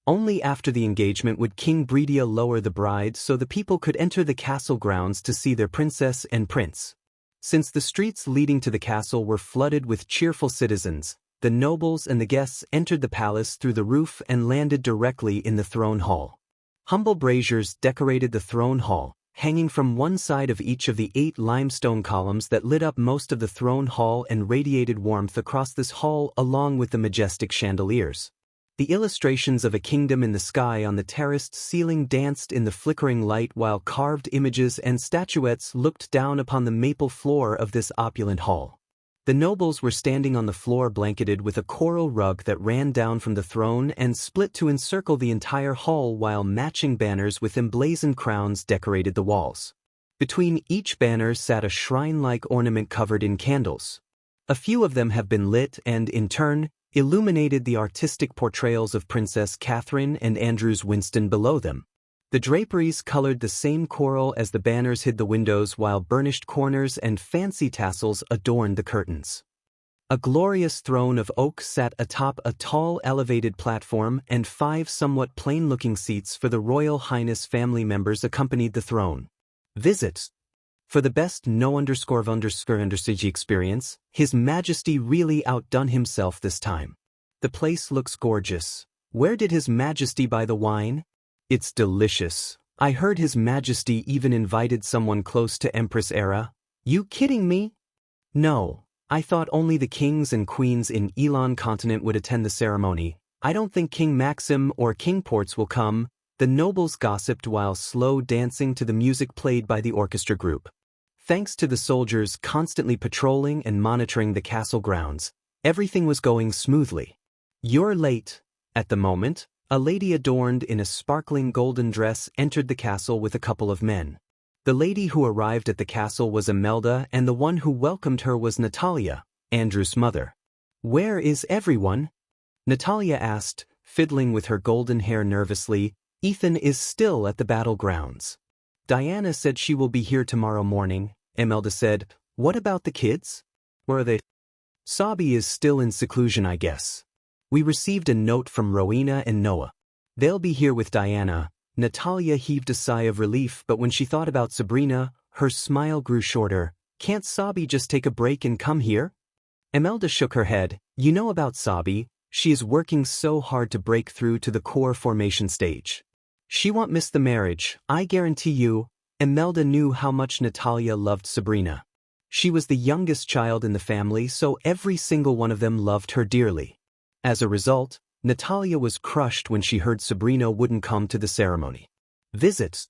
Only after the engagement would King Breedia lower the bride so the people could enter the castle grounds to see their princess and prince. Since the streets leading to the castle were flooded with cheerful citizens, the nobles and the guests entered the palace through the roof and landed directly in the throne hall. Humble braziers decorated the throne hall, hanging from one side of each of the 8 limestone columns that lit up most of the throne hall and radiated warmth across this hall along with the majestic chandeliers. The illustrations of a kingdom in the sky on the terraced ceiling danced in the flickering light while carved images and statuettes looked down upon the maple floor of this opulent hall. The nobles were standing on the floor blanketed with a coral rug that ran down from the throne and split to encircle the entire hall while matching banners with emblazoned crowns decorated the walls. Between each banner sat a shrine-like ornament covered in candles. A few of them have been lit and, in turn, illuminated the artistic portrayals of Princess Catherine and Andrews Winston below them. The draperies colored the same coral as the banners hid the windows while burnished corners and fancy tassels adorned the curtains. A glorious throne of oak sat atop a tall elevated platform and 5 somewhat plain-looking seats for the Royal Highness family members accompanied the throne. Visits. For the best no__CG experience, His Majesty really outdone himself this time. The place looks gorgeous. Where did His Majesty buy the wine? It's delicious. I heard His Majesty even invited someone close to Empress Era. You kidding me? No, I thought only the kings and queens in Elon continent would attend the ceremony. I don't think King Maxim or King Ports will come. The nobles gossiped while slow dancing to the music played by the orchestra group. Thanks to the soldiers constantly patrolling and monitoring the castle grounds, everything was going smoothly. You're late. At the moment, a lady adorned in a sparkling golden dress entered the castle with a couple of men. The lady who arrived at the castle was Imelda and the one who welcomed her was Natalia, Andrew's mother. Where is everyone? Natalia asked, fiddling with her golden hair nervously. Ethan is still at the battlegrounds. Diana said she will be here tomorrow morning. Imelda said, what about the kids? Where are they? Sabi is still in seclusion, I guess. We received a note from Rowena and Noah. They'll be here with Diana. Natalia heaved a sigh of relief, but when she thought about Sabrina, her smile grew shorter. Can't Sabi just take a break and come here? Imelda shook her head. You know about Sabi, she is working so hard to break through to the core formation stage. She won't miss the marriage, I guarantee you. Imelda knew how much Natalia loved Sabrina. She was the youngest child in the family, so every single one of them loved her dearly. As a result, Natalia was crushed when she heard Sabrina wouldn't come to the ceremony. Visits.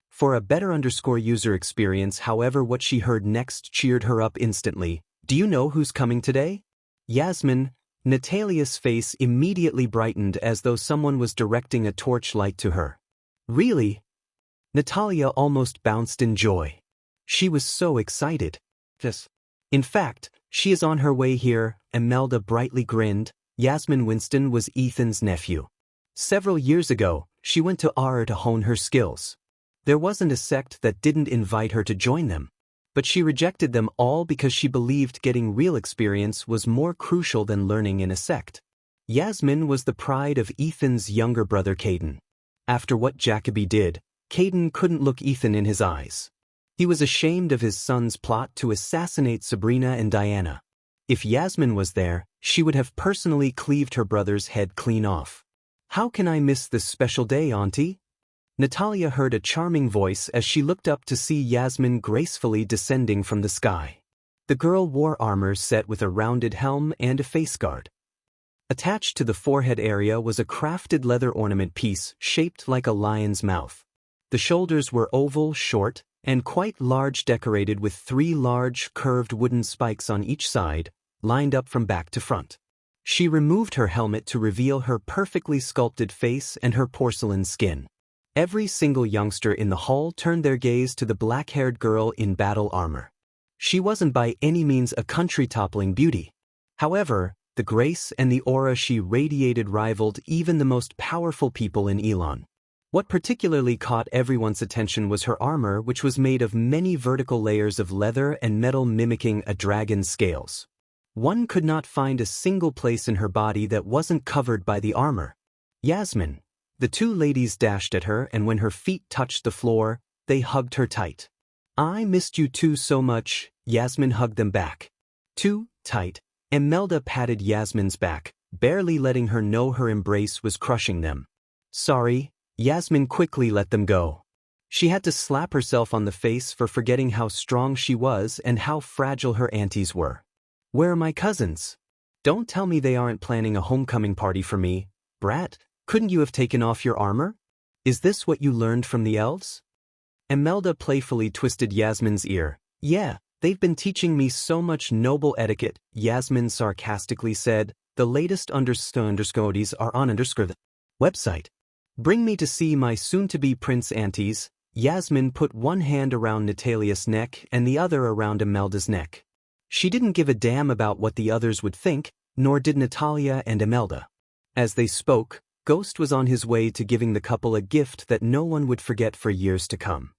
For a better user experience, however, what she heard next cheered her up instantly. Do you know who's coming today? Yasmin. Natalia's face immediately brightened as though someone was directing a torchlight to her. Really? Natalia almost bounced in joy. She was so excited. Yes. In fact, she is on her way here, Imelda brightly grinned. Yasmin Winston was Ethan's nephew. Several years ago, she went to AR to hone her skills. There wasn't a sect that didn't invite her to join them. But she rejected them all because she believed getting real experience was more crucial than learning in a sect. Yasmin was the pride of Ethan's younger brother Caden. After what Jacoby did, Caden couldn't look Ethan in his eyes. He was ashamed of his son's plot to assassinate Sabrina and Diana. If Yasmin was there, she would have personally cleaved her brother's head clean off. "How can I miss this special day, Auntie?" Natalia heard a charming voice as she looked up to see Yasmin gracefully descending from the sky. The girl wore armor set with a rounded helm and a face guard. Attached to the forehead area was a crafted leather ornament piece shaped like a lion's mouth. The shoulders were oval, short, and quite large, decorated with 3 large, curved wooden spikes on each side, lined up from back to front. She removed her helmet to reveal her perfectly sculpted face and her porcelain skin. Every single youngster in the hall turned their gaze to the black-haired girl in battle armor. She wasn't by any means a country-toppling beauty. However, the grace and the aura she radiated rivaled even the most powerful people in Elon. What particularly caught everyone's attention was her armor, which was made of many vertical layers of leather and metal mimicking a dragon's scales. One could not find a single place in her body that wasn't covered by the armor. "Yasmin." The 2 ladies dashed at her, and when her feet touched the floor, they hugged her tight. "I missed you too so much," Yasmin hugged them back. "Too tight." Imelda patted Yasmin's back, barely letting her know her embrace was crushing them. "Sorry." Yasmin quickly let them go. She had to slap herself on the face for forgetting how strong she was and how fragile her aunties were. "Where are my cousins? Don't tell me they aren't planning a homecoming party for me. Brat, couldn't you have taken off your armor? Is this what you learned from the elves?" Imelda playfully twisted Yasmin's ear. "Yeah, they've been teaching me so much noble etiquette," Yasmin sarcastically said. "The latest understudies are on the website. Bring me to see my soon-to-be prince aunties." Yasmin put one hand around Natalia's neck and the other around Imelda's neck. She didn't give a damn about what the others would think, nor did Natalia and Imelda. As they spoke, Ghost was on his way to giving the couple a gift that no one would forget for years to come.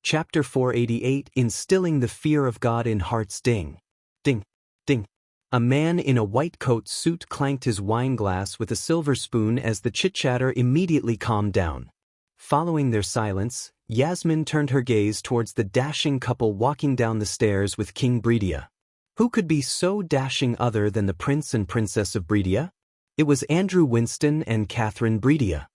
Chapter 488, Instilling the Fear of God in Hearts. Ding. Ding. Ding. A man in a white coat suit clanked his wine glass with a silver spoon as the chit-chatter immediately calmed down. Following their silence, Yasmin turned her gaze towards the dashing couple walking down the stairs with King Breedia. Who could be so dashing other than the Prince and Princess of Breedia? It was Andrew Winston and Catherine Breedia.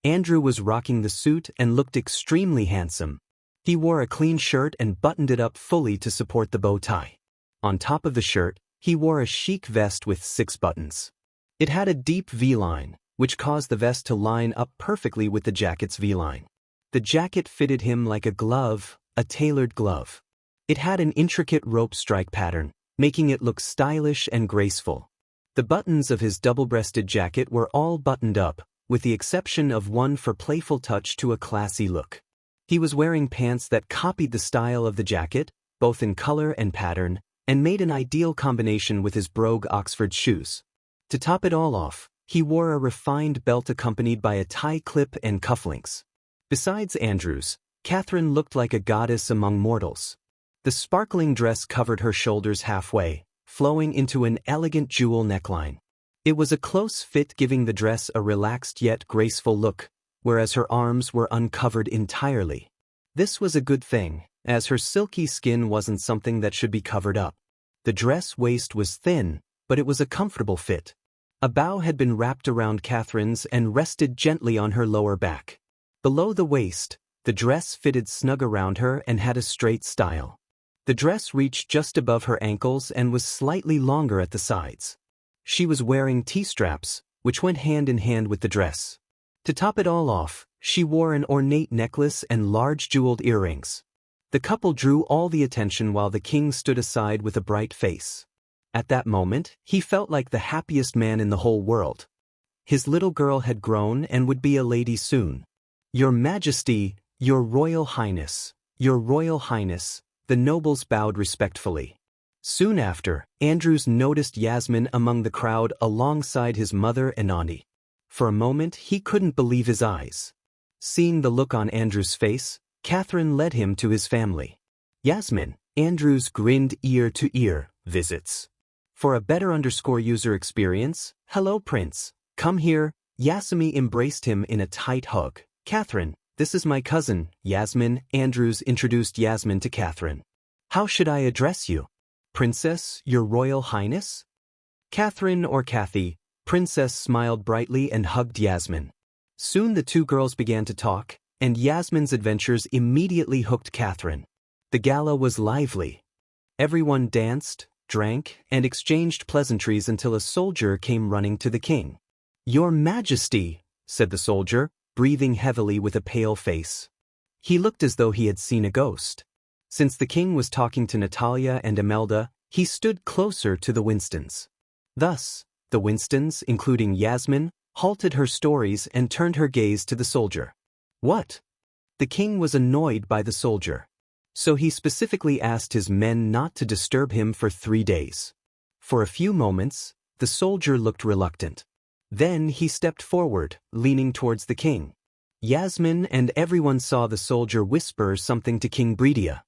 Andrew was rocking the suit and looked extremely handsome. He wore a clean shirt and buttoned it up fully to support the bow tie. On top of the shirt, he wore a chic vest with 6 buttons. It had a deep V-line, which caused the vest to line up perfectly with the jacket's V-line. The jacket fitted him like a glove, a tailored glove. It had an intricate rope strike pattern, making it look stylish and graceful. The buttons of his double-breasted jacket were all buttoned up, with the exception of one for playful touch to a classy look. He was wearing pants that copied the style of the jacket, both in color and pattern, and made an ideal combination with his brogue Oxford shoes. To top it all off, he wore a refined belt accompanied by a tie clip and cufflinks. Besides Andrew's, Catherine looked like a goddess among mortals. The sparkling dress covered her shoulders halfway, flowing into an elegant jewel neckline. It was a close fit, giving the dress a relaxed yet graceful look, whereas her arms were uncovered entirely. This was a good thing, as her silky skin wasn't something that should be covered up. The dress waist was thin, but it was a comfortable fit. A bow had been wrapped around Catherine's and rested gently on her lower back. Below the waist, the dress fitted snug around her and had a straight style. The dress reached just above her ankles and was slightly longer at the sides. She was wearing T-straps, which went hand in hand with the dress. To top it all off, she wore an ornate necklace and large jeweled earrings. The couple drew all the attention while the king stood aside with a bright face. At that moment, he felt like the happiest man in the whole world. His little girl had grown and would be a lady soon. "Your Majesty, Your Royal Highness, Your Royal Highness," the nobles bowed respectfully. Soon after, Andrews noticed Yasmin among the crowd alongside his mother and auntie. For a moment, he couldn't believe his eyes. Seeing the look on Andrews' face, Catherine led him to his family. "Yasmin," Andrews grinned ear to ear, "visits. For a better user experience, hello Prince, come here." Yasmin embraced him in a tight hug. "Catherine, This is my cousin, Yasmin. Andrews introduced Yasmin to Catherine. How should I address you? Princess, Your Royal Highness? Catherine or Kathy, Princess smiled brightly and hugged Yasmin. Soon the two girls began to talk, and Yasmin's adventures immediately hooked Catherine. The gala was lively. Everyone danced, drank, and exchanged pleasantries until a soldier came running to the king. Your Majesty, said the soldier, breathing heavily with a pale face. He looked as though he had seen a ghost. Since the king was talking to Natalia and Imelda, he stood closer to the Winstons. Thus, the Winstons, including Yasmin, halted her stories and turned her gaze to the soldier. What? The king was annoyed by the soldier. So he specifically asked his men not to disturb him for 3 days. For a few moments, the soldier looked reluctant. Then he stepped forward, leaning towards the king. Yasmin and everyone saw the soldier whisper something to King Bredia.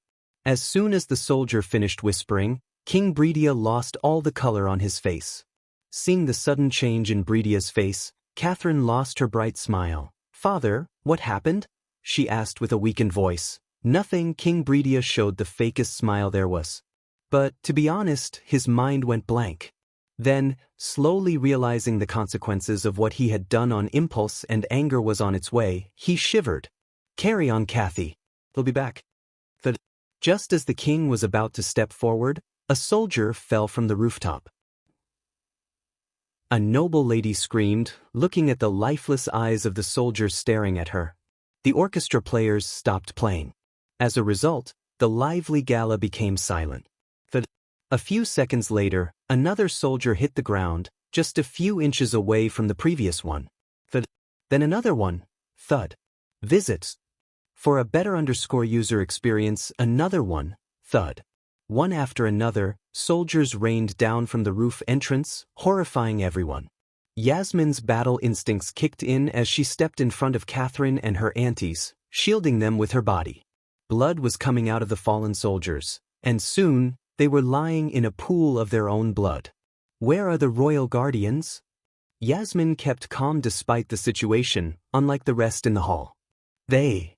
As soon as the soldier finished whispering, King Bredia lost all the color on his face. Seeing the sudden change in Bredia's face, Catherine lost her bright smile. Father, what happened? She asked with a weakened voice. Nothing. King Bredia showed the fakest smile there was. But, to be honest, his mind went blank. Then, slowly realizing the consequences of what he had done on impulse and anger was on its way, he shivered. Carry on, Kathy. He'll be back. Just as the king was about to step forward, a soldier fell from the rooftop. A noble lady screamed, looking at the lifeless eyes of the soldier staring at her. The orchestra players stopped playing. As a result, the lively gala became silent. A few seconds later, another soldier hit the ground, just a few inches away from the previous one. Then another one. Thud. Visits. For a better user experience, another one. Thud. One after another, soldiers rained down from the roof entrance, horrifying everyone. Yasmin's battle instincts kicked in as she stepped in front of Catherine and her aunties, shielding them with her body. Blood was coming out of the fallen soldiers, and soon, they were lying in a pool of their own blood. Where are the royal guardians? Yasmin kept calm despite the situation, unlike the rest in the hall. They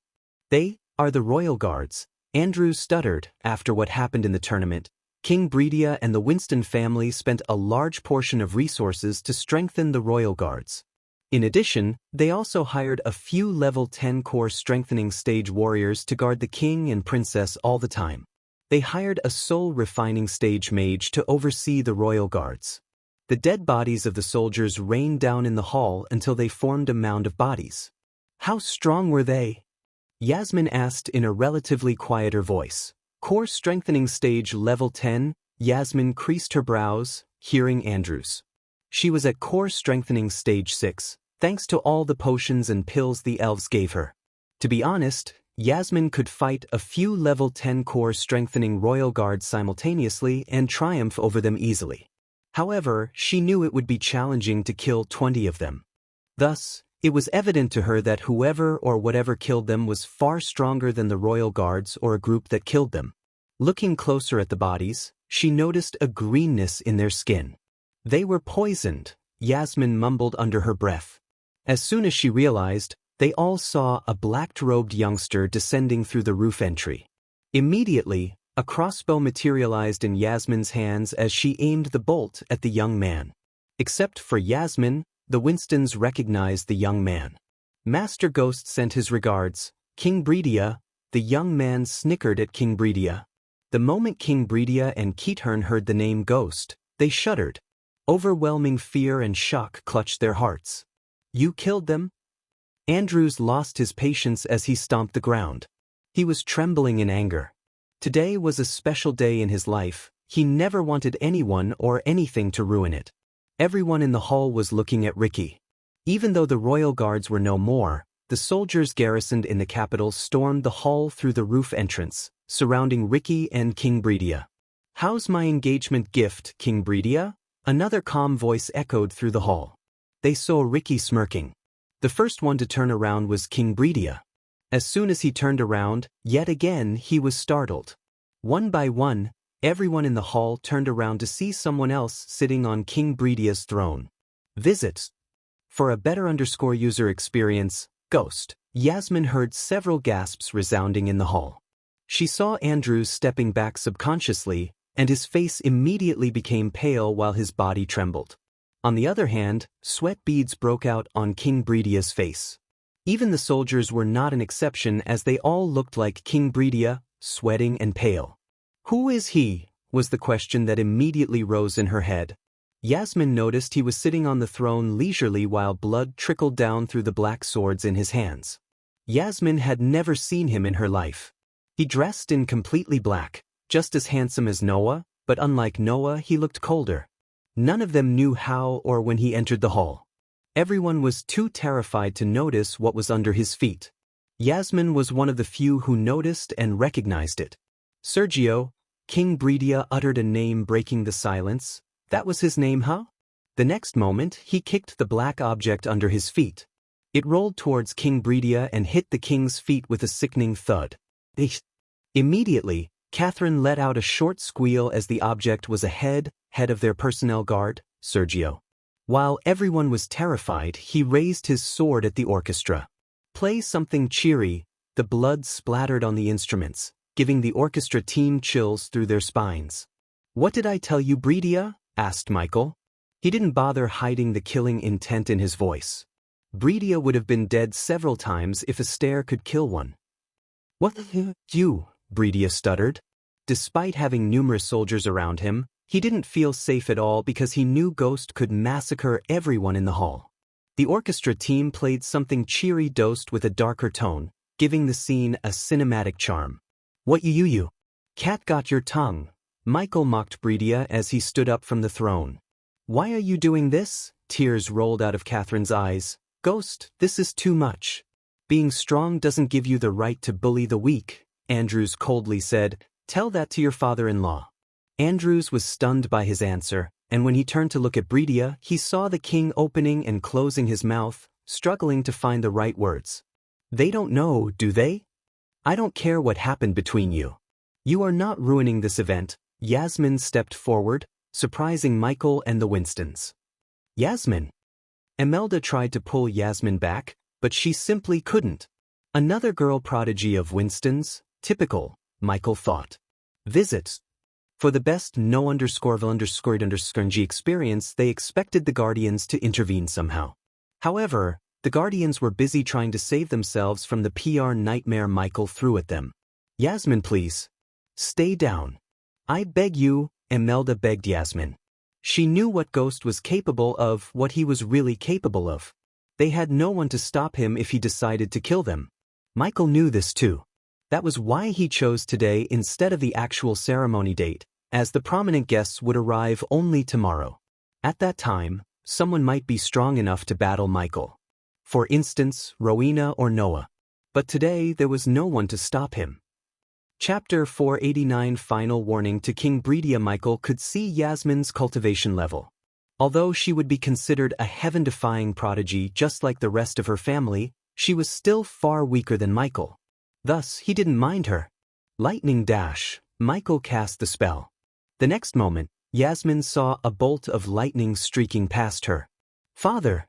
are the royal guards, Andrews stuttered. After what happened in the tournament, King Bredia and the Winston family spent a large portion of resources to strengthen the royal guards. In addition, they also hired a few level 10 core strengthening stage warriors to guard the king and princess all the time. They hired a soul refining stage mage to oversee the royal guards. The dead bodies of the soldiers rained down in the hall until they formed a mound of bodies. How strong were they? Yasmin asked in a relatively quieter voice. Core strengthening stage level 10, Yasmin creased her brows, hearing Andrews. She was at core strengthening stage 6, thanks to all the potions and pills the elves gave her. To be honest, Yasmin could fight a few level 10 core strengthening royal guards simultaneously and triumph over them easily. However, she knew it would be challenging to kill 20 of them. Thus, it was evident to her that whoever or whatever killed them was far stronger than the royal guards or a group that killed them. Looking closer at the bodies, she noticed a greenness in their skin. They were poisoned, Yasmin mumbled under her breath. As soon as she realized, they all saw a black-robed youngster descending through the roof entry. Immediately, a crossbow materialized in Yasmin's hands as she aimed the bolt at the young man. Except for Yasmin, the Winstons recognized the young man. Master Ghost sent his regards. King Bredia. The young man snickered at King Bredia. The moment King Bredia and Keathern heard the name Ghost, they shuddered. Overwhelming fear and shock clutched their hearts. You killed them? Andrews lost his patience as he stomped the ground. He was trembling in anger. Today was a special day in his life. He never wanted anyone or anything to ruin it. Everyone in the hall was looking at Ricky. Even though the royal guards were no more, the soldiers garrisoned in the capital stormed the hall through the roof entrance, surrounding Ricky and King Bredia. How's my engagement gift, King Bredia? Another calm voice echoed through the hall. They saw Ricky smirking. The first one to turn around was King Bredia. As soon as he turned around, yet again he was startled. One by one, everyone in the hall turned around to see someone else sitting on King Bredia's throne. Visits. For a better user experience, Ghost, Yasmin heard several gasps resounding in the hall. She saw Andrews stepping back subconsciously, and his face immediately became pale while his body trembled. On the other hand, sweat beads broke out on King Bridia's face. Even the soldiers were not an exception, as they all looked like King Bridia, sweating and pale. "Who is he?" was the question that immediately rose in her head. Yasmin noticed he was sitting on the throne leisurely while blood trickled down through the black swords in his hands. Yasmin had never seen him in her life. He dressed in completely black, just as handsome as Noah, but unlike Noah, he looked colder. None of them knew how or when he entered the hall. Everyone was too terrified to notice what was under his feet. Yasmin was one of the few who noticed and recognized it. "Sergio," King Bridia uttered a name breaking the silence. "That was his name, huh?" The next moment, he kicked the black object under his feet. It rolled towards King Bridia and hit the king's feet with a sickening thud. Immediately, Catherine let out a short squeal as the object was head of their personnel guard, Sergio. While everyone was terrified, he raised his sword at the orchestra. "Play something cheery." The blood splattered on the instruments, giving the orchestra team chills through their spines. "What did I tell you, Bridia?" asked Michael. He didn't bother hiding the killing intent in his voice. Bridia would have been dead several times if a stare could kill one. "What the you?" Bridia stuttered. Despite having numerous soldiers around him, he didn't feel safe at all because he knew Ghost could massacre everyone in the hall. The orchestra team played something cheery dosed with a darker tone, giving the scene a cinematic charm. "What you? Cat got your tongue." Michael mocked Bridia as he stood up from the throne. "Why are you doing this?" Tears rolled out of Catherine's eyes. "Ghost, this is too much. Being strong doesn't give you the right to bully the weak," Andrews coldly said. "Tell that to your father-in-law." Andrews was stunned by his answer, and when he turned to look at Bridia, he saw the king opening and closing his mouth, struggling to find the right words. "They don't know, do they? I don't care what happened between you. You are not ruining this event." Yasmin stepped forward, surprising Michael and the Winstons. "Yasmin?" Imelda tried to pull Yasmin back, but she simply couldn't. Another girl prodigy of Winston's, typical, Michael thought. Visit. For the best no_vil_G experience, they expected the Guardians to intervene somehow. However, the Guardians were busy trying to save themselves from the PR nightmare Michael threw at them. "Yasmin, please. Stay down. I beg you," Imelda begged Yasmin. She knew what Ghost was capable of, what he was really capable of. They had no one to stop him if he decided to kill them. Michael knew this too. That was why he chose today instead of the actual ceremony date, as the prominent guests would arrive only tomorrow. At that time, someone might be strong enough to battle Michael. For instance, Rowena or Noah. But today there was no one to stop him. Chapter 489 Final warning to King Bridia. Michael could see Yasmin's cultivation level. Although she would be considered a heaven-defying prodigy just like the rest of her family, she was still far weaker than Michael. Thus, he didn't mind her. Lightning dash. Michael cast the spell. The next moment, Yasmin saw a bolt of lightning streaking past her. "Father!"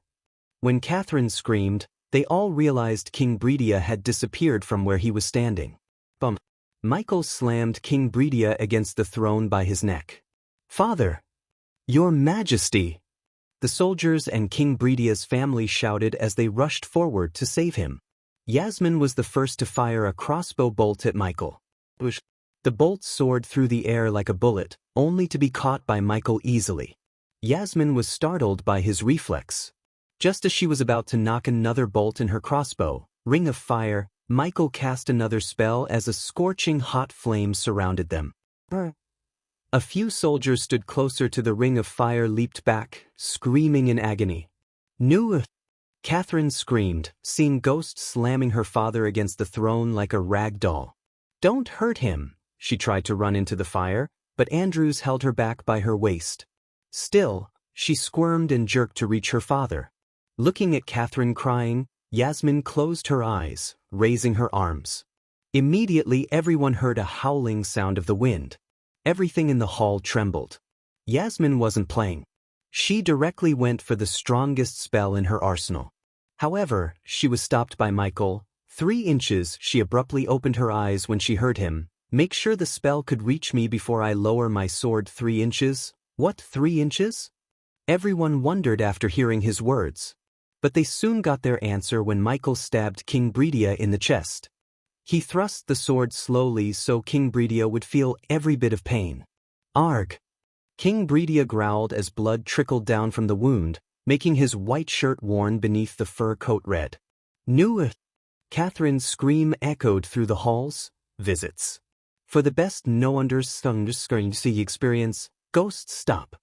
When Catherine screamed, they all realized King Bridia had disappeared from where he was standing. Bump. Michael slammed King Bridia against the throne by his neck. "Father! Your Majesty!" The soldiers and King Bridia's family shouted as they rushed forward to save him. Yasmin was the first to fire a crossbow bolt at Michael. The bolt soared through the air like a bullet, only to be caught by Michael easily. Yasmin was startled by his reflex. Just as she was about to knock another bolt in her crossbow, ring of fire, Michael cast another spell as a scorching hot flame surrounded them. A few soldiers stood closer to the ring of fire, leaped back, screaming in agony. "No!" Catherine screamed, seeing Ghost slamming her father against the throne like a rag doll. "Don't hurt him." She tried to run into the fire, but Andrews held her back by her waist. Still, she squirmed and jerked to reach her father. Looking at Catherine crying, Yasmin closed her eyes, raising her arms. Immediately everyone heard a howling sound of the wind. Everything in the hall trembled. Yasmin wasn't playing. She directly went for the strongest spell in her arsenal. However, she was stopped by Michael, 3 inches, she abruptly opened her eyes when she heard him. Make sure the spell could reach me before I lower my sword 3 inches? What, 3 inches? Everyone wondered after hearing his words. But they soon got their answer when Michael stabbed King Bredia in the chest. He thrust the sword slowly so King Bredia would feel every bit of pain. Arg! King Bredia growled as blood trickled down from the wound, making his white shirt worn beneath the fur coat red. New! Catherine's scream echoed through the halls. Visits. For the best no-understanding experience, Ghost stop.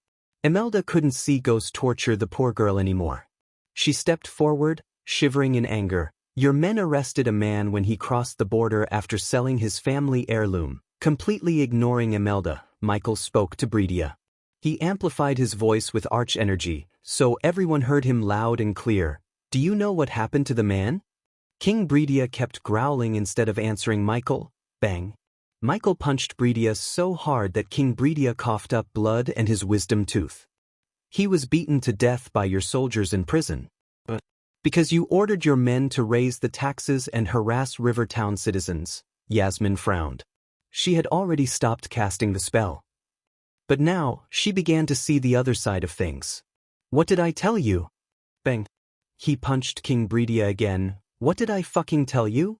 Imelda couldn't see Ghost torture the poor girl anymore. She stepped forward, shivering in anger. Your men arrested a man when he crossed the border after selling his family heirloom. Completely ignoring Imelda, Michael spoke to Bredia. He amplified his voice with arch energy, so everyone heard him loud and clear. Do you know what happened to the man? King Bredia kept growling instead of answering Michael. Bang. Michael punched Bredia so hard that King Bredia coughed up blood and his wisdom tooth. He was beaten to death by your soldiers in prison. But because you ordered your men to raise the taxes and harass Rivertown citizens, Yasmin frowned. She had already stopped casting the spell. But now, she began to see the other side of things. What did I tell you? Bang. He punched King Bredia again. What did I fucking tell you?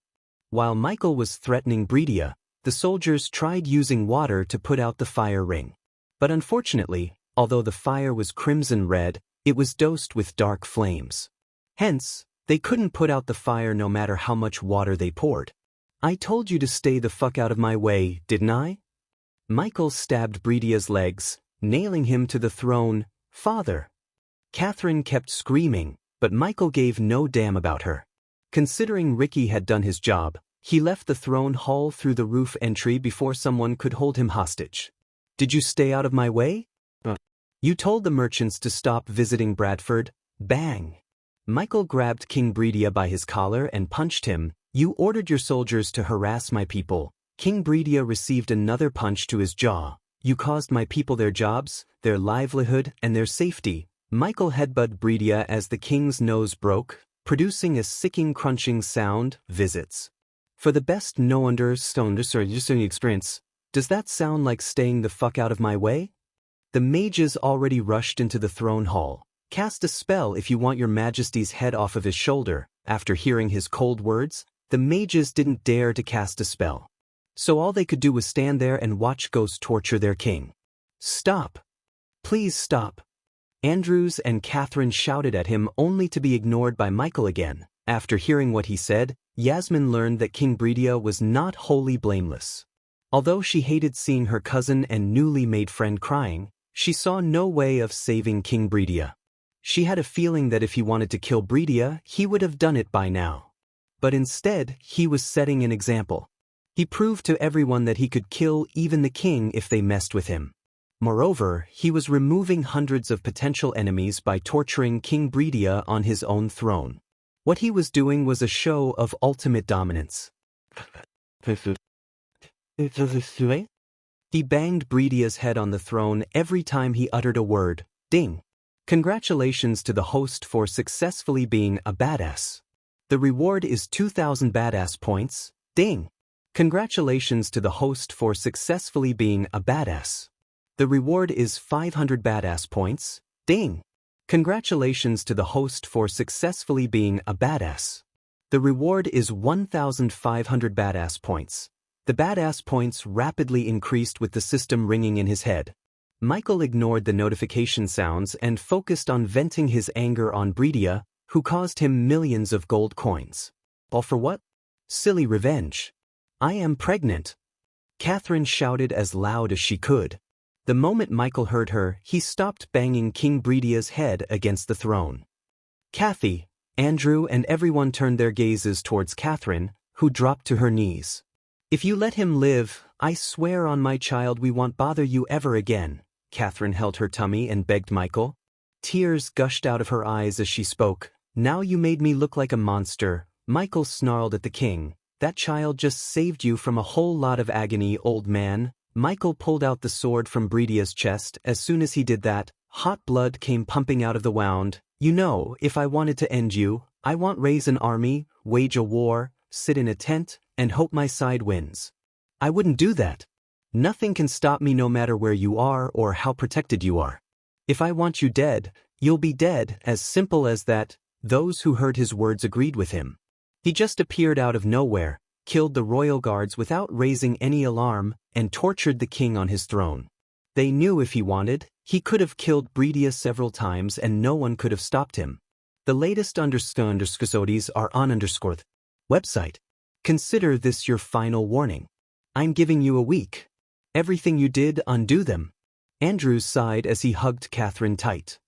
While Michael was threatening Bredia, the soldiers tried using water to put out the fire ring. But unfortunately, although the fire was crimson red, it was doused with dark flames. Hence, they couldn't put out the fire no matter how much water they poured. I told you to stay the fuck out of my way, didn't I? Michael stabbed Bredia's legs, nailing him to the throne. Father! Catherine kept screaming, but Michael gave no damn about her. Considering Ricky had done his job, he left the throne hall through the roof entry before someone could hold him hostage. Did you stay out of my way? You told the merchants to stop visiting Bradford. Bang! Michael grabbed King Bredia by his collar and punched him. You ordered your soldiers to harass my people. King Bredia received another punch to his jaw. You caused my people their jobs, their livelihood, and their safety. Michael headbutted Bredia as the king's nose broke, producing a sicking crunching sound. Visits. For the best no-understanding experience, does that sound like staying the fuck out of my way? The mages already rushed into the throne hall. Cast a spell if you want your majesty's head off of his shoulder. After hearing his cold words, the mages didn't dare to cast a spell. So all they could do was stand there and watch Ghost torture their king. Stop! Please stop! Andrews and Catherine shouted at him only to be ignored by Michael again. After hearing what he said, Yasmin learned that King Bredia was not wholly blameless. Although she hated seeing her cousin and newly made friend crying, she saw no way of saving King Bredia. She had a feeling that if he wanted to kill Bredia, he would have done it by now. But instead, he was setting an example. He proved to everyone that he could kill even the king if they messed with him. Moreover, he was removing hundreds of potential enemies by torturing King Bredia on his own throne. What he was doing was a show of ultimate dominance. He banged Bredia's head on the throne every time he uttered a word. Ding! Congratulations to the host for successfully being a badass. The reward is 2,000 badass points. Ding! Congratulations to the host for successfully being a badass. The reward is 500 badass points. Ding! Congratulations to the host for successfully being a badass. The reward is 1,500 badass points. The badass points rapidly increased with the system ringing in his head. Michael ignored the notification sounds and focused on venting his anger on Bredia, who caused him millions of gold coins. All for what? Silly revenge. I am pregnant. Catherine shouted as loud as she could. The moment Michael heard her, he stopped banging King Bredia's head against the throne. Kathy, Andrew and everyone turned their gazes towards Catherine, who dropped to her knees. If you let him live, I swear on my child we won't bother you ever again. Catherine held her tummy and begged Michael. Tears gushed out of her eyes as she spoke. Now you made me look like a monster. Michael snarled at the king. That child just saved you from a whole lot of agony, old man. Michael pulled out the sword from Bredia's chest. As soon as he did that, hot blood came pumping out of the wound. You know, if I wanted to end you, I want raise an army, wage a war, sit in a tent, and hope my side wins. I wouldn't do that. Nothing can stop me no matter where you are or how protected you are. If I want you dead, you'll be dead, as simple as that." Those who heard his words agreed with him. He just appeared out of nowhere, killed the royal guards without raising any alarm, and tortured the king on his throne. They knew if he wanted, he could have killed Bridia several times and no one could have stopped him. The latest underscores are on website. Consider this your final warning. I'm giving you a week. Everything you did, undo them. Andrews sighed as he hugged Catherine tight.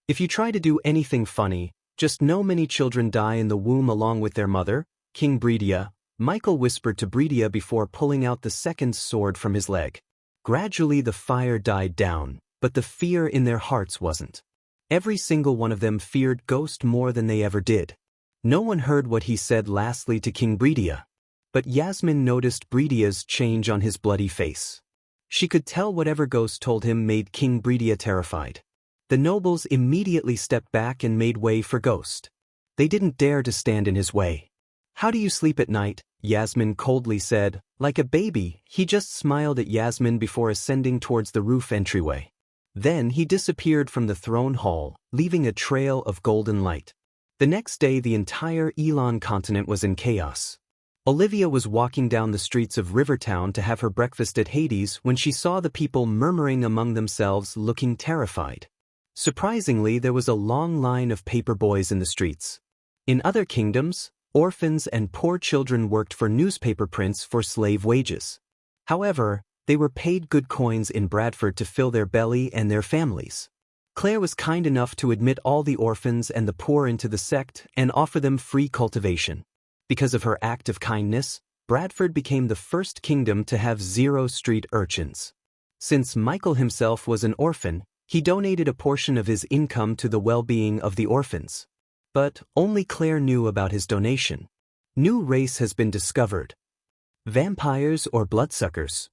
If you try to do anything funny, just know many children die in the womb along with their mother, King Bridia, Michael whispered to Bridia before pulling out the second sword from his leg. Gradually the fire died down, but the fear in their hearts wasn't. Every single one of them feared Ghost more than they ever did. No one heard what he said lastly to King Bridia. But Yasmin noticed Bridia's change on his bloody face. She could tell whatever Ghost told him made King Bridia terrified. The nobles immediately stepped back and made way for Ghost. They didn't dare to stand in his way. "How do you sleep at night?" Yasmin coldly said. Like a baby, he just smiled at Yasmin before ascending towards the roof entryway. Then he disappeared from the throne hall, leaving a trail of golden light. The next day the entire Elon continent was in chaos. Olivia was walking down the streets of Rivertown to have her breakfast at Hades when she saw the people murmuring among themselves, looking terrified. Surprisingly, there was a long line of paper boys in the streets. In other kingdoms, orphans and poor children worked for newspaper prints for slave wages. However, they were paid good coins in Bradford to fill their belly and their families. Claire was kind enough to admit all the orphans and the poor into the sect and offer them free cultivation. Because of her act of kindness, Bradford became the first kingdom to have 0 street urchins. Since Michael himself was an orphan, he donated a portion of his income to the well-being of the orphans. But only Claire knew about his donation. New race has been discovered. Vampires or bloodsuckers.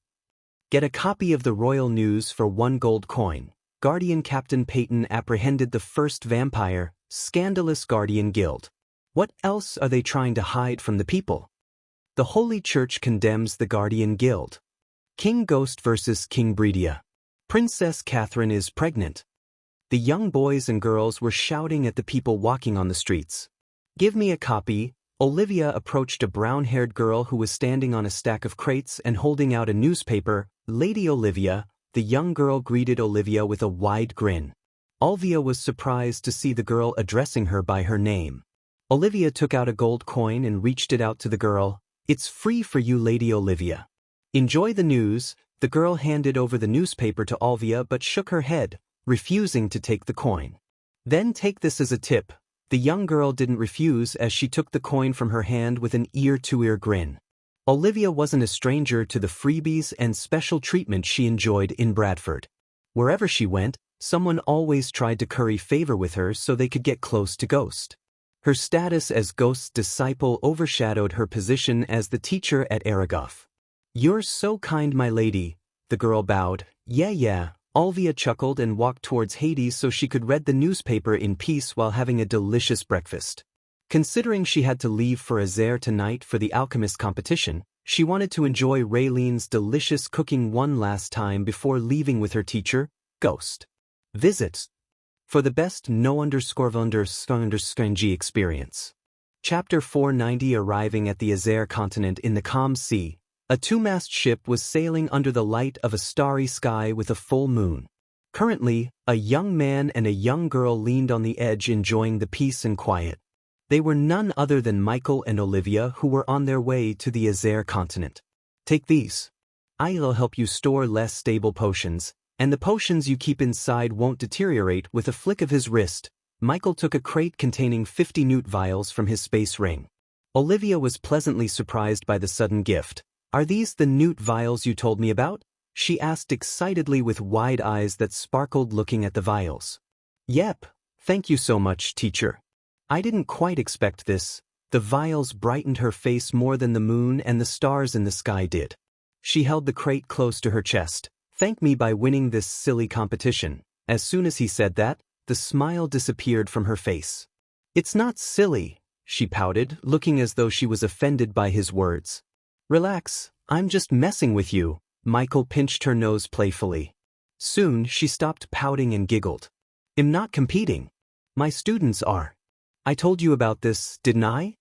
Get a copy of the Royal News for 1 gold coin. Guardian Captain Peyton apprehended the first vampire, scandalous Guardian Guild. What else are they trying to hide from the people? The Holy Church condemns the Guardian Guild. King Ghost versus King Bridia. Princess Catherine is pregnant. The young boys and girls were shouting at the people walking on the streets. "Give me a copy." Olivia approached a brown-haired girl who was standing on a stack of crates and holding out a newspaper. "Lady Olivia." The young girl greeted Olivia with a wide grin. Olivia was surprised to see the girl addressing her by her name. Olivia took out a gold coin and reached it out to the girl. "It's free for you, Lady Olivia. Enjoy the news." The girl handed over the newspaper to Olivia but shook her head, refusing to take the coin. "Then take this as a tip." The young girl didn't refuse as she took the coin from her hand with an ear-to-ear grin. Olivia wasn't a stranger to the freebies and special treatment she enjoyed in Bradford. Wherever she went, someone always tried to curry favor with her so they could get close to Ghost. Her status as Ghost's disciple overshadowed her position as the teacher at Aragoff. "You're so kind, my lady." The girl bowed. Yeah. Olivia chuckled and walked towards Hades so she could read the newspaper in peace while having a delicious breakfast. Considering she had to leave for Azair tonight for the alchemist competition, she wanted to enjoy Raylene's delicious cooking one last time before leaving with her teacher, Ghost. Visit. For the best no_G experience. Chapter 490. Arriving at the Azair continent in the calm sea, a 2-mast ship was sailing under the light of a starry sky with a full moon. Currently, a young man and a young girl leaned on the edge enjoying the peace and quiet. They were none other than Michael and Olivia, who were on their way to the Azair continent. "Take these. I'll help you store less stable potions, and the potions you keep inside won't deteriorate." With a flick of his wrist, Michael took a crate containing 50 newt vials from his space ring. Olivia was pleasantly surprised by the sudden gift. "Are these the newt vials you told me about?" she asked excitedly with wide eyes that sparkled looking at the vials. "Yep, thank you so much, teacher. I didn't quite expect this." The vials brightened her face more than the moon and the stars in the sky did. She held the crate close to her chest. "Thank me by winning this silly competition." As soon as he said that, the smile disappeared from her face. "It's not silly." she pouted, looking as though she was offended by his words. Relax, I'm just messing with you. Michael pinched her nose playfully. Soon she stopped pouting and giggled. I'm not competing. My students are. I told you about this, didn't I?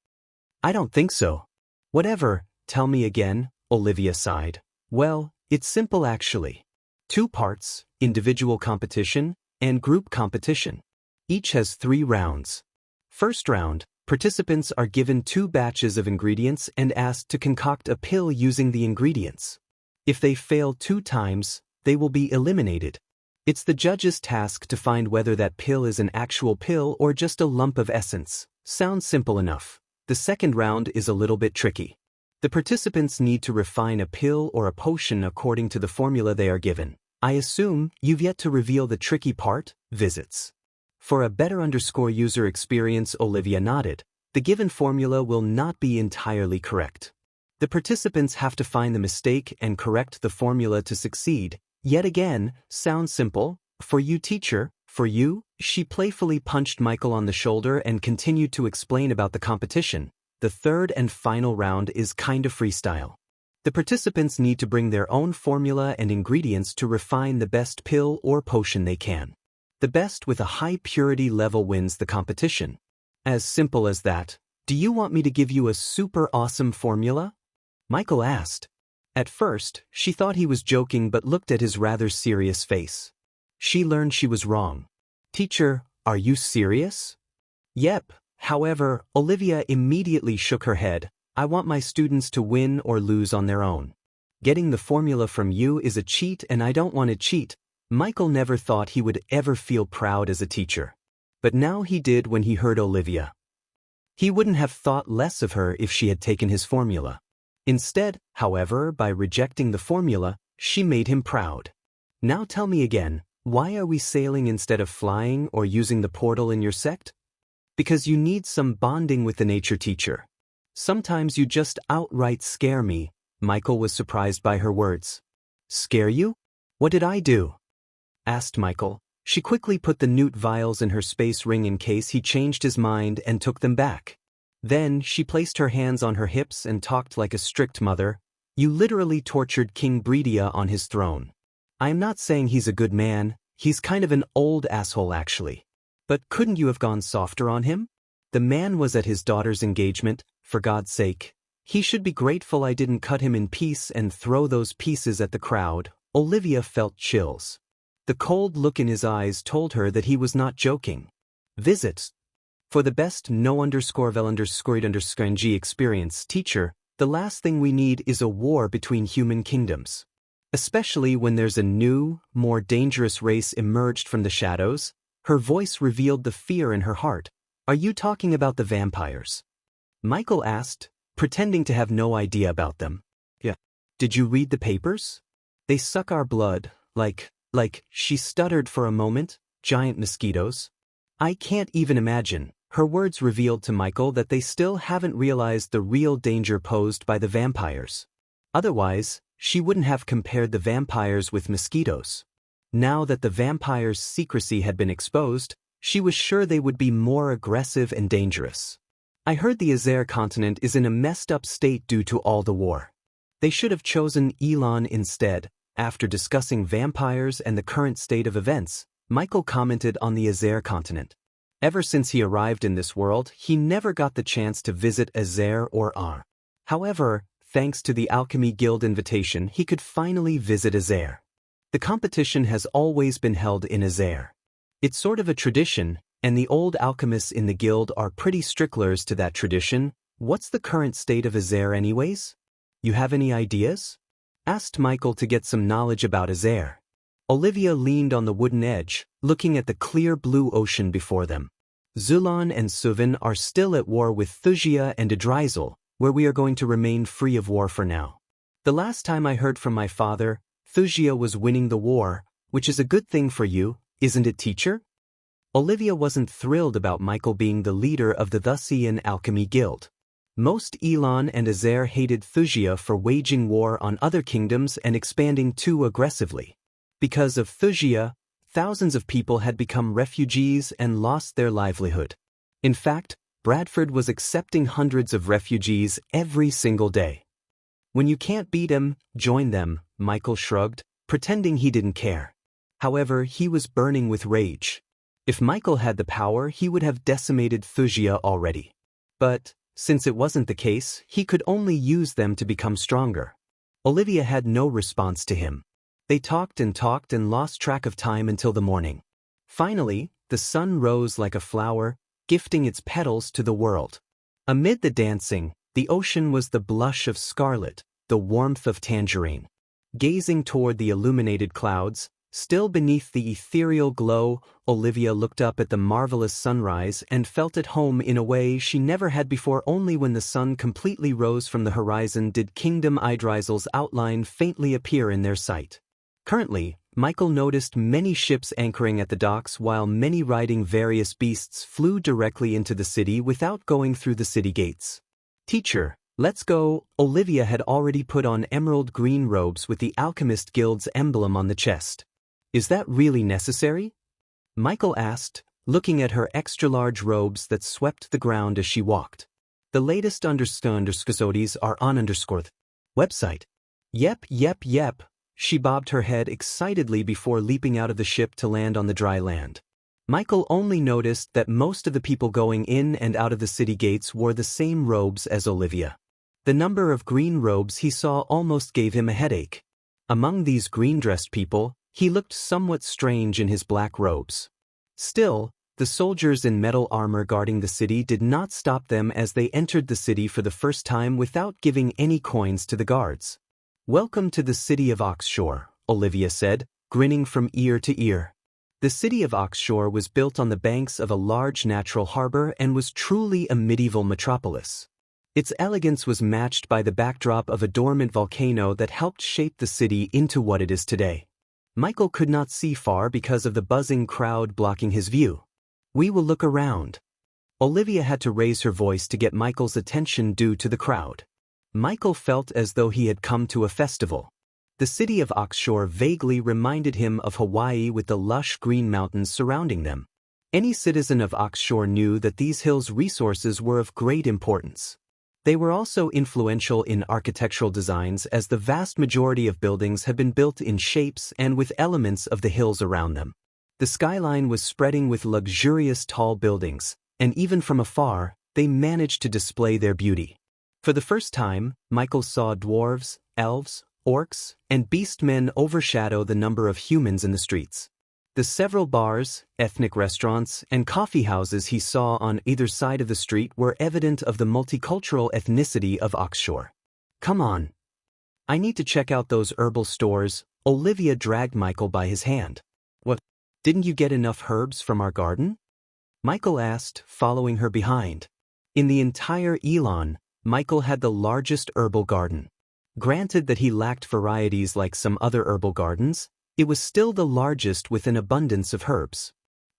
I don't think so. Whatever, tell me again, Olivia sighed. Well, it's simple actually. 2 parts, individual competition and group competition. Each has 3 rounds. First round, participants are given 2 batches of ingredients and asked to concoct a pill using the ingredients. If they fail 2 times, they will be eliminated. It's the judge's task to find whether that pill is an actual pill or just a lump of essence. Sounds simple enough. The second round is a little bit tricky. The participants need to refine a pill or a potion according to the formula they are given. I assume you've yet to reveal the tricky part, visits. For a better user experience, Olivia nodded. The given formula will not be entirely correct. The participants have to find the mistake and correct the formula to succeed. Yet again, sounds simple. For you, teacher, for you. She playfully punched Michael on the shoulder and continued to explain about the competition. The third and final round is kind of freestyle. The participants need to bring their own formula and ingredients to refine the best pill or potion they can. The best with a high purity level wins the competition. As simple as that. Do you want me to give you a super awesome formula? Michael asked. At first, she thought he was joking but looked at his rather serious face. She learned she was wrong. Teacher, are you serious? Yep. However, Olivia immediately shook her head. I want my students to win or lose on their own. Getting the formula from you is a cheat and I don't want to cheat. Michael never thought he would ever feel proud as a teacher. But now he did when he heard Olivia. He wouldn't have thought less of her if she had taken his formula. Instead, however, by rejecting the formula, she made him proud. Now tell me again, why are we sailing instead of flying or using the portal in your sect? Because you need some bonding with the nature, teacher. Sometimes you just outright scare me. Michael was surprised by her words. Scare you? What did I do? Asked Michael. She quickly put the newt vials in her space ring in case he changed his mind and took them back. Then she placed her hands on her hips and talked like a strict mother. You literally tortured King Breedia on his throne. I am not saying he's a good man, he's kind of an old asshole actually. But couldn't you have gone softer on him? The man was at his daughter's engagement, for God's sake. He should be grateful I didn't cut him in piece and throw those pieces at the crowd. Olivia felt chills. The cold look in his eyes told her that he was not joking. Visits. For the best no_vel_g experience, teacher, the last thing we need is a war between human kingdoms. Especially when there's a new, more dangerous race emerged from the shadows. Her voice revealed the fear in her heart. Are you talking about the vampires? Michael asked, pretending to have no idea about them. Yeah. Did you read the papers? They suck our blood, like, she stuttered for a moment, giant mosquitoes. I can't even imagine. Her words revealed to Michael that they still haven't realized the real danger posed by the vampires. Otherwise, she wouldn't have compared the vampires with mosquitoes. Now that the vampires' secrecy had been exposed, she was sure they would be more aggressive and dangerous. I heard the Azer continent is in a messed up state due to all the war. They should have chosen Elon instead. After discussing vampires and the current state of events, Michael commented on the Azer continent. Ever since he arrived in this world, he never got the chance to visit Azer or Ar. However, thanks to the Alchemy Guild invitation, he could finally visit Azer. The competition has always been held in Azer. It's sort of a tradition, and the old alchemists in the guild are pretty sticklers to that tradition. What's the current state of Azer anyways? You have any ideas? Asked Michael to get some knowledge about Azer. Olivia leaned on the wooden edge, looking at the clear blue ocean before them. Zulon and Suvin are still at war with Thusia and Idrizel, where we are going to remain free of war for now. The last time I heard from my father, Thusia was winning the war, which is a good thing for you, isn't it, teacher? Olivia wasn't thrilled about Michael being the leader of the Thusian Alchemy Guild. Most Elon and Azer hated Thusia for waging war on other kingdoms and expanding too aggressively. Because of Thusia, thousands of people had become refugees and lost their livelihood. In fact, Bradford was accepting hundreds of refugees every single day. When you can't beat 'em, join them, Michael shrugged, pretending he didn't care. However, he was burning with rage. If Michael had the power, he would have decimated Wuxia already. But, since it wasn't the case, he could only use them to become stronger. Olivia had no response to him. They talked and lost track of time until the morning. Finally, the sun rose like a flower, gifting its petals to the world. Amid the dancing, the ocean was the blush of scarlet, the warmth of tangerine. Gazing toward the illuminated clouds, still beneath the ethereal glow, Olivia looked up at the marvelous sunrise and felt at home in a way she never had before. Only when the sun completely rose from the horizon did Kingdom Idrisel's outline faintly appear in their sight. Currently, Michael noticed many ships anchoring at the docks while many riding various beasts flew directly into the city without going through the city gates. "Teacher, let's go." Olivia had already put on emerald green robes with the Alchemist Guild's emblem on the chest. "Is that really necessary?" Michael asked, looking at her extra-large robes that swept the ground as she walked. "The latest underscores are on website." Yep. She bobbed her head excitedly before leaping out of the ship to land on the dry land. Michael only noticed that most of the people going in and out of the city gates wore the same robes as Olivia. The number of green robes he saw almost gave him a headache. Among these green-dressed people, he looked somewhat strange in his black robes. Still, the soldiers in metal armor guarding the city did not stop them as they entered the city for the first time without giving any coins to the guards. "Welcome to the city of Oxshore," Olivia said, grinning from ear to ear. The city of Oxshore was built on the banks of a large natural harbor and was truly a medieval metropolis. Its elegance was matched by the backdrop of a dormant volcano that helped shape the city into what it is today. Michael could not see far because of the buzzing crowd blocking his view. "We will look around." Olivia had to raise her voice to get Michael's attention due to the crowd. Michael felt as though he had come to a festival. The city of Oxshore vaguely reminded him of Hawaii with the lush green mountains surrounding them. Any citizen of Oxshore knew that these hills' resources were of great importance. They were also influential in architectural designs as the vast majority of buildings have been built in shapes and with elements of the hills around them. The skyline was spreading with luxurious tall buildings, and even from afar, they managed to display their beauty. For the first time, Michael saw dwarves, elves, orcs, and beastmen overshadow the number of humans in the streets. The several bars, ethnic restaurants, and coffee houses he saw on either side of the street were evident of the multicultural ethnicity of Oxshore. "Come on. I need to check out those herbal stores." Olivia dragged Michael by his hand. "What? Didn't you get enough herbs from our garden?" Michael asked, following her behind. In the entire Elon, Michael had the largest herbal garden. Granted that he lacked varieties like some other herbal gardens, it was still the largest with an abundance of herbs.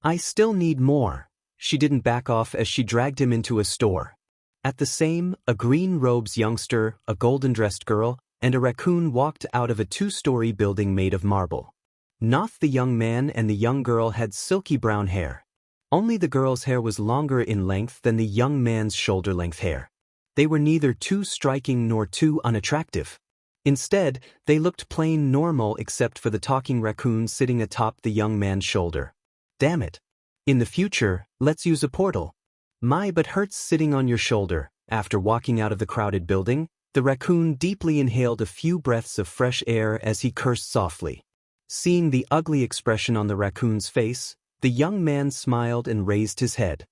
"I still need more." She didn't back off as she dragged him into a store. At the same, a green-robed youngster, a golden-dressed girl, and a raccoon walked out of a two-story building made of marble. Noth, the young man, and the young girl had silky brown hair. Only the girl's hair was longer in length than the young man's shoulder-length hair. They were neither too striking nor too unattractive. Instead, they looked plain normal except for the talking raccoon sitting atop the young man's shoulder. "Damn it. In the future, let's use a portal." "My, but hurts sitting on your shoulder." After walking out of the crowded building, the raccoon deeply inhaled a few breaths of fresh air as he cursed softly. Seeing the ugly expression on the raccoon's face, the young man smiled and raised his head.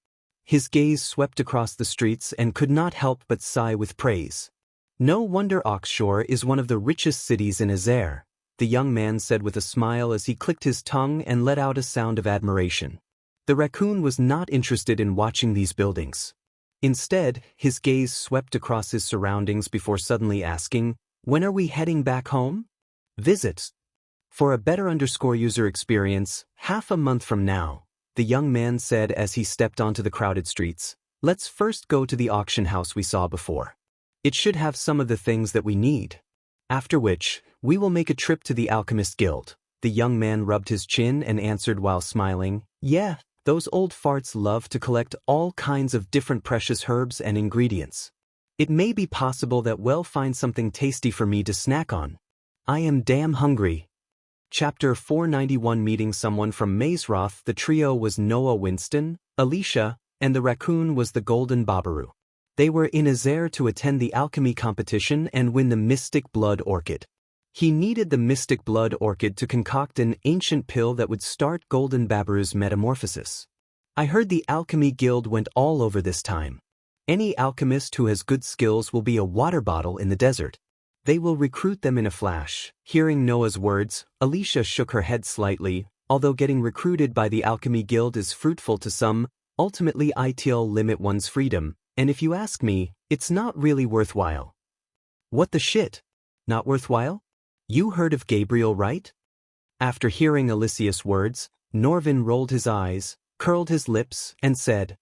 His gaze swept across the streets and could not help but sigh with praise. "No wonder Oxshore is one of the richest cities in Azair," the young man said with a smile as he clicked his tongue and let out a sound of admiration. The raccoon was not interested in watching these buildings. Instead, his gaze swept across his surroundings before suddenly asking, "When are we heading back home?" "Visits. For a better user experience, half a month from now," the young man said as he stepped onto the crowded streets. "Let's first go to the auction house we saw before. It should have some of the things that we need. After which, we will make a trip to the Alchemist Guild." The young man rubbed his chin and answered while smiling, "Yeah, Those old farts love to collect all kinds of different precious herbs and ingredients. It may be possible that we'll find something tasty for me to snack on. I am damn hungry. Chapter 491. Meeting someone from Mazeroth. The trio was Noah Winston, Alicia, and the raccoon was the Golden Babaru. They were in Azair to attend the alchemy competition and win the Mystic Blood Orchid. He needed the Mystic Blood Orchid to concoct an ancient pill that would start Golden Babaru's metamorphosis. I heard the Alchemy Guild went all over this time. Any alchemist who has good skills will be a water bottle in the desert. They will recruit them in a flash. Hearing Noah's words, Alicia shook her head slightly. Although getting recruited by the Alchemy Guild is fruitful to some, ultimately it'll limit one's freedom, and if you ask me, it's not really worthwhile. What the shit? Not worthwhile? You heard of Gabriel, right? After hearing Alicia's words, Norvin rolled his eyes, curled his lips, and said,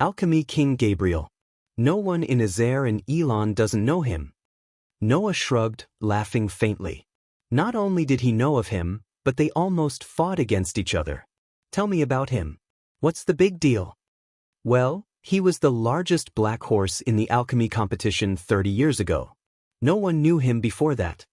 Alchemy King Gabriel. No one in Azair and Elon doesn't know him. Noah shrugged, laughing faintly. Not only did he know of him, but they almost fought against each other. Tell me about him. What's the big deal? Well, he was the largest black horse in the alchemy competition 30 years ago. No one knew him before that.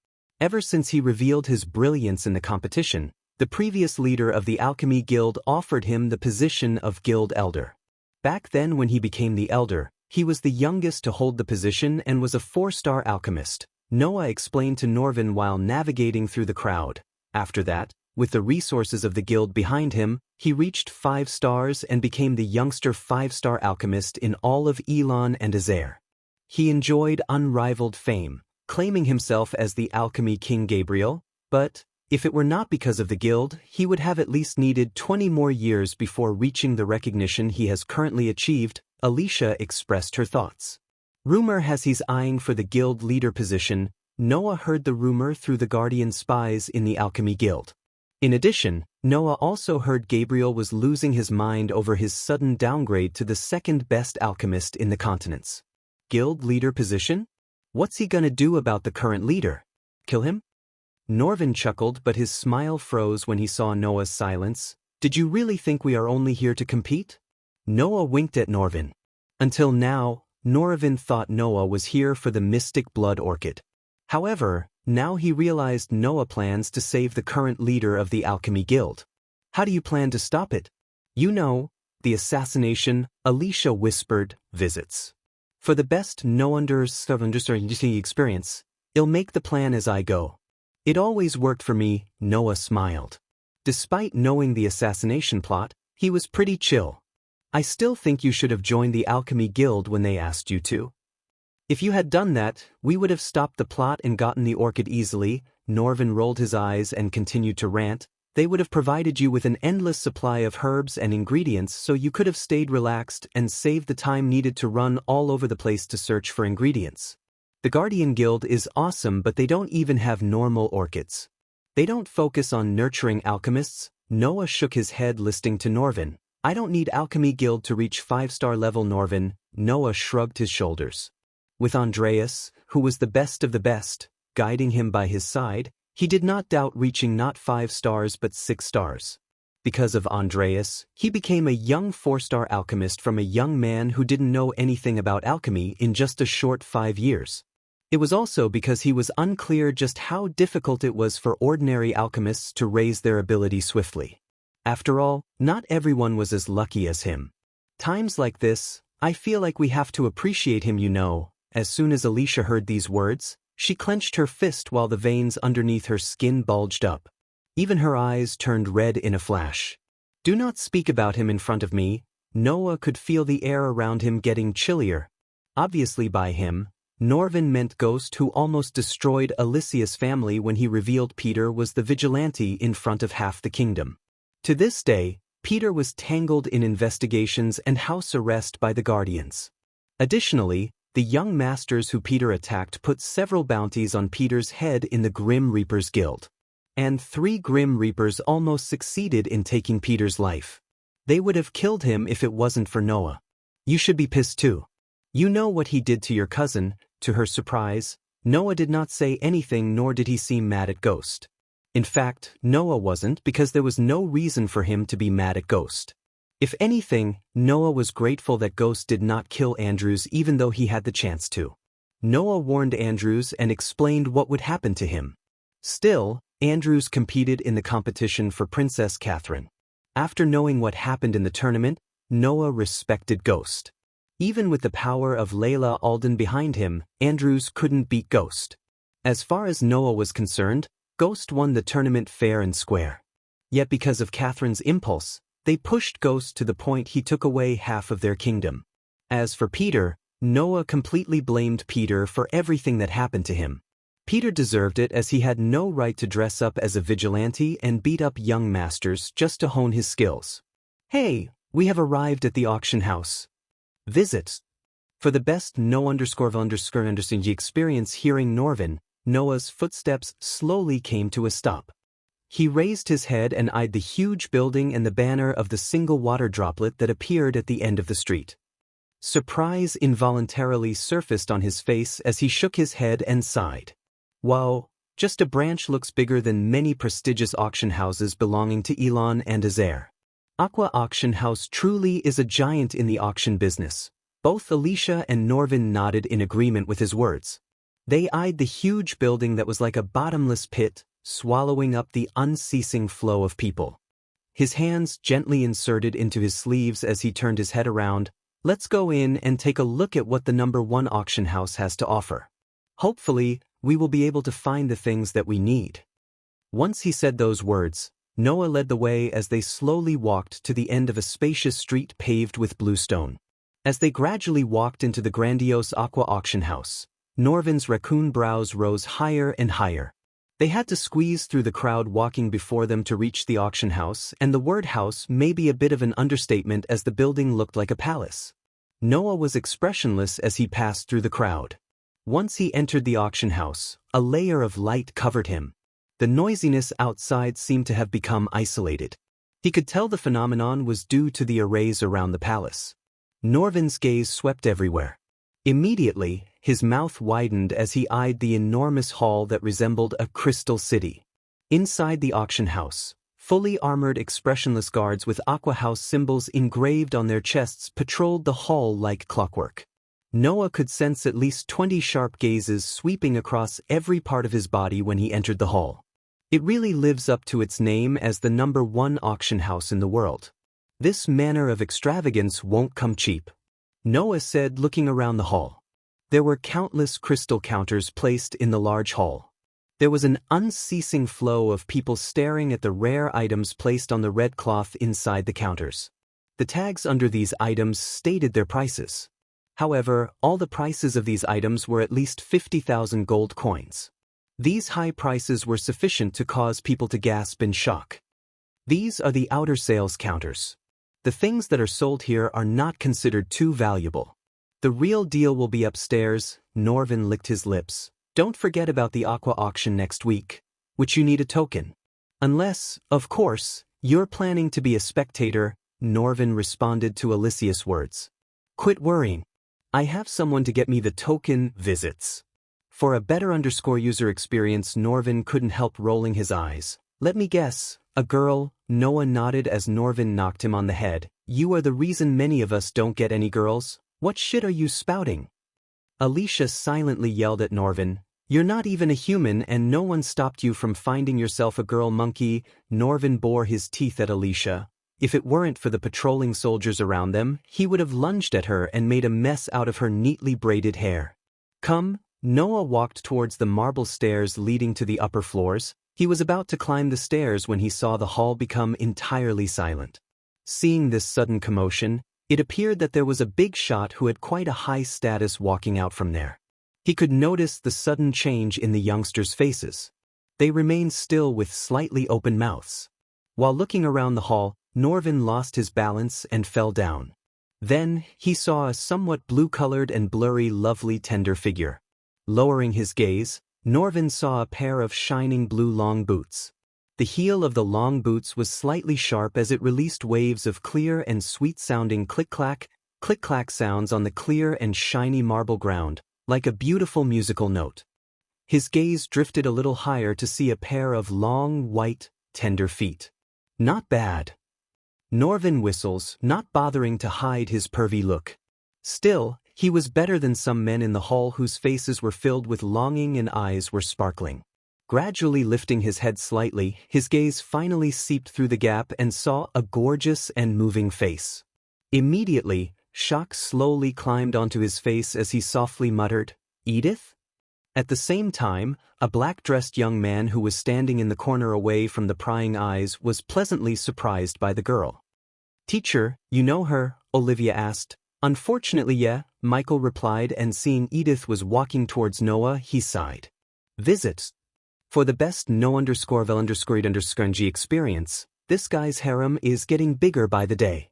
Ever since he revealed his brilliance in the competition, the previous leader of the Alchemy Guild offered him the position of Guild Elder. Back then when he became the Elder, he was the youngest to hold the position and was a 4-star alchemist, Noah explained to Norvin while navigating through the crowd. After that, with the resources of the guild behind him, he reached 5 stars and became the youngster 5-star alchemist in all of Elon and Azair. He enjoyed unrivaled fame, claiming himself as the Alchemy King Gabriel, but if it were not because of the guild, he would have at least needed 20 more years before reaching the recognition he has currently achieved. Alicia expressed her thoughts. Rumor has he's eyeing for the guild leader position. Noah heard the rumor through the Guardian spies in the Alchemy Guild. In addition, Noah also heard Gabriel was losing his mind over his sudden downgrade to the second best alchemist in the continents. Guild leader position? What's he gonna do about the current leader? Kill him? Norvin chuckled, but his smile froze when he saw Noah's silence. Did you really think we are only here to compete? Noah winked at Norvin. Until now, Norvin thought Noah was here for the Mystic Blood Orchid. However, now he realized Noah plans to save the current leader of the Alchemy Guild. How do you plan to stop it? You know, the assassination, Alicia whispered, visits. For the best understanding experience, I'll make the plan as I go. It always worked for me, Noah smiled. Despite knowing the assassination plot, he was pretty chill. I still think you should have joined the Alchemy Guild when they asked you to. If you had done that, we would have stopped the plot and gotten the orchid easily. Norvin rolled his eyes and continued to rant. They would have provided you with an endless supply of herbs and ingredients so you could have stayed relaxed and saved the time needed to run all over the place to search for ingredients. The Guardian Guild is awesome, but they don't even have normal orchids. They don't focus on nurturing alchemists. Noah shook his head listening to Norvin. I don't need Alchemy Guild to reach 5-star level, Norvin. Noah shrugged his shoulders. With Andreas, who was the best of the best, guiding him by his side, he did not doubt reaching not 5 stars but 6 stars. Because of Andreas, he became a young 4-star alchemist from a young man who didn't know anything about alchemy in just a short 5 years. It was also because he was unclear just how difficult it was for ordinary alchemists to raise their ability swiftly. After all, not everyone was as lucky as him. Times like this, I feel like we have to appreciate him, you know. As soon as Alicia heard these words, she clenched her fist while the veins underneath her skin bulged up. Even her eyes turned red in a flash. Do not speak about him in front of me. Noah could feel the air around him getting chillier. Obviously by him, Norvin meant Ghost, who almost destroyed Alicia's family when he revealed Peter was the vigilante in front of half the kingdom. To this day, Peter was tangled in investigations and house arrest by the Guardians. Additionally, the young masters who Peter attacked put several bounties on Peter's head in the Grim Reapers Guild. And 3 Grim Reapers almost succeeded in taking Peter's life. They would have killed him if it wasn't for Noah. You should be pissed too. You know what he did to your cousin. To her surprise, Noah did not say anything, nor did he seem mad at Ghost. In fact, Noah wasn't, because there was no reason for him to be mad at Ghost. If anything, Noah was grateful that Ghost did not kill Andrews even though he had the chance to. Noah warned Andrews and explained what would happen to him. Still, Andrews competed in the competition for Princess Catherine. After knowing what happened in the tournament, Noah respected Ghost. Even with the power of Layla Alden behind him, Andrews couldn't beat Ghost. As far as Noah was concerned, Ghost won the tournament fair and square. Yet because of Catherine's impulse, they pushed Ghost to the point he took away half of their kingdom. As for Peter, Noah completely blamed Peter for everything that happened to him. Peter deserved it as he had no right to dress up as a vigilante and beat up young masters just to hone his skills. Hey, we have arrived at the auction house. Visit. For the best no_understanding experience hearing Norvin, Noah's footsteps slowly came to a stop. He raised his head and eyed the huge building and the banner of the single water droplet that appeared at the end of the street. Surprise involuntarily surfaced on his face as he shook his head and sighed. Wow, just a branch looks bigger than many prestigious auction houses belonging to Elon and Azair. Aqua Auction House truly is a giant in the auction business. Both Alicia and Norvin nodded in agreement with his words. They eyed the huge building that was like a bottomless pit, swallowing up the unceasing flow of people. His hands gently inserted into his sleeves as he turned his head around. Let's go in and take a look at what the #1 auction house has to offer. Hopefully, we will be able to find the things that we need. Once he said those words, Noah led the way as they slowly walked to the end of a spacious street paved with blue stone. As they gradually walked into the grandiose Aqua Auction House, Norvin's raccoon brows rose higher and higher. They had to squeeze through the crowd walking before them to reach the auction house, and the word house may be a bit of an understatement as the building looked like a palace. Noah was expressionless as he passed through the crowd. Once he entered the auction house, a layer of light covered him. The noisiness outside seemed to have become isolated. He could tell the phenomenon was due to the arrays around the palace. Norvin's gaze swept everywhere. Immediately, his mouth widened as he eyed the enormous hall that resembled a crystal city. Inside the auction house, fully armored expressionless guards with Aqua House symbols engraved on their chests patrolled the hall like clockwork. Noah could sense at least 20 sharp gazes sweeping across every part of his body when he entered the hall. It really lives up to its name as the #1 auction house in the world. This manner of extravagance won't come cheap, Noah said, looking around the hall. There were countless crystal counters placed in the large hall. There was an unceasing flow of people staring at the rare items placed on the red cloth inside the counters. The tags under these items stated their prices. However, all the prices of these items were at least 50,000 gold coins. These high prices were sufficient to cause people to gasp in shock. These are the outer sales counters. The things that are sold here are not considered too valuable. The real deal will be upstairs. Norvin licked his lips. Don't forget about the Aqua auction next week, which you need a token. Unless, of course, you're planning to be a spectator, Norvin responded to Alicia's words. Quit worrying. I have someone to get me the token visits. For a better user experience, Norvin couldn't help rolling his eyes. Let me guess, a girl? Noah nodded as Norvin knocked him on the head. You are the reason many of us don't get any girls. What shit are you spouting? Alicia silently yelled at Norvin. You're not even a human and no one stopped you from finding yourself a girl monkey. Norvin bore his teeth at Alicia. If it weren't for the patrolling soldiers around them, he would have lunged at her and made a mess out of her neatly braided hair. Come, Noah walked towards the marble stairs leading to the upper floors. He was about to climb the stairs when he saw the hall become entirely silent. Seeing this sudden commotion, it appeared that there was a big shot who had quite a high status walking out from there. He could notice the sudden change in the youngsters' faces. They remained still with slightly open mouths. While looking around the hall, Norvin lost his balance and fell down. Then, he saw a somewhat blue-colored and blurry lovely tender figure. Lowering his gaze, Norvin saw a pair of shining blue long boots. The heel of the long boots was slightly sharp as it released waves of clear and sweet-sounding click-clack sounds on the clear and shiny marble ground, like a beautiful musical note. His gaze drifted a little higher to see a pair of long, white, tender feet. Not bad. Norvin whistles, not bothering to hide his pervy look. Still, he was better than some men in the hall whose faces were filled with longing and eyes were sparkling. Gradually lifting his head slightly, his gaze finally seeped through the gap and saw a gorgeous and moving face. Immediately, shock slowly climbed onto his face as he softly muttered, "Edith?" At the same time, a black-dressed young man who was standing in the corner away from the prying eyes was pleasantly surprised by the girl. "Teacher, you know her?" Olivia asked. "Unfortunately, yeah," Michael replied, and seeing Edith was walking towards Noah, he sighed. Visits. For the best no_vel_ed_ng experience, this guy's harem is getting bigger by the day.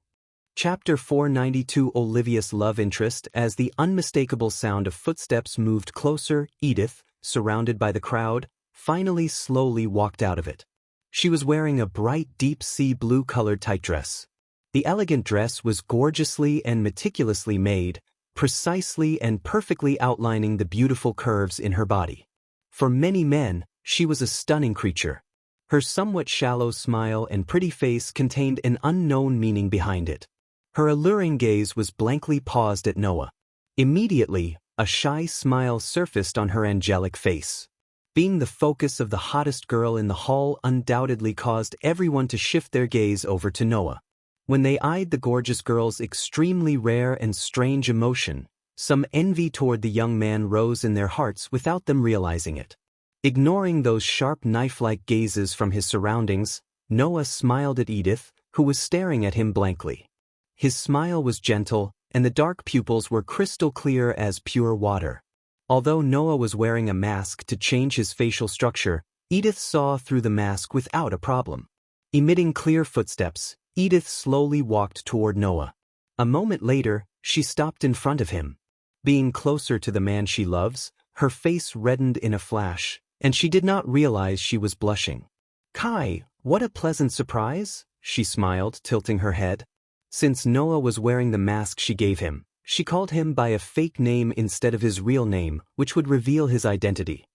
Chapter 492 Olivia's love interest. As the unmistakable sound of footsteps moved closer, Edith, surrounded by the crowd, finally slowly walked out of it. She was wearing a bright deep sea blue-colored tight dress. The elegant dress was gorgeously and meticulously made, precisely and perfectly outlining the beautiful curves in her body. For many men, she was a stunning creature. Her somewhat shallow smile and pretty face contained an unknown meaning behind it. Her alluring gaze was blankly paused at Noah. Immediately, a shy smile surfaced on her angelic face. Being the focus of the hottest girl in the hall undoubtedly caused everyone to shift their gaze over to Noah. When they eyed the gorgeous girl's extremely rare and strange emotion, some envy toward the young man rose in their hearts without them realizing it. Ignoring those sharp knife-like gazes from his surroundings, Noah smiled at Edith, who was staring at him blankly. His smile was gentle, and the dark pupils were crystal clear as pure water. Although Noah was wearing a mask to change his facial structure, Edith saw through the mask without a problem. Emitting clear footsteps, Edith slowly walked toward Noah. A moment later, she stopped in front of him. Being closer to the man she loves, her face reddened in a flash, and she did not realize she was blushing. "Kai, what a pleasant surprise," she smiled, tilting her head. Since Noah was wearing the mask she gave him, she called him by a fake name instead of his real name, which would reveal his identity.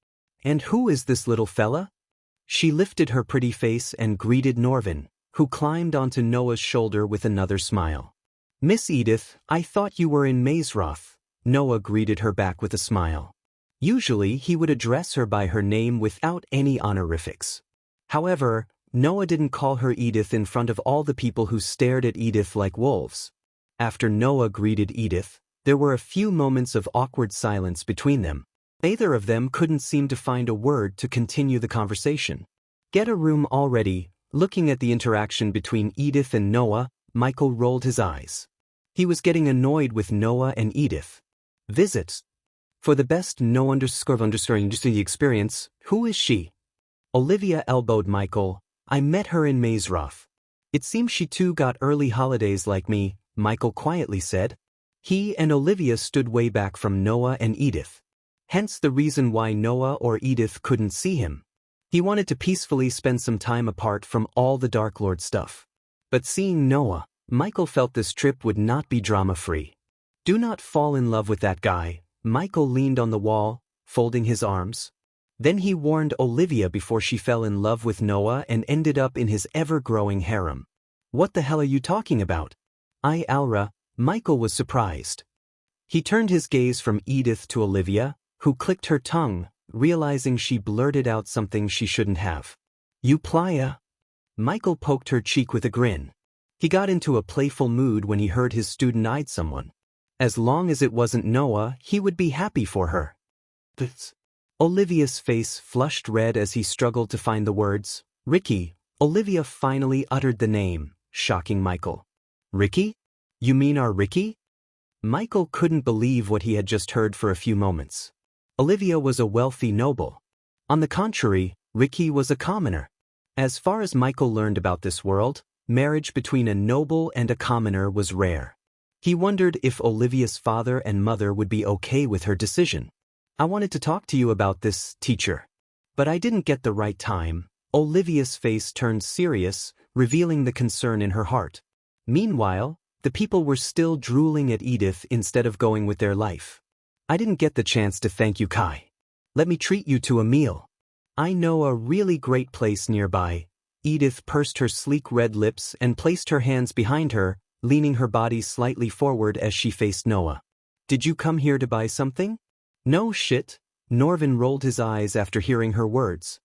"And who is this little fella?" She lifted her pretty face and greeted Norvin, who climbed onto Noah's shoulder with another smile. "Miss Edith, I thought you were in Mazeroth." Noah greeted her back with a smile. Usually, he would address her by her name without any honorifics. However, Noah didn't call her Edith in front of all the people who stared at Edith like wolves. After Noah greeted Edith, there were a few moments of awkward silence between them. Neither of them couldn't seem to find a word to continue the conversation. "Get a room already." Looking at the interaction between Edith and Noah, Michael rolled his eyes. He was getting annoyed with Noah and Edith. Visits. For the best no_vel_ed experience, who is she? Olivia elbowed Michael. "I met her in Mazeroth. It seems she too got early holidays like me," Michael quietly said. He and Olivia stood way back from Noah and Edith. Hence the reason why Noah or Edith couldn't see him. He wanted to peacefully spend some time apart from all the Dark Lord stuff. But seeing Noah, Michael felt this trip would not be drama-free. "Do not fall in love with that guy." Michael leaned on the wall, folding his arms. Then he warned Olivia before she fell in love with Noah and ended up in his ever-growing harem. "What the hell are you talking about?" Alra, Michael was surprised. He turned his gaze from Edith to Olivia, who clicked her tongue, realizing she blurted out something she shouldn't have. "You playa?" Michael poked her cheek with a grin. He got into a playful mood when he heard his student eyed someone. As long as it wasn't Noah, he would be happy for her. "This." Olivia's face flushed red as he struggled to find the words. "Ricky." Olivia finally uttered the name, shocking Michael. "Ricky? You mean our Ricky?" Michael couldn't believe what he had just heard for a few moments. Olivia was a wealthy noble. On the contrary, Ricky was a commoner. As far as Michael learned about this world, marriage between a noble and a commoner was rare. He wondered if Olivia's father and mother would be okay with her decision. "I wanted to talk to you about this, teacher. But I didn't get the right time." Olivia's face turned serious, revealing the concern in her heart. Meanwhile, the people were still drooling at Edith instead of going with their life. "I didn't get the chance to thank you, Kai. Let me treat you to a meal. I know a really great place nearby." Edith pursed her sleek red lips and placed her hands behind her, leaning her body slightly forward as she faced Noah. Did you come here to buy something? No shit, Norvin rolled his eyes after hearing her words.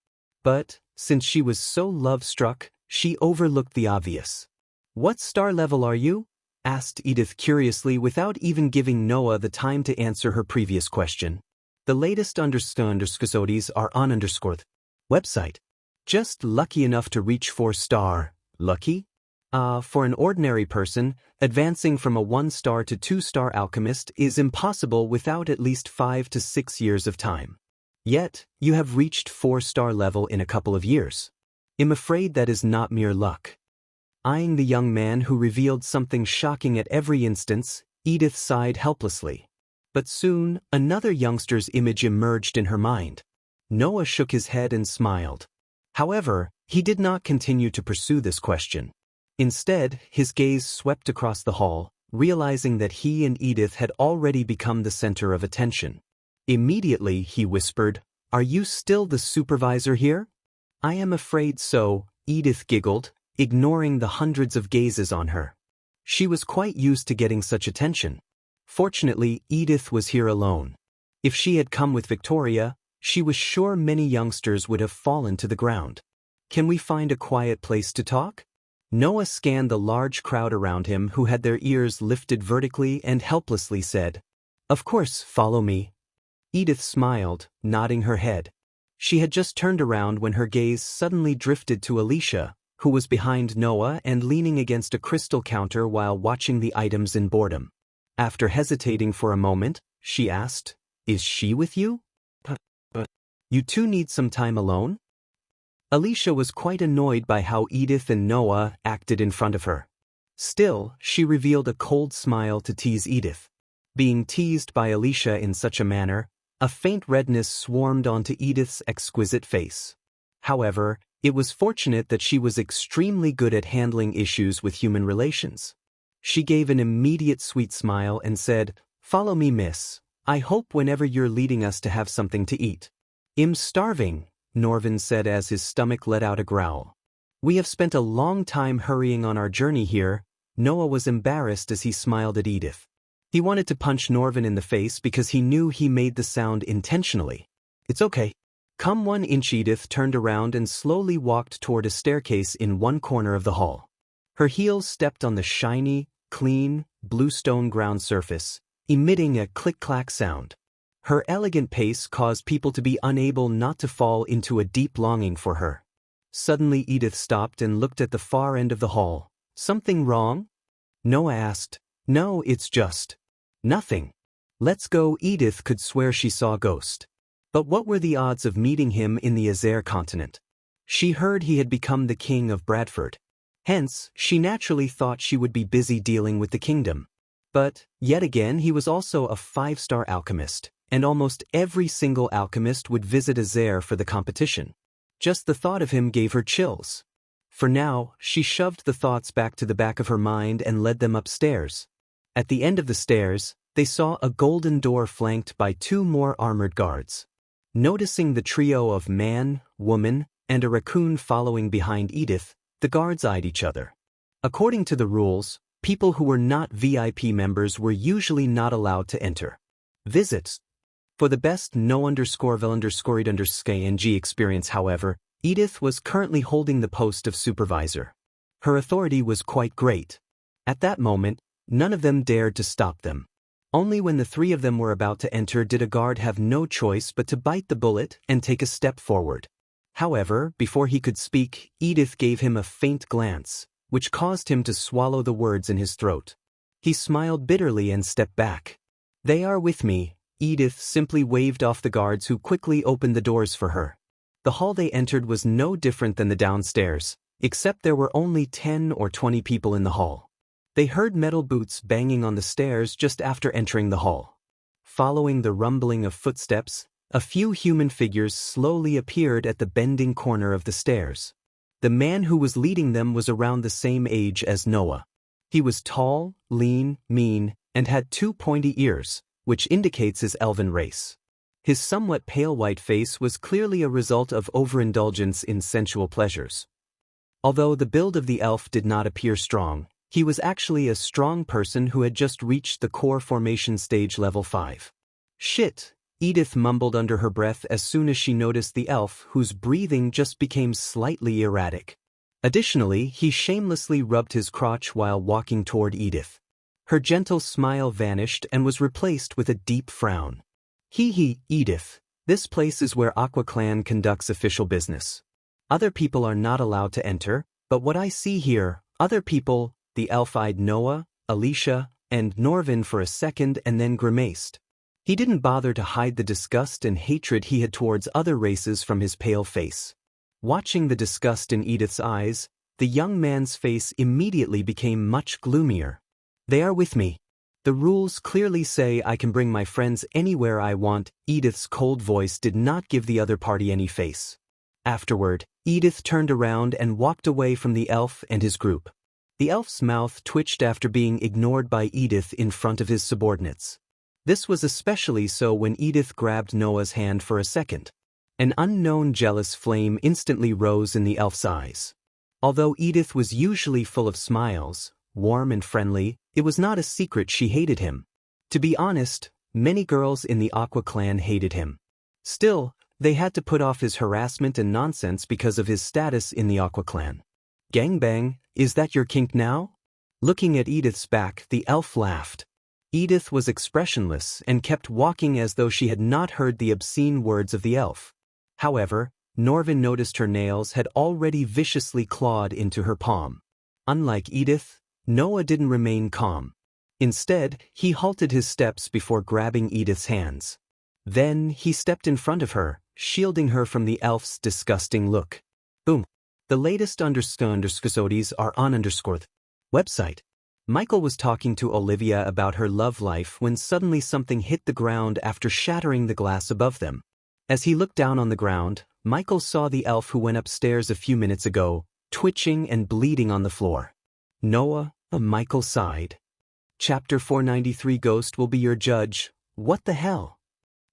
But, since she was so love-struck, she overlooked the obvious. What star level are you? Asked Edith curiously without even giving Noah the time to answer her previous question. The latest underscores are on _ website. Just lucky enough to reach 4-star. Lucky? For an ordinary person, advancing from a 1-star to 2-star alchemist is impossible without at least 5 to 6 years of time. Yet, you have reached 4-star level in a couple of years. I'm afraid that is not mere luck. Eyeing the young man who revealed something shocking at every instance, Edith sighed helplessly. But soon, another youngster's image emerged in her mind. Noah shook his head and smiled. However, he did not continue to pursue this question. Instead, his gaze swept across the hall, realizing that he and Edith had already become the center of attention. Immediately, he whispered, "Are you still the supervisor here?" "I am afraid so," Edith giggled, ignoring the hundreds of gazes on her. She was quite used to getting such attention. Fortunately, Edith was here alone. If she had come with Victoria, she was sure many youngsters would have fallen to the ground. "Can we find a quiet place to talk?" Noah scanned the large crowd around him who had their ears lifted vertically and helplessly said, "Of course, follow me." Edith smiled, nodding her head. She had just turned around when her gaze suddenly drifted to Alicia, who was behind Noah and leaning against a crystal counter while watching the items in boredom. After hesitating for a moment, she asked, "Is she with you? You two need some time alone?" Alicia was quite annoyed by how Edith and Noah acted in front of her. Still, she revealed a cold smile to tease Edith. Being teased by Alicia in such a manner, a faint redness swarmed onto Edith's exquisite face. However, it was fortunate that she was extremely good at handling issues with human relations. She gave an immediate sweet smile and said, "Follow me, miss. I hope whenever you're leading us to have something to eat." "I'm starving," Norvin said as his stomach let out a growl. "We have spent a long time hurrying on our journey here." Noah was embarrassed as he smiled at Edith. He wanted to punch Norvin in the face because he knew he made the sound intentionally. "It's okay. Come 1 inch." Edith turned around and slowly walked toward a staircase in one corner of the hall. Her heels stepped on the shiny, clean, bluestone ground surface, emitting a click-clack sound. Her elegant pace caused people to be unable not to fall into a deep longing for her. Suddenly Edith stopped and looked at the far end of the hall. "Something wrong?" Noah asked. "No, it's just nothing. Let's go." Edith could swear she saw a ghost. But what were the odds of meeting him in the Azare continent? She heard he had become the king of Bradford. Hence, she naturally thought she would be busy dealing with the kingdom. But, yet again, he was also a 5-star alchemist, and almost every single alchemist would visit Azare for the competition. Just the thought of him gave her chills. For now, she shoved the thoughts back to the back of her mind and led them upstairs. At the end of the stairs, they saw a golden door flanked by 2 more armored guards. Noticing the trio of man, woman, and a raccoon following behind Edith, the guards eyed each other. According to the rules, people who were not VIP members were usually not allowed to enter. Visits. For the best no_vel_ing experience, however, Edith was currently holding the post of supervisor. Her authority was quite great. At that moment, none of them dared to stop them. Only when the 3 of them were about to enter did a guard have no choice but to bite the bullet and take a step forward. However, before he could speak, Edith gave him a faint glance, which caused him to swallow the words in his throat. He smiled bitterly and stepped back. "They are with me." Edith simply waved off the guards who quickly opened the doors for her. The hall they entered was no different than the downstairs, except there were only 10 or 20 people in the hall. They heard metal boots banging on the stairs just after entering the hall. Following the rumbling of footsteps, a few human figures slowly appeared at the bending corner of the stairs. The man who was leading them was around the same age as Noah. He was tall, lean, mean, and had 2 pointy ears, which indicates his elven race. His somewhat pale white face was clearly a result of overindulgence in sensual pleasures. Although the build of the elf did not appear strong, he was actually a strong person who had just reached the core formation stage level 5. Shit, Edith mumbled under her breath as soon as she noticed the elf whose breathing just became slightly erratic. Additionally, he shamelessly rubbed his crotch while walking toward Edith. Her gentle smile vanished and was replaced with a deep frown. Hee, Edith, this place is where Aqua Clan conducts official business. Other people are not allowed to enter, but what I see here, other people, the elf-eyed Noah, Alicia, and Norvin for a second and then grimaced. He didn't bother to hide the disgust and hatred he had towards other races from his pale face. Watching the disgust in Edith's eyes, the young man's face immediately became much gloomier. They are with me. The rules clearly say I can bring my friends anywhere I want. Edith's cold voice did not give the other party any face. Afterward, Edith turned around and walked away from the elf and his group. The elf's mouth twitched after being ignored by Edith in front of his subordinates. This was especially so when Edith grabbed Noah's hand for a second. An unknown jealous flame instantly rose in the elf's eyes. Although Edith was usually full of smiles, warm and friendly, it was not a secret she hated him. To be honest, many girls in the Aqua Clan hated him. Still, they had to put off his harassment and nonsense because of his status in the Aqua Clan. Gangbang, is that your kink now? Looking at Edith's back, the elf laughed. Edith was expressionless and kept walking as though she had not heard the obscene words of the elf. However, Norvin noticed her nails had already viciously clawed into her palm. Unlike Edith, Noah didn't remain calm. Instead, he halted his steps before grabbing Edith's hands. Then, he stepped in front of her, shielding her from the elf's disgusting look. Boom. The latest underscores are on website. Michael was talking to Olivia about her love life when suddenly something hit the ground after shattering the glass above them. As he looked down on the ground, Michael saw the elf who went upstairs a few minutes ago, twitching and bleeding on the floor. Noah, Michael sighed. Chapter 493 Ghost will be your judge. What the hell?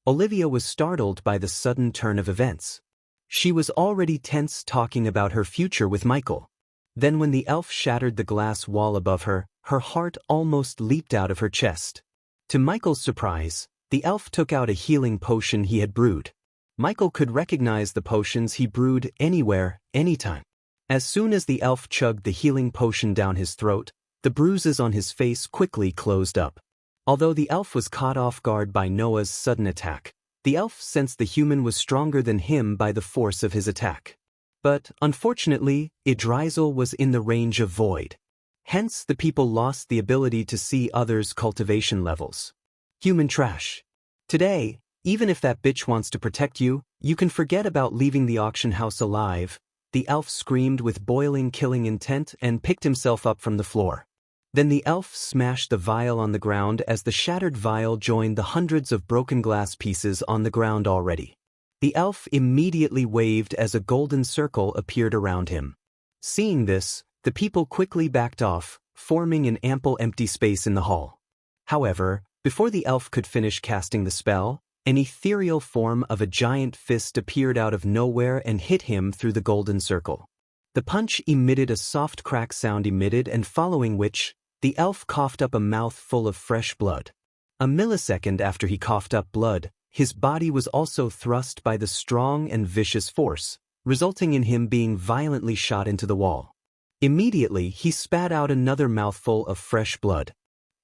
Olivia was startled by the sudden turn of events. She was already tense talking about her future with Michael. Then when the elf shattered the glass wall above her, her heart almost leaped out of her chest. To Michael's surprise, the elf took out a healing potion he had brewed. Michael could recognize the potions he brewed anywhere, anytime. As soon as the elf chugged the healing potion down his throat, the bruises on his face quickly closed up. Although the elf was caught off guard by Noah's sudden attack, the elf sensed the human was stronger than him by the force of his attack. But, unfortunately, Idrizel was in the range of void. Hence, the people lost the ability to see others' cultivation levels. Human trash. Today, even if that bitch wants to protect you, you can forget about leaving the auction house alive. The elf screamed with boiling killing intent and picked himself up from the floor. Then the elf smashed the vial on the ground as the shattered vial joined the hundreds of broken glass pieces on the ground already. The elf immediately waved as a golden circle appeared around him. Seeing this, the people quickly backed off, forming an ample empty space in the hall. However, before the elf could finish casting the spell, an ethereal form of a giant fist appeared out of nowhere and hit him through the golden circle. The punch emitted a soft crack sound and following which, the elf coughed up a mouthful of fresh blood. A millisecond after he coughed up blood, his body was also thrust by the strong and vicious force, resulting in him being violently shot into the wall. Immediately, he spat out another mouthful of fresh blood.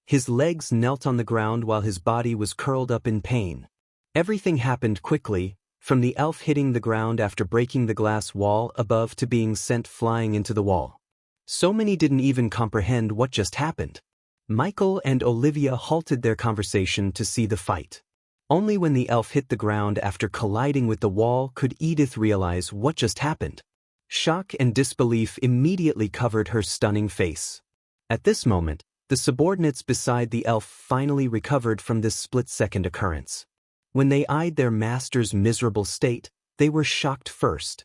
His legs knelt on the ground while his body was curled up in pain. Everything happened quickly, from the elf hitting the ground after breaking the glass wall above to being sent flying into the wall. So many didn't even comprehend what just happened. Michael and Olivia halted their conversation to see the fight. Only when the elf hit the ground after colliding with the wall could Edith realize what just happened. Shock and disbelief immediately covered her stunning face. At this moment, the subordinates beside the elf finally recovered from this split-second occurrence. When they eyed their master's miserable state, they were shocked first.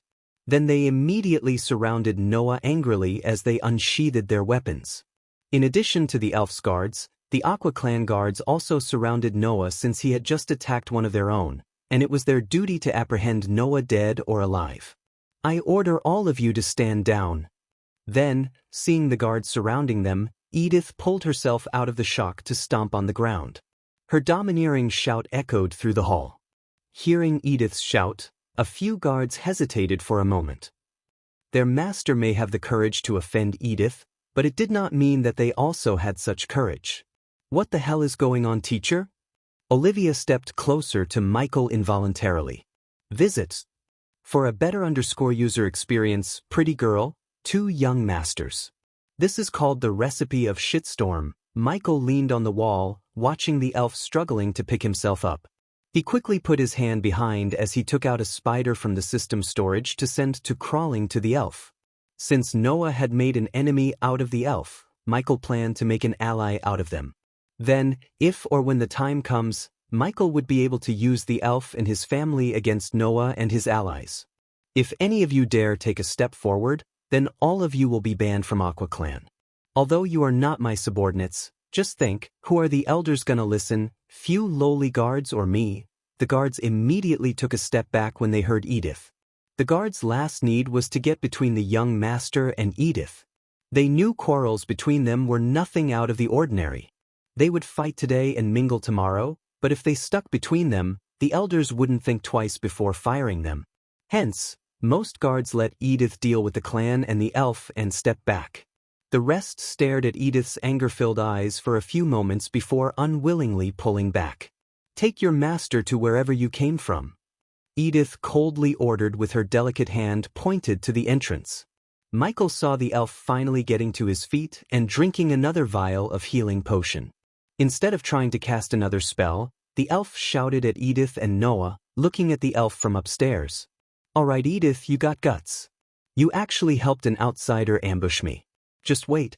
Then they immediately surrounded Noah angrily as they unsheathed their weapons. In addition to the elf's guards, the Aqua Clan guards also surrounded Noah since he had just attacked one of their own, and it was their duty to apprehend Noah dead or alive. I order all of you to stand down. Then, seeing the guards surrounding them, Edith pulled herself out of the shock to stomp on the ground. Her domineering shout echoed through the hall. Hearing Edith's shout, a few guards hesitated for a moment. Their master may have the courage to offend Edith, but it did not mean that they also had such courage. "What the hell is going on, teacher?" Olivia stepped closer to Michael involuntarily. "Visit. For a better user experience, pretty girl, 2 young masters. This is called the recipe of shitstorm." Michael leaned on the wall, watching the elf struggling to pick himself up. He quickly put his hand behind as he took out a spider from the system storage to send to crawling to the elf. Since Noah had made an enemy out of the elf, Michael planned to make an ally out of them. Then, if or when the time comes, Michael would be able to use the elf and his family against Noah and his allies. "If any of you dare take a step forward, then all of you will be banned from Aqua Clan. Although you are not my subordinates, just think, who are the elders gonna listen, few lowly guards or me?" The guards immediately took a step back when they heard Edith. The guards' last need was to get between the young master and Edith. They knew quarrels between them were nothing out of the ordinary. They would fight today and mingle tomorrow, but if they stuck between them, the elders wouldn't think twice before firing them. Hence, most guards let Edith deal with the clan and the elf and step back. The rest stared at Edith's anger-filled eyes for a few moments before unwillingly pulling back. "Take your master to wherever you came from," Edith coldly ordered with her delicate hand pointed to the entrance. Michael saw the elf finally getting to his feet and drinking another vial of healing potion. Instead of trying to cast another spell, the elf shouted at Edith and Noah, looking at the elf from upstairs. "All right, Edith, you got guts. You actually helped an outsider ambush me. Just wait."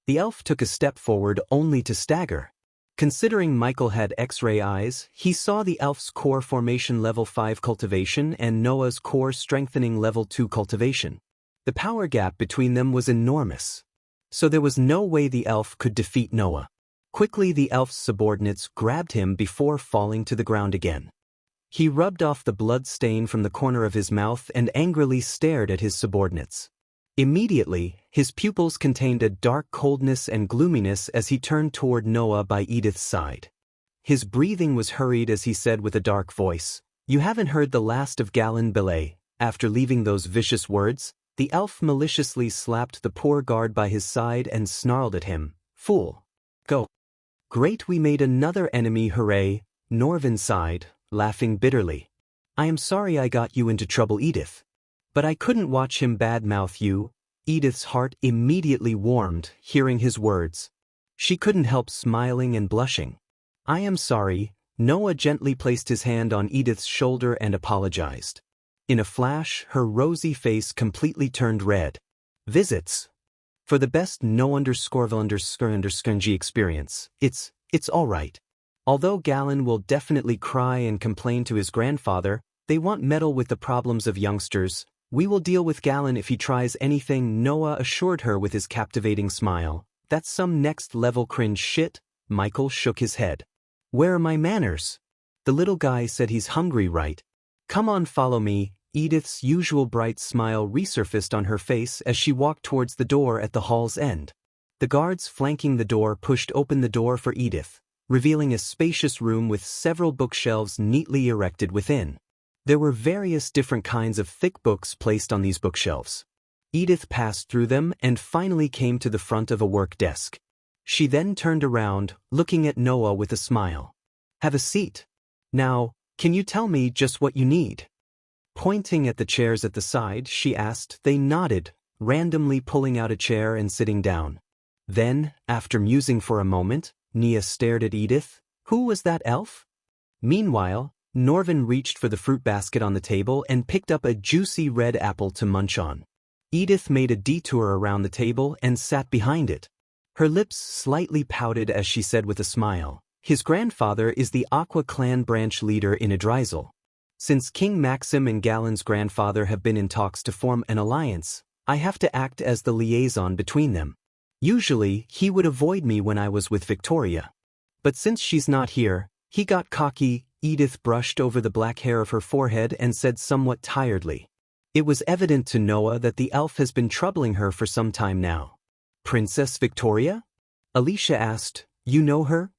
The elf took a step forward only to stagger. Considering Michael had X-ray eyes, he saw the elf's core formation level 5 cultivation and Noah's core strengthening level 2 cultivation. The power gap between them was enormous. So there was no way the elf could defeat Noah. Quickly the elf's subordinates grabbed him before falling to the ground again. He rubbed off the blood stain from the corner of his mouth and angrily stared at his subordinates. Immediately, his pupils contained a dark coldness and gloominess as he turned toward Noah by Edith's side. His breathing was hurried as he said with a dark voice, "You haven't heard the last of Galen Belay." After leaving those vicious words, the elf maliciously slapped the poor guard by his side and snarled at him, "Fool. Go." "Great, we made another enemy, hooray," Norvin sighed, laughing bitterly. "I am sorry I got you into trouble, Edith. But I couldn't watch him badmouth you." Edith's heart immediately warmed, hearing his words. She couldn't help smiling and blushing. "I am sorry." Noah gently placed his hand on Edith's shoulder and apologized. In a flash, her rosy face completely turned red. "Visits. For the best no__G experience, it's all right. Although Galen will definitely cry and complain to his grandfather, they won't meddle with the problems of youngsters. We will deal with Galen if he tries anything," Noah assured her with his captivating smile. "That's some next-level cringe shit." Michael shook his head. "Where are my manners? The little guy said he's hungry, right? Come on, follow me." Edith's usual bright smile resurfaced on her face as she walked towards the door at the hall's end. The guards flanking the door pushed open the door for Edith, revealing a spacious room with several bookshelves neatly erected within. There were various different kinds of thick books placed on these bookshelves. Edith passed through them and finally came to the front of a work desk. She then turned around, looking at Noah with a smile. "Have a seat. Now, can you tell me just what you need?" Pointing at the chairs at the side, she asked. They nodded, randomly pulling out a chair and sitting down. Then, after musing for a moment, Nia stared at Edith. Who was that elf? Meanwhile, Norvin reached for the fruit basket on the table and picked up a juicy red apple to munch on. Edith made a detour around the table and sat behind it. Her lips slightly pouted as she said with a smile, "His grandfather is the Aqua Clan branch leader in Idrizel. Since King Maxim and Galen's grandfather have been in talks to form an alliance, I have to act as the liaison between them. Usually, he would avoid me when I was with Victoria. But since she's not here, he got cocky." Edith brushed over the black hair of her forehead and said somewhat tiredly, It was evident to Noah that the elf has been troubling her for some time now. Princess Victoria? Alicia asked. You know her?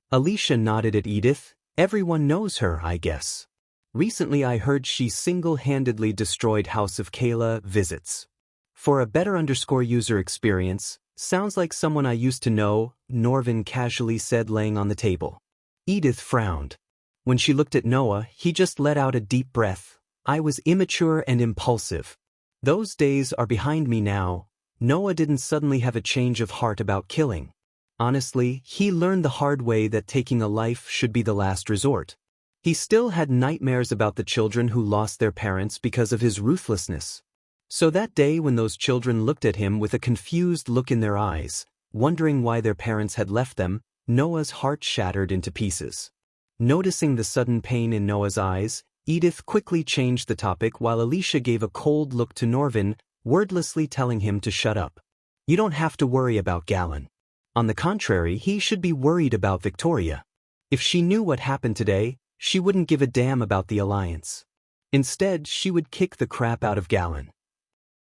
Alicia nodded at Edith. Everyone knows her, I guess. Recently I heard she single-handedly destroyed House of Kayla visits. For a better user experience, sounds like someone I used to know, Norvin casually said, laying on the table. Edith frowned. When she looked at Noah, he just let out a deep breath. I was immature and impulsive. Those days are behind me now. Noah didn't suddenly have a change of heart about killing. Honestly, he learned the hard way that taking a life should be the last resort. He still had nightmares about the children who lost their parents because of his ruthlessness. So that day when those children looked at him with a confused look in their eyes, wondering why their parents had left them, Noah's heart shattered into pieces. Noticing the sudden pain in Noah's eyes, Edith quickly changed the topic while Alicia gave a cold look to Norvin, wordlessly telling him to shut up. You don't have to worry about Galen. On the contrary, he should be worried about Victoria. If she knew what happened today, she wouldn't give a damn about the alliance. Instead, she would kick the crap out of Galen.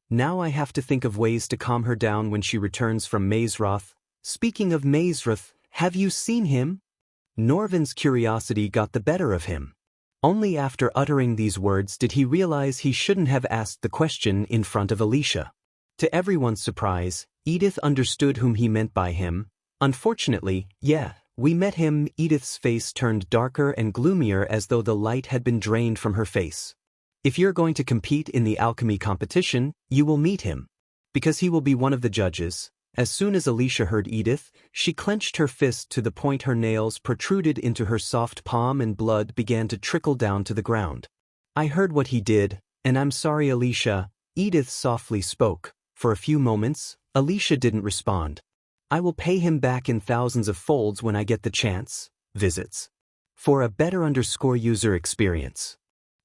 Now I have to think of ways to calm her down when she returns from Mazeroth. Speaking of Mazeroth, have you seen him? Norvin's curiosity got the better of him. Only after uttering these words did he realize he shouldn't have asked the question in front of Alicia. To everyone's surprise, Edith understood whom he meant by him. Unfortunately, yeah, we met him. Edith's face turned darker and gloomier as though the light had been drained from her face. If you're going to compete in the alchemy competition, you will meet him. Because he will be one of the judges. As soon as Alicia heard Edith, she clenched her fist to the point her nails protruded into her soft palm and blood began to trickle down to the ground. I heard what he did, and I'm sorry, Alicia, Edith softly spoke. For a few moments, Alicia didn't respond. I will pay him back in thousands of folds when I get the chance. Visits. For a better user experience.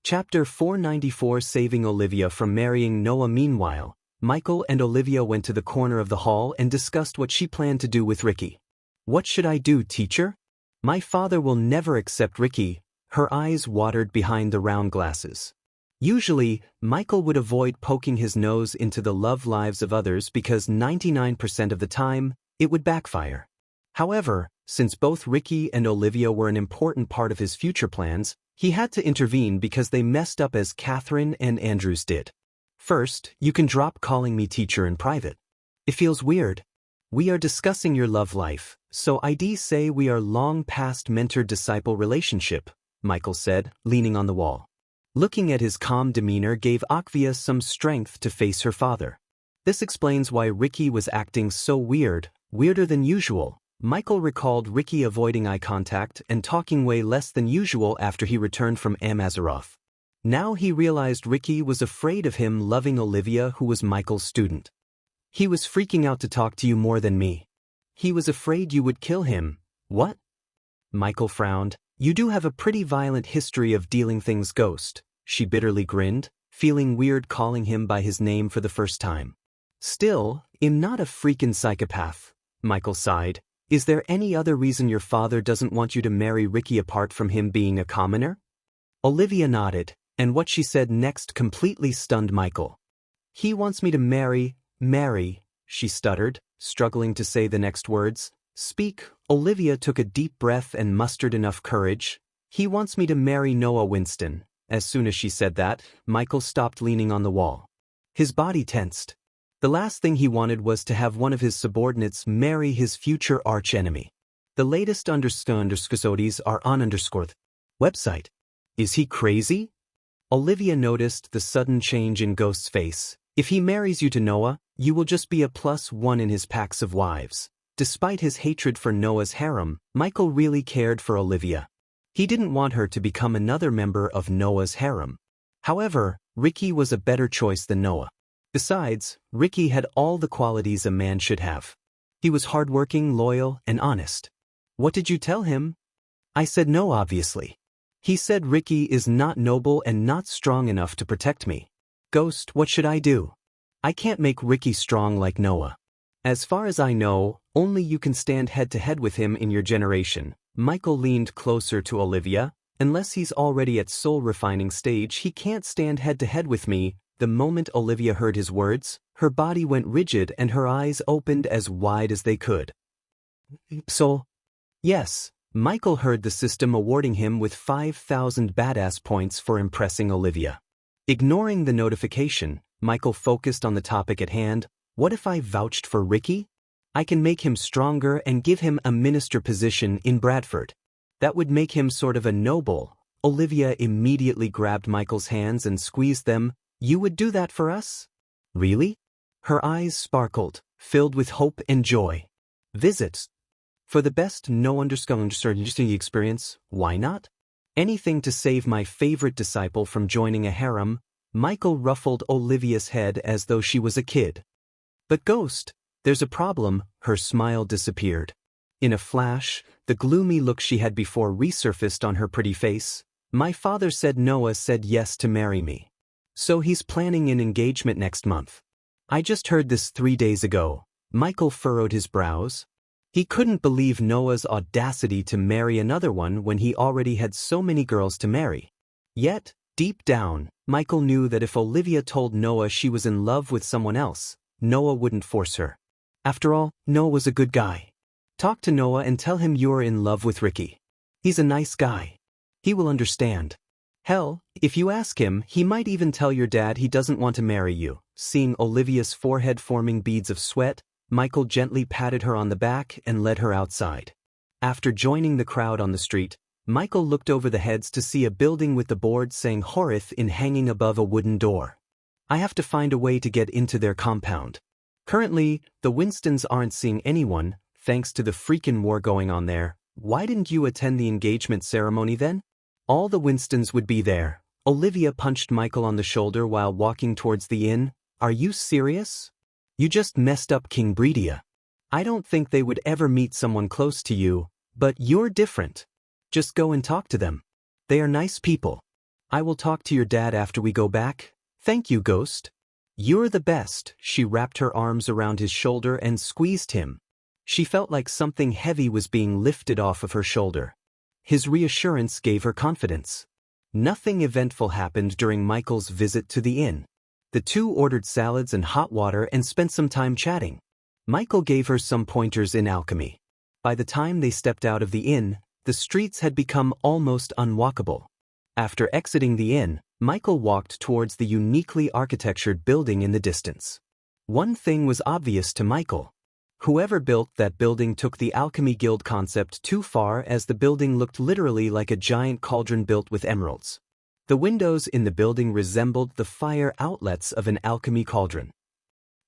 Chapter 494 Saving Olivia from Marrying Noah. Meanwhile, Michael and Olivia went to the corner of the hall and discussed what she planned to do with Ricky. What should I do, teacher? My father will never accept Ricky. Her eyes watered behind the round glasses. Usually, Michael would avoid poking his nose into the love lives of others because 99% of the time, it would backfire. However, since both Ricky and Olivia were an important part of his future plans, he had to intervene because they messed up as Catherine and Andrews did. First, you can drop calling me teacher in private. It feels weird. We are discussing your love life, so I'd say we are long past mentor-disciple relationship, Michael said, leaning on the wall. Looking at his calm demeanor gave Akvia some strength to face her father. This explains why Ricky was acting so weird, weirder than usual. Michael recalled Ricky avoiding eye contact and talking way less than usual after he returned from Amazaroth. Now he realized Ricky was afraid of him loving Olivia, who was Michael's student. He was freaking out to talk to you more than me. He was afraid you would kill him. What? Michael frowned. You do have a pretty violent history of dealing things ghost. She bitterly grinned, feeling weird calling him by his name for the first time. Still, I'm not a freaking psychopath, Michael sighed. Is there any other reason your father doesn't want you to marry Ricky apart from him being a commoner? Olivia nodded, and what she said next completely stunned Michael. He wants me to marry, she stuttered, struggling to say the next words. Speak. Olivia took a deep breath and mustered enough courage. He wants me to marry Noah Winston. As soon as she said that, Michael stopped leaning on the wall. His body tensed. The last thing he wanted was to have one of his subordinates marry his future archenemy. The latest underscores are on website. Is he crazy? Olivia noticed the sudden change in Ghost's face. If he marries you to Noah, you will just be a +1 in his packs of wives. Despite his hatred for Noah's harem, Michael really cared for Olivia. He didn't want her to become another member of Noah's harem. However, Ricky was a better choice than Noah. Besides, Ricky had all the qualities a man should have. He was hardworking, loyal, and honest. What did you tell him? I said no, obviously. He said Ricky is not noble and not strong enough to protect me. Ghost, what should I do? I can't make Ricky strong like Noah. As far as I know, only you can stand head-to-head with him in your generation. Michael leaned closer to Olivia. Unless he's already at soul refining stage, he can't stand head-to-head with me. The moment Olivia heard his words, her body went rigid and her eyes opened as wide as they could. So, yes, Michael heard the system awarding him with 5,000 badass points for impressing Olivia. Ignoring the notification, Michael focused on the topic at hand. What if I vouched for Ricky? I can make him stronger and give him a minister position in Bradford. That would make him sort of a noble. Olivia immediately grabbed Michael's hands and squeezed them. You would do that for us? Really? Her eyes sparkled, filled with hope and joy. Visits. For the best no-understanding experience, why not? Anything to save my favorite disciple from joining a harem. Michael ruffled Olivia's head as though she was a kid. But Ghost, there's a problem. Her smile disappeared. In a flash, the gloomy look she had before resurfaced on her pretty face. My father said Noah said yes to marry me. So he's planning an engagement next month. I just heard this 3 days ago. Michael furrowed his brows. He couldn't believe Noah's audacity to marry another one when he already had so many girls to marry. Yet, deep down, Michael knew that if Olivia told Noah she was in love with someone else, Noah wouldn't force her. After all, Noah was a good guy. Talk to Noah and tell him you're in love with Ricky. He's a nice guy. He will understand. Hell, if you ask him, he might even tell your dad he doesn't want to marry you. Seeing Olivia's forehead forming beads of sweat, Michael gently patted her on the back and led her outside. After joining the crowd on the street, Michael looked over the heads to see a building with the board saying Horith in hanging above a wooden door. I have to find a way to get into their compound. Currently, the Winstons aren't seeing anyone, thanks to the freaking war going on there. Why didn't you attend the engagement ceremony then? All the Winstons would be there. Olivia punched Michael on the shoulder while walking towards the inn. Are you serious? You just messed up King Breedia. I don't think they would ever meet someone close to you, but you're different. Just go and talk to them. They are nice people. I will talk to your dad after we go back. Thank you, Ghost. You're the best. She wrapped her arms around his shoulder and squeezed him. She felt like something heavy was being lifted off of her shoulder. His reassurance gave her confidence. Nothing eventful happened during Michael's visit to the inn. The two ordered salads and hot water and spent some time chatting. Michael gave her some pointers in alchemy. By the time they stepped out of the inn, the streets had become almost unwalkable. After exiting the inn, Michael walked towards the uniquely architectured building in the distance. One thing was obvious to Michael. Whoever built that building took the Alchemy Guild concept too far, as the building looked literally like a giant cauldron built with emeralds. The windows in the building resembled the fire outlets of an alchemy cauldron.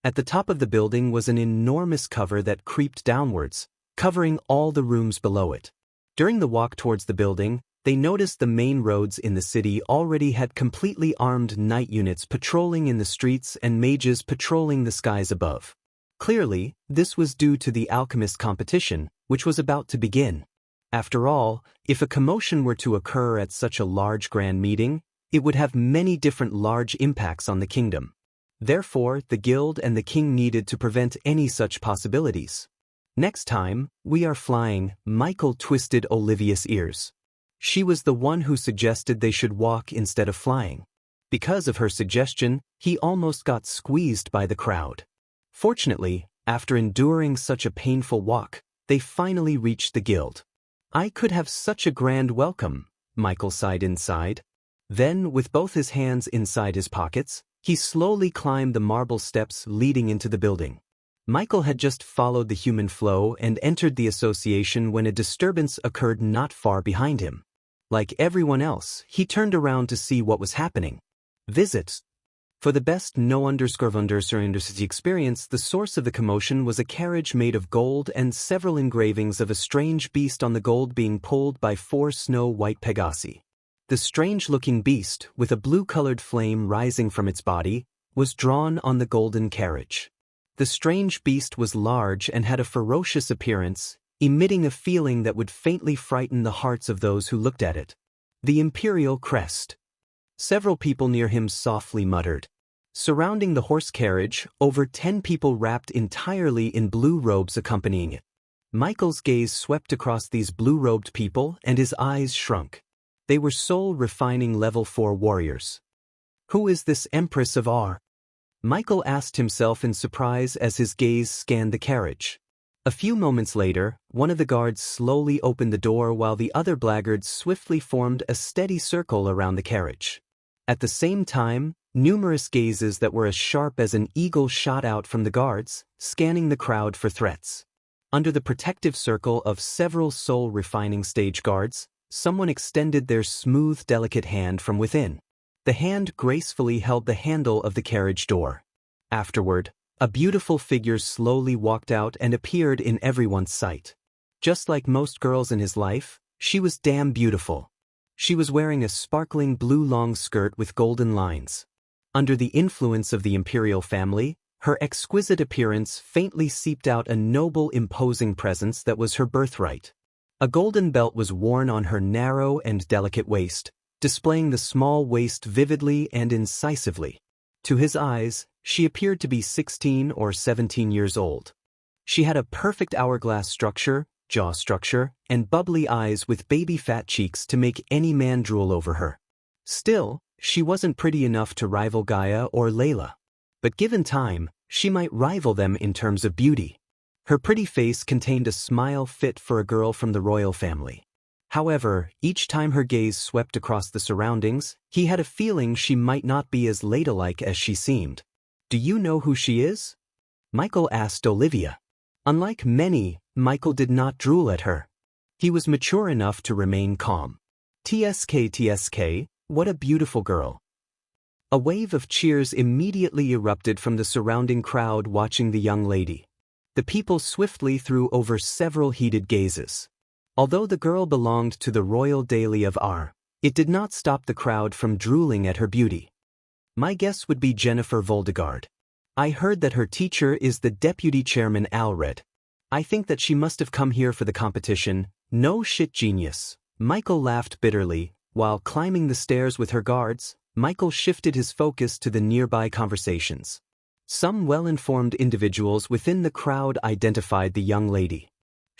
At the top of the building was an enormous cover that creeped downwards, covering all the rooms below it. During the walk towards the building, they noticed the main roads in the city already had completely armed night units patrolling in the streets and mages patrolling the skies above. Clearly, this was due to the alchemist competition, which was about to begin. After all, if a commotion were to occur at such a large grand meeting, it would have many different large impacts on the kingdom. Therefore, the guild and the king needed to prevent any such possibilities. Next time, we are flying. Michael twisted Olivia's ears. She was the one who suggested they should walk instead of flying. Because of her suggestion, he almost got squeezed by the crowd. Fortunately, after enduring such a painful walk, they finally reached the guild. I could have such a grand welcome, Michael sighed inside. Then, with both his hands inside his pockets, he slowly climbed the marble steps leading into the building. Michael had just followed the human flow and entered the association when a disturbance occurred not far behind him. Like everyone else, he turned around to see what was happening. Visits. For the best no-underscore-underscore experience, the source of the commotion was a carriage made of gold and several engravings of a strange beast on the gold being pulled by 4 snow-white Pegasi. The strange-looking beast, with a blue-colored flame rising from its body, was drawn on the golden carriage. The strange beast was large and had a ferocious appearance, emitting a feeling that would faintly frighten the hearts of those who looked at it. The imperial crest. Several people near him softly muttered. Surrounding the horse carriage, over 10 people wrapped entirely in blue robes accompanying it. Michael's gaze swept across these blue-robed people and his eyes shrunk. They were soul-refining level 4 warriors. Who is this Empress of R? Michael asked himself in surprise as his gaze scanned the carriage. A few moments later, one of the guards slowly opened the door while the other blackguards swiftly formed a steady circle around the carriage. At the same time, numerous gazes that were as sharp as an eagle shot out from the guards, scanning the crowd for threats. Under the protective circle of several soul-refining stage guards, someone extended their smooth, delicate hand from within. The hand gracefully held the handle of the carriage door. Afterward, a beautiful figure slowly walked out and appeared in everyone's sight. Just like most girls in his life, she was damn beautiful. She was wearing a sparkling blue long skirt with golden lines. Under the influence of the imperial family, her exquisite appearance faintly seeped out a noble, imposing presence that was her birthright. A golden belt was worn on her narrow and delicate waist, displaying the small waist vividly and incisively. To his eyes, she appeared to be 16 or 17 years old. She had a perfect hourglass structure, jaw structure, and bubbly eyes with baby-fat cheeks to make any man drool over her. Still, she wasn't pretty enough to rival Gaia or Layla. But given time, she might rival them in terms of beauty. Her pretty face contained a smile fit for a girl from the royal family. However, each time her gaze swept across the surroundings, he had a feeling she might not be as ladylike as she seemed. "Do you know who she is?" Michael asked Olivia. Unlike many, Michael did not drool at her. He was mature enough to remain calm. TSK, what a beautiful girl." A wave of cheers immediately erupted from the surrounding crowd watching the young lady. The people swiftly threw over several heated gazes. Although the girl belonged to the royal daily of R, it did not stop the crowd from drooling at her beauty. My guess would be Jennifer Voldegard. I heard that her teacher is the deputy chairman Alred. I think that she must have come here for the competition. No shit, genius. Michael laughed bitterly. While climbing the stairs with her guards, Michael shifted his focus to the nearby conversations. Some well-informed individuals within the crowd identified the young lady.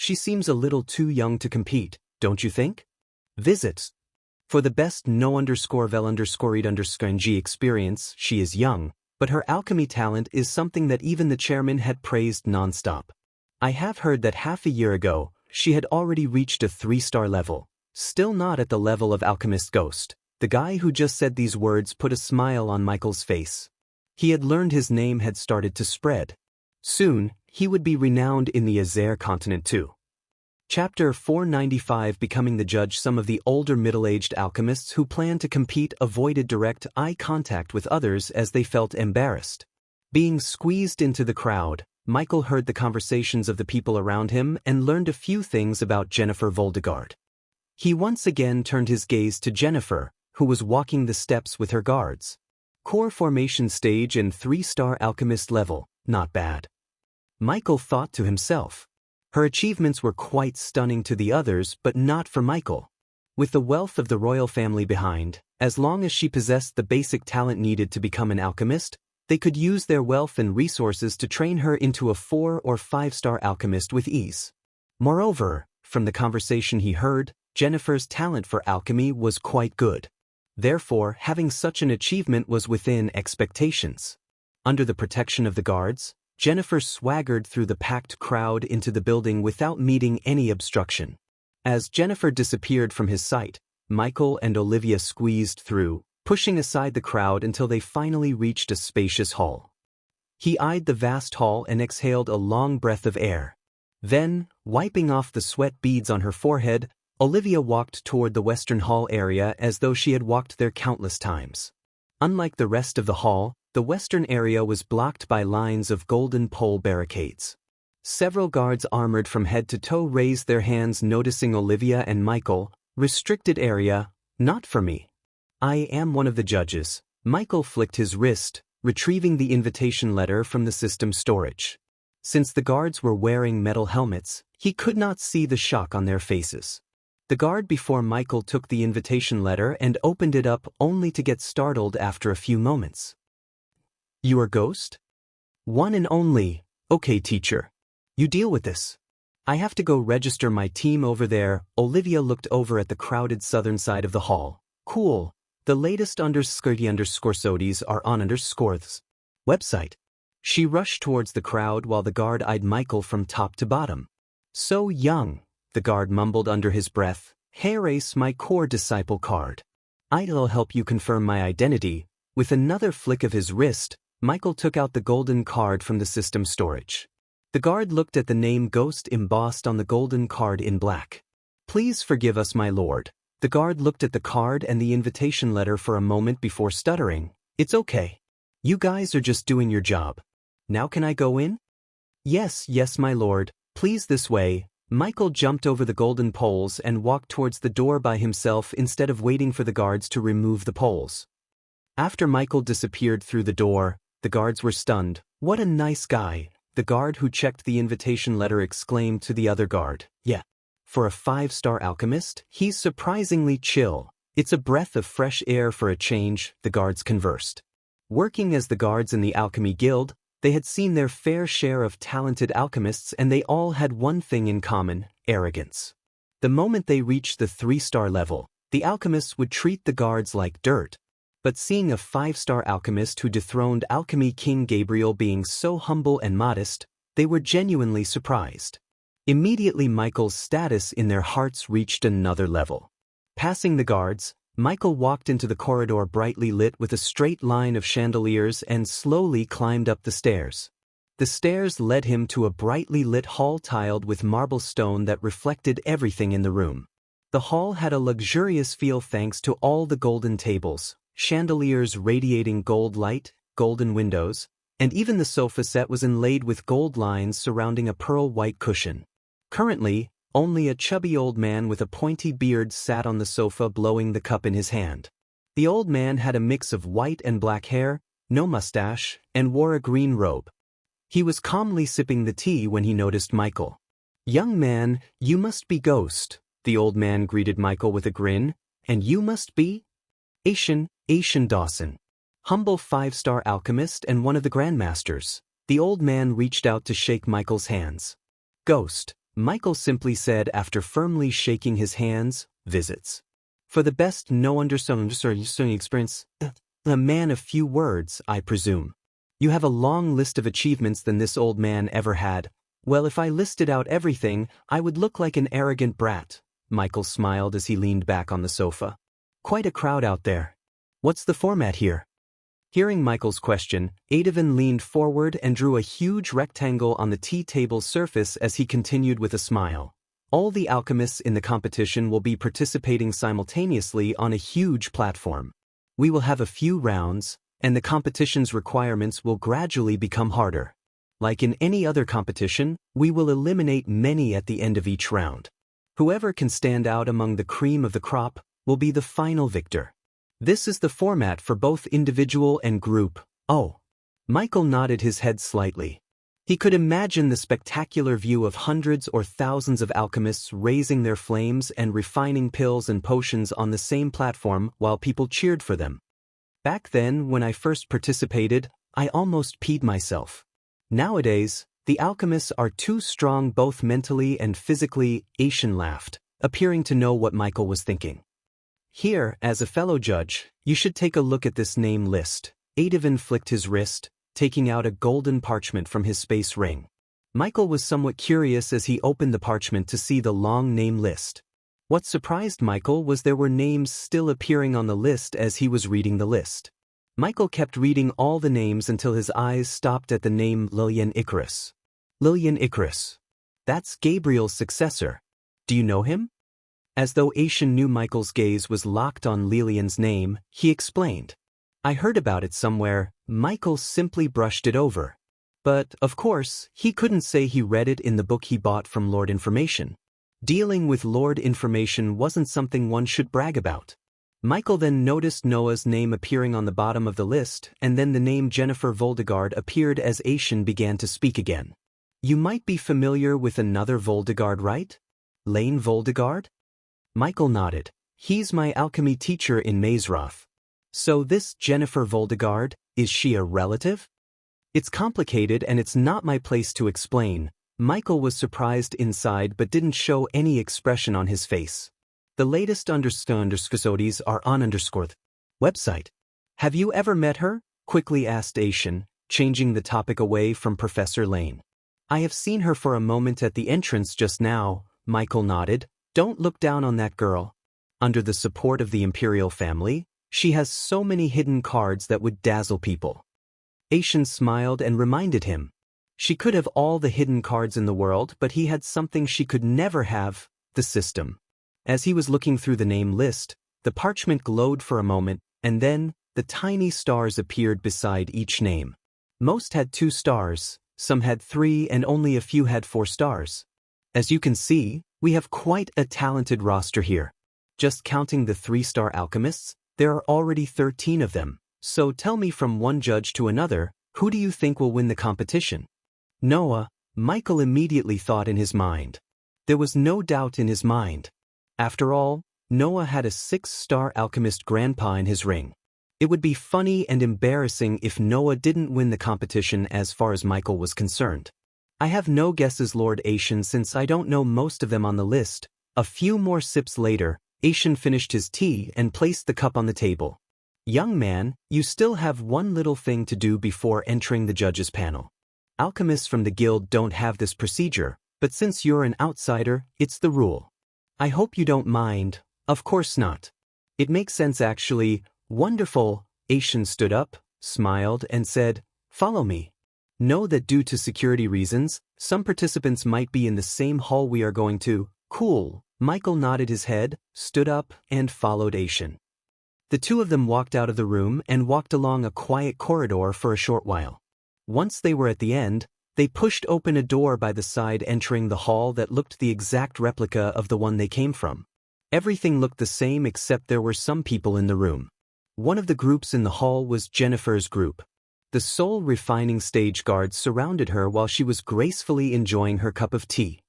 She seems a little too young to compete, don't you think? Visits. For the best no_vel_read_G experience, she is young, but her alchemy talent is something that even the chairman had praised non-stop. I have heard that half a year ago, she had already reached a 3-star level, still not at the level of Alchemist Ghost. The guy who just said these words put a smile on Michael's face. He had learned his name had started to spread. Soon, he would be renowned in the Azer continent too. Chapter 495. Becoming the judge. Some of the older middle-aged alchemists who planned to compete avoided direct eye contact with others as they felt embarrassed. Being squeezed into the crowd, Michael heard the conversations of the people around him and learned a few things about Jennifer Voldegard. He once again turned his gaze to Jennifer, who was walking the steps with her guards. Core formation stage and 3-star alchemist level, not bad. Michael thought to himself. Her achievements were quite stunning to the others, but not for Michael. With the wealth of the royal family behind, as long as she possessed the basic talent needed to become an alchemist, they could use their wealth and resources to train her into a 4- or 5-star alchemist with ease. Moreover, from the conversation he heard, Jennifer's talent for alchemy was quite good. Therefore, having such an achievement was within expectations. Under the protection of the guards, Jennifer swaggered through the packed crowd into the building without meeting any obstruction. As Jennifer disappeared from his sight, Michael and Olivia squeezed through, pushing aside the crowd until they finally reached a spacious hall. He eyed the vast hall and exhaled a long breath of air. Then, wiping off the sweat beads on her forehead, Olivia walked toward the Western Hall area as though she had walked there countless times. Unlike the rest of the hall, the western area was blocked by lines of golden pole barricades. Several guards armored from head to toe raised their hands, noticing Olivia and Michael. Restricted area, not for me. I am one of the judges. Michael flicked his wrist, retrieving the invitation letter from the system storage. Since the guards were wearing metal helmets, he could not see the shock on their faces. The guard before Michael took the invitation letter and opened it up only to get startled after a few moments. You are Ghost? One and only. Okay, teacher. You deal with this. I have to go register my team over there. Olivia looked over at the crowded southern side of the hall. Cool. The latest _SODIES are on _SCORTH's website. She rushed towards the crowd while the guard eyed Michael from top to bottom. So young, the guard mumbled under his breath. Here is my core disciple card. I'll help you confirm my identity. With another flick of his wrist, Michael took out the golden card from the system storage. The guard looked at the name Ghost embossed on the golden card in black. Please forgive us, my lord. The guard looked at the card and the invitation letter for a moment before stuttering. It's okay. You guys are just doing your job. Now can I go in? Yes, my lord. Please this way. Michael jumped over the golden poles and walked towards the door by himself instead of waiting for the guards to remove the poles. After Michael disappeared through the door, the guards were stunned. What a nice guy, the guard who checked the invitation letter exclaimed to the other guard. Yeah. For a 5-star alchemist, he's surprisingly chill. It's a breath of fresh air for a change, the guards conversed. Working as the guards in the alchemy guild, they had seen their fair share of talented alchemists and they all had one thing in common: arrogance. The moment they reached the 3-star level, the alchemists would treat the guards like dirt. But seeing a 5-star alchemist who dethroned alchemy king Gabriel being so humble and modest, they were genuinely surprised. Immediately Michael's status in their hearts reached another level. Passing the guards, Michael walked into the corridor brightly lit with a straight line of chandeliers and slowly climbed up the stairs. The stairs led him to a brightly lit hall tiled with marble stone that reflected everything in the room. The hall had a luxurious feel thanks to all the golden tables, chandeliers radiating gold light, golden windows, and even the sofa set was inlaid with gold lines surrounding a pearl-white cushion. Currently, only a chubby old man with a pointy beard sat on the sofa blowing the cup in his hand. The old man had a mix of white and black hair, no mustache, and wore a green robe. He was calmly sipping the tea when he noticed Michael. "Young man, you must be Ghost," the old man greeted Michael with a grin. "And you must be?" Asian Dawson. Humble 5-star alchemist and one of the grandmasters." The old man reached out to shake Michael's hands. "Ghost," Michael simply said after firmly shaking his hands. "Visits. For the best no understanding experience. A man of few words, I presume. You have a long list of achievements than this old man ever had. Well, if I listed out everything, I would look like an arrogant brat." Michael smiled as he leaned back on the sofa. "Quite a crowd out there. What's the format here?" Hearing Michael's question, Audiobook leaned forward and drew a huge rectangle on the tea table's surface as he continued with a smile. "All the alchemists in the competition will be participating simultaneously on a huge platform. We will have a few rounds, and the competition's requirements will gradually become harder. Like in any other competition, we will eliminate many at the end of each round. Whoever can stand out among the cream of the crop will be the final victor. This is the format for both individual and group." "Oh." Michael nodded his head slightly. He could imagine the spectacular view of hundreds or thousands of alchemists raising their flames and refining pills and potions on the same platform while people cheered for them. "Back then, when I first participated, I almost peed myself. Nowadays, the alchemists are too strong both mentally and physically." Asian laughed, appearing to know what Michael was thinking. "Here, as a fellow judge, you should take a look at this name list." Audiobook flicked his wrist, taking out a golden parchment from his space ring. Michael was somewhat curious as he opened the parchment to see the long name list. What surprised Michael was there were names still appearing on the list as he was reading the list. Michael kept reading all the names until his eyes stopped at the name Lilian Icarus. Lilian Icarus. That's Gabriel's successor. Do you know him? As though Asian knew Michael's gaze was locked on Lilian's name, he explained. "I heard about it somewhere." Michael simply brushed it over. But, of course, he couldn't say he read it in the book he bought from Lord Information. Dealing with Lord Information wasn't something one should brag about. Michael then noticed Noah's name appearing on the bottom of the list, and then the name Jennifer Voldegard appeared as Asian began to speak again. "You might be familiar with another Voldegard, right? Lane Voldegard?" Michael nodded. "He's my alchemy teacher in Mazeroth." "So this Jennifer Voldegard, is she a relative?" "It's complicated and it's not my place to explain." Michael was surprised inside but didn't show any expression on his face. The latest _SODIES are on _. Website. Have you ever met her? Quickly asked Aishan, changing the topic away from Professor Lane. I have seen her for a moment at the entrance just now, Michael nodded. Don't look down on that girl. Under the support of the Imperial family, she has so many hidden cards that would dazzle people. Aishan smiled and reminded him. She could have all the hidden cards in the world, but he had something she could never have, the system. As he was looking through the name list, the parchment glowed for a moment, and then, the tiny stars appeared beside each name. Most had 2 stars, some had 3, and only a few had 4 stars. As you can see, we have quite a talented roster here. Just counting the 3-star alchemists, there are already 13 of them. So tell me, from one judge to another, who do you think will win the competition? Noah, Michael immediately thought in his mind. There was no doubt in his mind. After all, Noah had a 6-star alchemist grandpa in his ring. It would be funny and embarrassing if Noah didn't win the competition as far as Michael was concerned. I have no guesses, Lord Aishan, since I don't know most of them on the list. A few more sips later, Aishan finished his tea and placed the cup on the table. Young man, you still have one little thing to do before entering the judges' panel. Alchemists from the guild don't have this procedure, but since you're an outsider, it's the rule. I hope you don't mind. Of course not. It makes sense actually. Wonderful. Aishan stood up, smiled, and said, follow me. Know that due to security reasons, some participants might be in the same hall we are going to. Cool. Michael nodded his head, stood up, and followed Aishan. The 2 of them walked out of the room and walked along a quiet corridor for a short while. Once they were at the end, they pushed open a door by the side, entering the hall that looked the exact replica of the one they came from. Everything looked the same except there were some people in the room. One of the groups in the hall was Jennifer's group. The soul refining stage guards surrounded her while she was gracefully enjoying her cup of tea.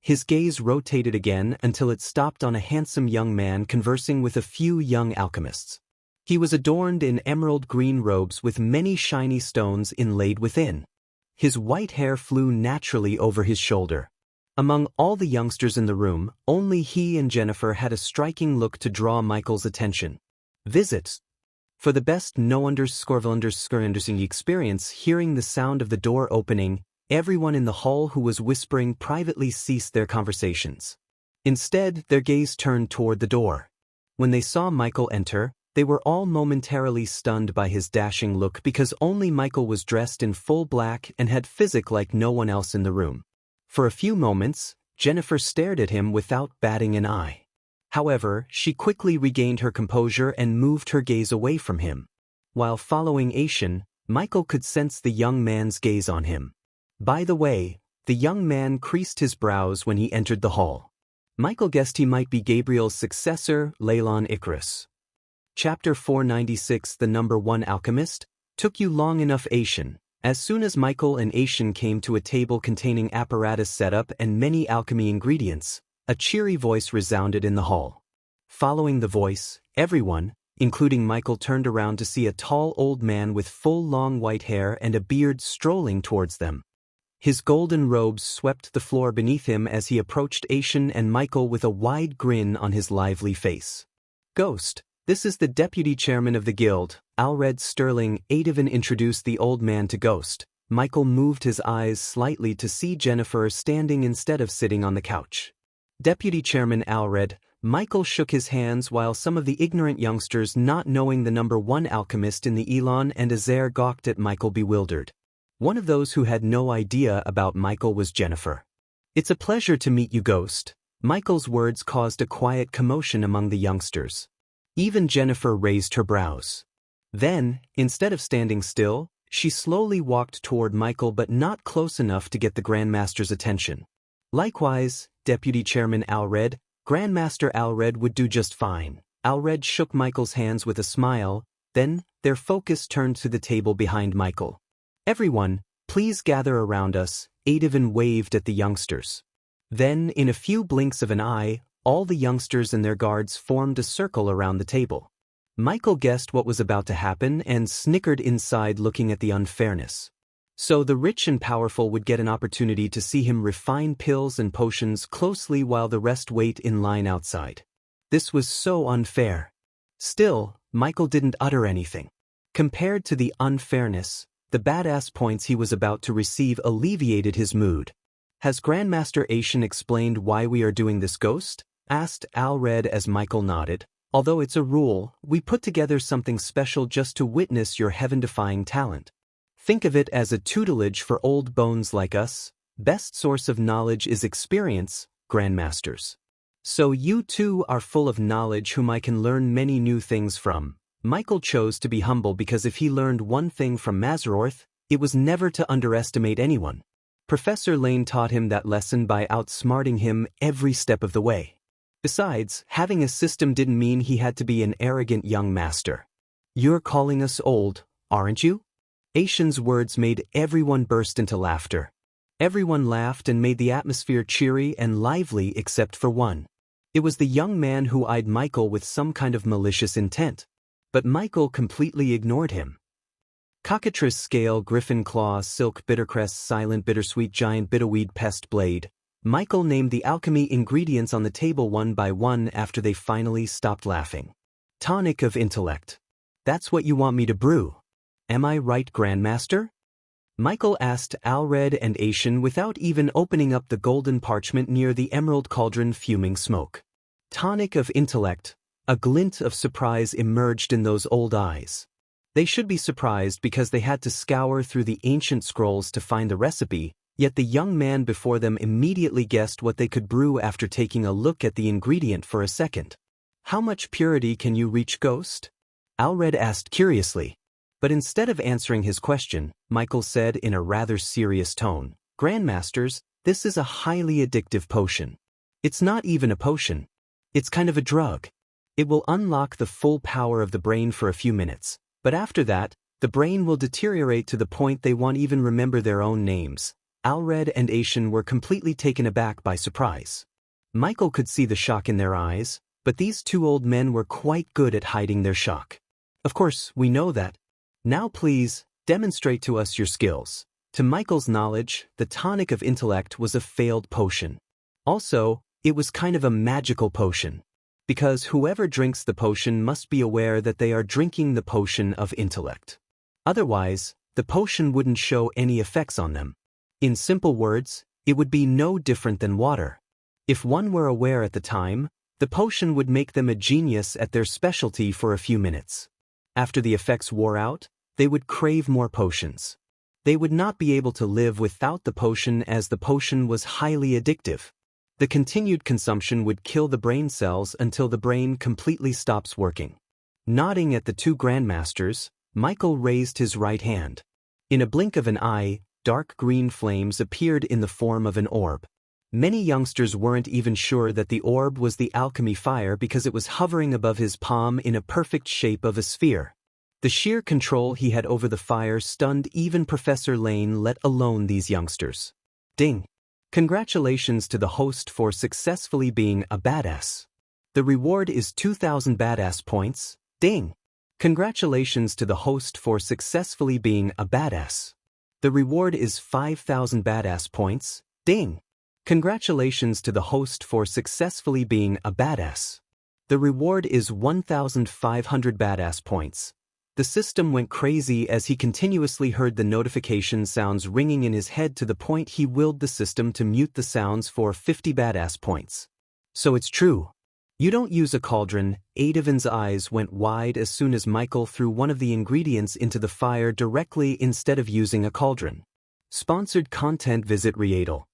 His gaze rotated again until it stopped on a handsome young man conversing with a few young alchemists. He was adorned in emerald green robes with many shiny stones inlaid within. His white hair flew naturally over his shoulder. Among all the youngsters in the room, only he and Jennifer had a striking look to draw Michael's attention. Visits. For the best no-underscoring experience hearing the sound of the door opening, everyone in the hall who was whispering privately ceased their conversations. Instead, their gaze turned toward the door. When they saw Michael enter, they were all momentarily stunned by his dashing look because only Michael was dressed in full black and had physique like no one else in the room. For a few moments, Jennifer stared at him without batting an eye. However, she quickly regained her composure and moved her gaze away from him. While following Aishan, Michael could sense the young man's gaze on him. By the way, the young man creased his brows when he entered the hall. Michael guessed he might be Gabriel's successor, Leylon Icarus. Chapter 496. The number 1 alchemist. Took you long enough, Aishan. As soon as Michael and Aishan came to a table containing apparatus setup and many alchemy ingredients, a cheery voice resounded in the hall. Following the voice, everyone, including Michael, turned around to see a tall old man with full long white hair and a beard strolling towards them. His golden robes swept the floor beneath him as he approached Aishan and Michael with a wide grin on his lively face. Ghost, this is the deputy chairman of the guild, Alred Sterling. Aidevin introduced the old man to Ghost. Michael moved his eyes slightly to see Jennifer standing instead of sitting on the couch. Deputy Chairman Alred. Michael shook his hands while some of the ignorant youngsters, not knowing the number 1 alchemist in the Elon and Azair, gawked at Michael bewildered. One of those who had no idea about Michael was Jennifer. It's a pleasure to meet you, Ghost. Michael's words caused a quiet commotion among the youngsters. Even Jennifer raised her brows. Then, instead of standing still, she slowly walked toward Michael, but not close enough to get the Grandmaster's attention. Likewise, Deputy Chairman Alred. Grandmaster Alred would do just fine. Alred shook Michael's hands with a smile, then, their focus turned to the table behind Michael. Everyone, please gather around us, Aidevin waved at the youngsters. Then, in a few blinks of an eye, all the youngsters and their guards formed a circle around the table. Michael guessed what was about to happen and snickered inside, looking at the unfairness. So the rich and powerful would get an opportunity to see him refine pills and potions closely while the rest wait in line outside. This was so unfair. Still, Michael didn't utter anything. Compared to the unfairness, the badass points he was about to receive alleviated his mood. "Has Grandmaster Asian explained why we are doing this, Ghost?" asked Alred as Michael nodded. "Although it's a rule, we put together something special just to witness your heaven-defying talent. Think of it as a tutelage for old bones like us. Best source of knowledge is experience, Grandmasters. So you too are full of knowledge whom I can learn many new things from." Michael chose to be humble because if he learned one thing from Mazarorth, it was never to underestimate anyone. Professor Lane taught him that lesson by outsmarting him every step of the way. Besides, having a system didn't mean he had to be an arrogant young master. "You're calling us old, aren't you?" Asian's words made everyone burst into laughter. Everyone laughed and made the atmosphere cheery and lively except for one. It was the young man who eyed Michael with some kind of malicious intent. But Michael completely ignored him. Cockatrice scale, griffin claw, silk bittercrest, silent bittersweet, giant bitterweed, pest blade. Michael named the alchemy ingredients on the table one by one after they finally stopped laughing. "Tonic of intellect. That's what you want me to brew. Am I right, Grandmaster?" Michael asked Alred and Asian without even opening up the golden parchment near the emerald cauldron fuming smoke. Tonic of intellect. A glint of surprise emerged in those old eyes. They should be surprised because they had to scour through the ancient scrolls to find the recipe, yet the young man before them immediately guessed what they could brew after taking a look at the ingredient for a second. "How much purity can you reach, Ghost?" Alred asked curiously. But instead of answering his question, Michael said in a rather serious tone, "Grandmasters, this is a highly addictive potion. It's not even a potion. It's kind of a drug. It will unlock the full power of the brain for a few minutes, but after that, the brain will deteriorate to the point they won't even remember their own names." Alred and Asian were completely taken aback by surprise. Michael could see the shock in their eyes, but these two old men were quite good at hiding their shock. "Of course, we know that. Now please, demonstrate to us your skills." To Michael's knowledge, the tonic of intellect was a failed potion. Also, it was kind of a magical potion. Because whoever drinks the potion must be aware that they are drinking the potion of intellect. Otherwise, the potion wouldn't show any effects on them. In simple words, it would be no different than water. If one were aware at the time, the potion would make them a genius at their specialty for a few minutes. After the effects wore out, they would crave more potions. They would not be able to live without the potion as the potion was highly addictive. The continued consumption would kill the brain cells until the brain completely stops working. Nodding at the two Grandmasters, Michael raised his right hand. In a blink of an eye, dark green flames appeared in the form of an orb. Many youngsters weren't even sure that the orb was the alchemy fire because it was hovering above his palm in a perfect shape of a sphere. The sheer control he had over the fire stunned even Professor Lane, let alone these youngsters. Ding! Congratulations to the host for successfully being a badass. The reward is 2,000 badass points. Ding! Congratulations to the host for successfully being a badass. The reward is 5,000 badass points. Ding! Congratulations to the host for successfully being a badass. The reward is 1,500 badass points. The system went crazy as he continuously heard the notification sounds ringing in his head to the point he willed the system to mute the sounds for 50 badass points. "So it's true. You don't use a cauldron." Adavin's eyes went wide as soon as Michael threw one of the ingredients into the fire directly instead of using a cauldron. Sponsored content. Visit Readle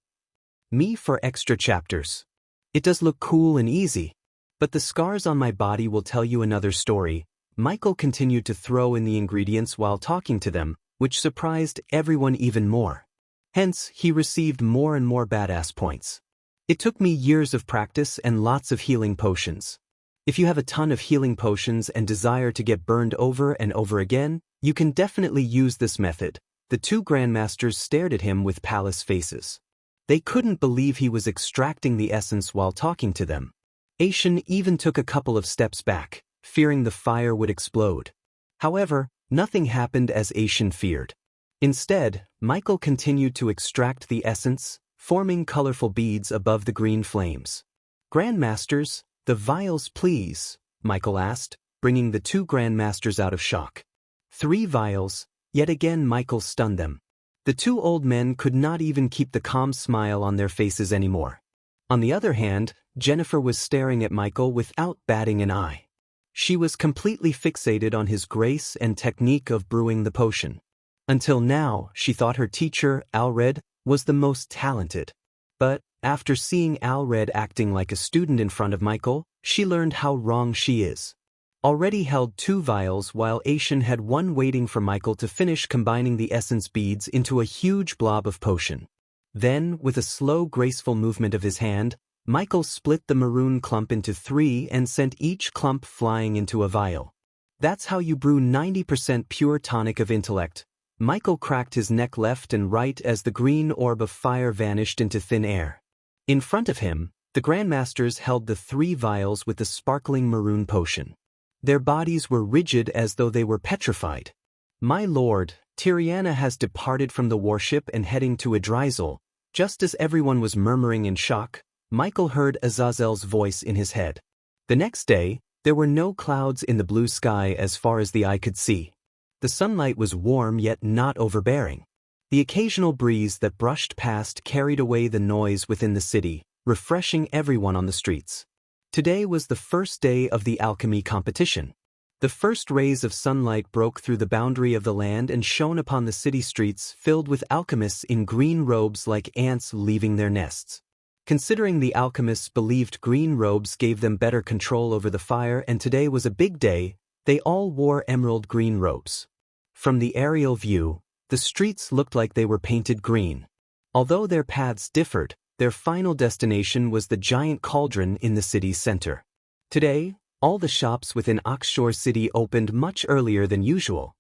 Me for extra chapters. It does look cool and easy, but the scars on my body will tell you another story. Michael continued to throw in the ingredients while talking to them, which surprised everyone even more. Hence, he received more and more badass points. "It took me years of practice and lots of healing potions. If you have a ton of healing potions and desire to get burned over and over again, you can definitely use this method." The two Grandmasters stared at him with palace faces. They couldn't believe he was extracting the essence while talking to them. Asian even took a couple of steps back, fearing the fire would explode. However, nothing happened as Asian feared. Instead, Michael continued to extract the essence, forming colorful beads above the green flames. "Grandmasters, the vials please," Michael asked, bringing the two grandmasters out of shock. 3 vials, yet again Michael stunned them. The two old men could not even keep the calm smile on their faces anymore. On the other hand, Jennifer was staring at Michael without batting an eye. She was completely fixated on his grace and technique of brewing the potion. Until now, she thought her teacher, Alred, was the most talented. But, after seeing Alred acting like a student in front of Michael, she learned how wrong she is. Already held 2 vials while Aishan had 1 waiting for Michael to finish combining the essence beads into a huge blob of potion. Then, with a slow, graceful movement of his hand, Michael split the maroon clump into 3 and sent each clump flying into a vial. That's how you brew 90% pure tonic of intellect. Michael cracked his neck left and right as the green orb of fire vanished into thin air. In front of him, the grandmasters held the 3 vials with the sparkling maroon potion. Their bodies were rigid as though they were petrified. "My lord, Tiriana has departed from the warship and heading to Idrizel." Just as everyone was murmuring in shock, Michael heard Azazel's voice in his head. The next day, there were no clouds in the blue sky as far as the eye could see. The sunlight was warm yet not overbearing. The occasional breeze that brushed past carried away the noise within the city, refreshing everyone on the streets. Today was the first day of the alchemy competition. The first rays of sunlight broke through the boundary of the land and shone upon the city streets filled with alchemists in green robes like ants leaving their nests. Considering the alchemists believed green robes gave them better control over the fire and today was a big day, they all wore emerald green robes. From the aerial view, the streets looked like they were painted green. Although their paths differed, their final destination was the giant cauldron in the city's center. Today, all the shops within Oxshore City opened much earlier than usual.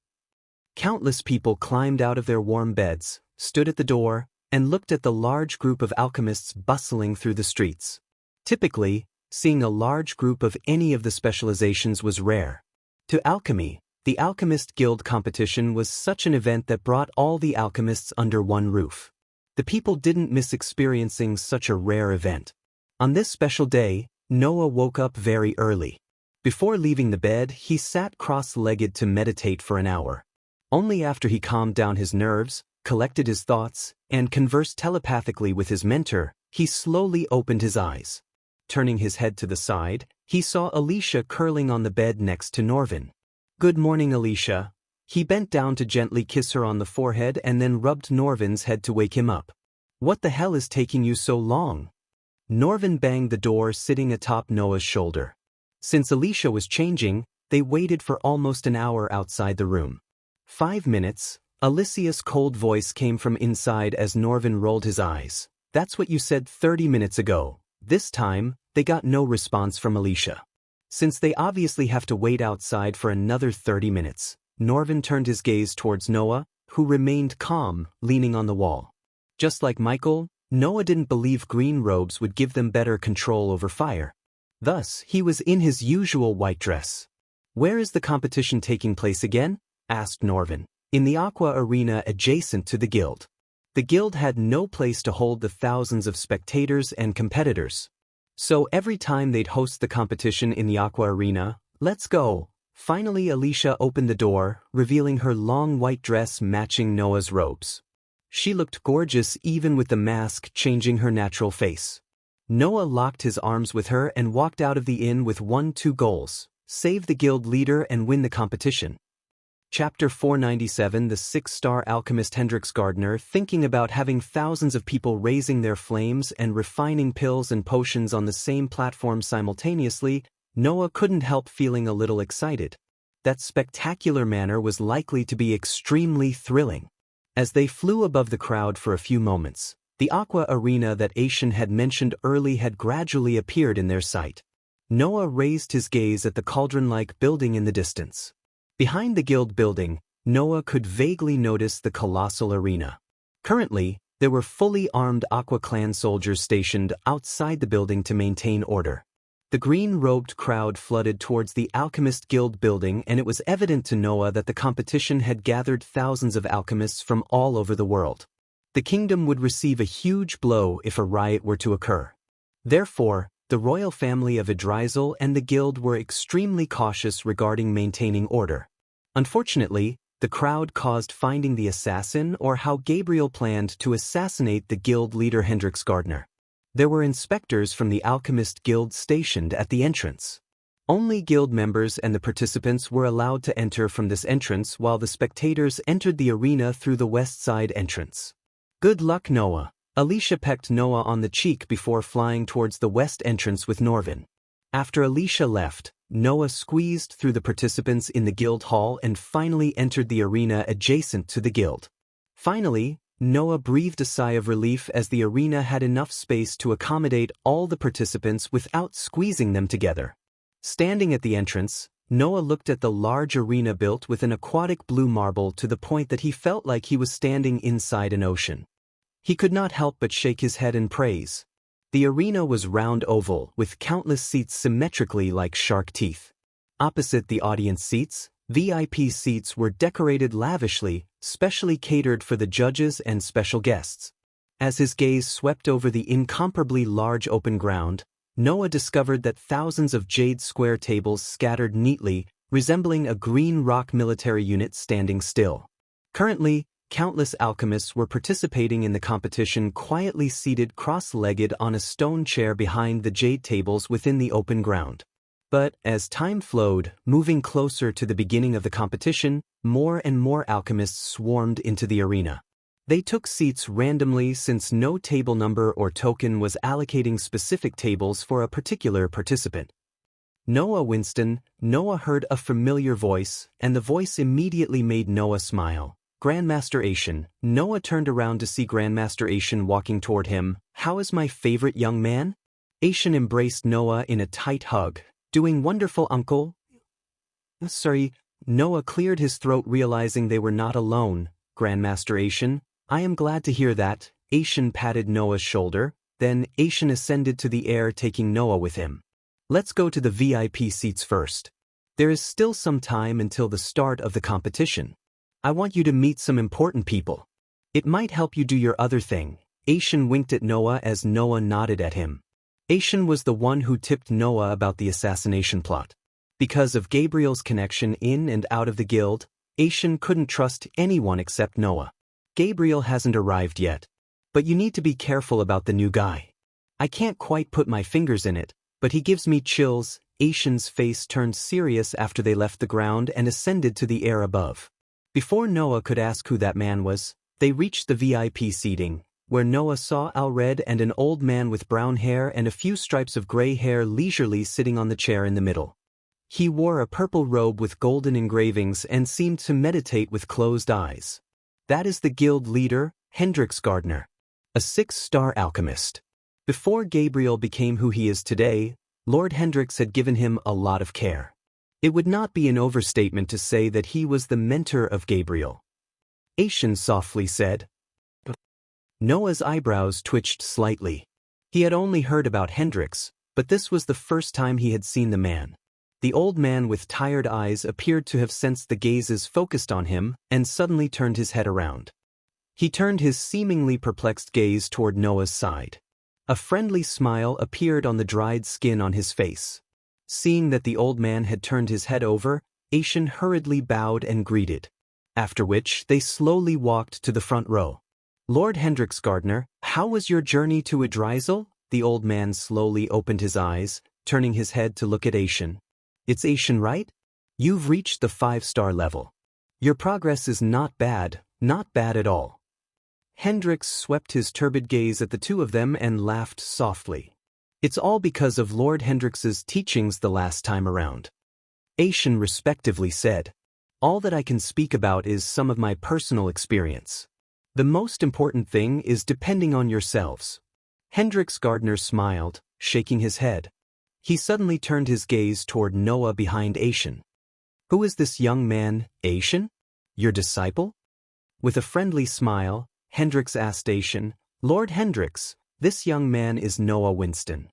Countless people climbed out of their warm beds, stood at the door, and looked at the large group of alchemists bustling through the streets. Typically, seeing a large group of any of the specializations was rare. To alchemy, the Alchemist Guild competition was such an event that brought all the alchemists under one roof. The people didn't miss experiencing such a rare event. On this special day, Noah woke up very early. Before leaving the bed, he sat cross-legged to meditate for an hour. Only after he calmed down his nerves, collected his thoughts, and conversed telepathically with his mentor, he slowly opened his eyes. Turning his head to the side, he saw Alicia curling on the bed next to Norvin. "Good morning, Alicia." He bent down to gently kiss her on the forehead and then rubbed Norvin's head to wake him up. "What the hell is taking you so long?" Norvin banged the door sitting atop Noah's shoulder. Since Alicia was changing, they waited for almost an hour outside the room. 5 minutes, Alicia's cold voice came from inside as Norvin rolled his eyes. "That's what you said 30 minutes ago." This time, they got no response from Alicia. Since they obviously have to wait outside for another 30 minutes, Norvin turned his gaze towards Noah, who remained calm, leaning on the wall. Just like Michael, Noah didn't believe green robes would give them better control over fire. Thus, he was in his usual white dress. "Where is the competition taking place again?" asked Norvin. "In the Aqua Arena adjacent to the guild." The guild had no place to hold the thousands of spectators and competitors. So every time they'd host the competition in the Aqua Arena, "Let's go." Finally, Alicia opened the door, revealing her long white dress matching Noah's robes. She looked gorgeous even with the mask changing her natural face. Noah locked his arms with her and walked out of the inn with 2 goals: save the guild leader and win the competition. Chapter 497. The 6-star alchemist Hendrix Gardner, thinking about having thousands of people raising their flames and refining pills and potions on the same platform simultaneously, Noah couldn't help feeling a little excited. That spectacular manner was likely to be extremely thrilling. As they flew above the crowd for a few moments, the Aqua Arena that Aishan had mentioned early had gradually appeared in their sight. Noah raised his gaze at the cauldron-like building in the distance. Behind the guild building, Noah could vaguely notice the colossal arena. Currently, there were fully armed Aqua Clan soldiers stationed outside the building to maintain order. The green-robed crowd flooded towards the Alchemist Guild building, and it was evident to Noah that the competition had gathered thousands of alchemists from all over the world. The kingdom would receive a huge blow if a riot were to occur. Therefore, The royal family of Idrizel and the guild were extremely cautious regarding maintaining order. Unfortunately, the crowd caused finding the assassin or how Gabriel planned to assassinate the guild leader Hendrix Gardner. There were inspectors from the Alchemist Guild stationed at the entrance. Only guild members and the participants were allowed to enter from this entrance while the spectators entered the arena through the west side entrance. Good luck, Noah. Alicia pecked Noah on the cheek before flying towards the west entrance with Norvin. After Alicia left, Noah squeezed through the participants in the guild hall and finally entered the arena adjacent to the guild. Finally, Noah breathed a sigh of relief as the arena had enough space to accommodate all the participants without squeezing them together. Standing at the entrance, Noah looked at the large arena built with an aquatic blue marble to the point that he felt like he was standing inside an ocean. He could not help but shake his head in praise. The arena was round oval, with countless seats symmetrically like shark teeth. Opposite the audience seats, VIP seats were decorated lavishly, specially catered for the judges and special guests. As his gaze swept over the incomparably large open ground, Noah discovered that thousands of jade square tables scattered neatly, resembling a green rock military unit standing still. Currently, countless alchemists were participating in the competition quietly seated cross-legged on a stone chair behind the jade tables within the open ground. But as time flowed, moving closer to the beginning of the competition, more and more alchemists swarmed into the arena. They took seats randomly since no table number or token was allocating specific tables for a particular participant. Noah Winston. Noah heard a familiar voice, and the voice immediately made Noah smile. Grandmaster Asian. Noah turned around to see Grandmaster Asian walking toward him. How is my favorite young man? Asian embraced Noah in a tight hug. Doing wonderful, uncle. Sorry. Noah cleared his throat realizing they were not alone. Grandmaster Asian. I am glad to hear that. Asian patted Noah's shoulder. Then Asian ascended to the air taking Noah with him. Let's go to the VIP seats first. There is still some time until the start of the competition. I want you to meet some important people. It might help you do your other thing. Asian winked at Noah as Noah nodded at him. Asian was the one who tipped Noah about the assassination plot. Because of Gabriel's connection in and out of the guild, Asian couldn't trust anyone except Noah. Gabriel hasn't arrived yet. But you need to be careful about the new guy. I can't quite put my fingers in it, but he gives me chills. Asian's face turned serious after they left the ground and ascended to the air above. Before Noah could ask who that man was, they reached the VIP seating, where Noah saw Alred and an old man with brown hair and a few stripes of gray hair leisurely sitting on the chair in the middle. He wore a purple robe with golden engravings and seemed to meditate with closed eyes. That is the guild leader, Hendrix Gardner, a 6-star alchemist. Before Gabriel became who he is today, Lord Hendrix had given him a lot of care. It would not be an overstatement to say that he was the mentor of Gabriel. Asian softly said. Noah's eyebrows twitched slightly. He had only heard about Hendrix, but this was the first time he had seen the man. The old man with tired eyes appeared to have sensed the gazes focused on him and suddenly turned his head around. He turned his seemingly perplexed gaze toward Noah's side. A friendly smile appeared on the dried skin on his face. Seeing that the old man had turned his head over, Asian hurriedly bowed and greeted. After which, they slowly walked to the front row. Lord Hendrix Gardner, how was your journey to Idrizel? The old man slowly opened his eyes, turning his head to look at Asian. It's Asian, right? You've reached the 5-star level. Your progress is not bad at all. Hendrix swept his turbid gaze at the two of them and laughed softly. It's all because of Lord Hendrix's teachings the last time around. Asian respectively said. All that I can speak about is some of my personal experience. The most important thing is depending on yourselves. Hendrix Gardner smiled, shaking his head. He suddenly turned his gaze toward Noah behind Asian. Who is this young man, Asian? Your disciple? With a friendly smile, Hendrix asked Asian, Lord Hendrix, this young man is Noah Winston.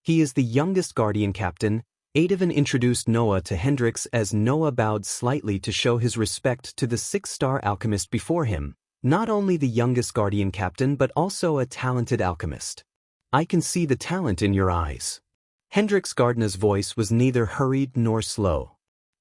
He is the youngest guardian captain. Adovan introduced Noah to Hendrix as Noah bowed slightly to show his respect to the 6-star alchemist before him, not only the youngest guardian captain but also a talented alchemist. I can see the talent in your eyes. Hendrix Gardner's voice was neither hurried nor slow.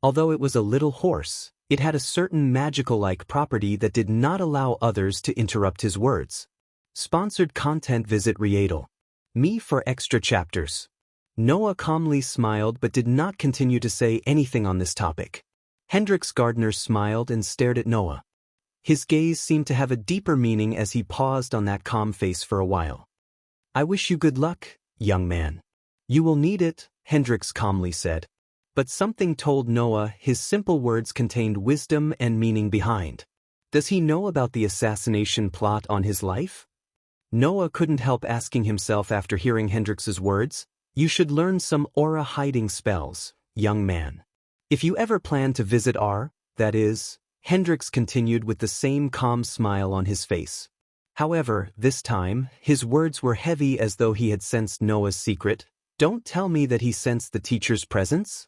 Although it was a little hoarse, it had a certain magical-like property that did not allow others to interrupt his words. Sponsored content. Visit Riedel. Me for extra chapters. Noah calmly smiled but did not continue to say anything on this topic. Hendrix Gardner smiled and stared at Noah. His gaze seemed to have a deeper meaning as he paused on that calm face for a while. I wish you good luck, young man. You will need it, Hendrix calmly said. But something told Noah his simple words contained wisdom and meaning behind. Does he know about the assassination plot on his life? Noah couldn't help asking himself after hearing Hendrix's words. You should learn some aura hiding spells, young man. If you ever plan to visit that is, Hendrix continued with the same calm smile on his face. However, this time, his words were heavy as though he had sensed Noah's secret. Don't tell me that he sensed the teacher's presence?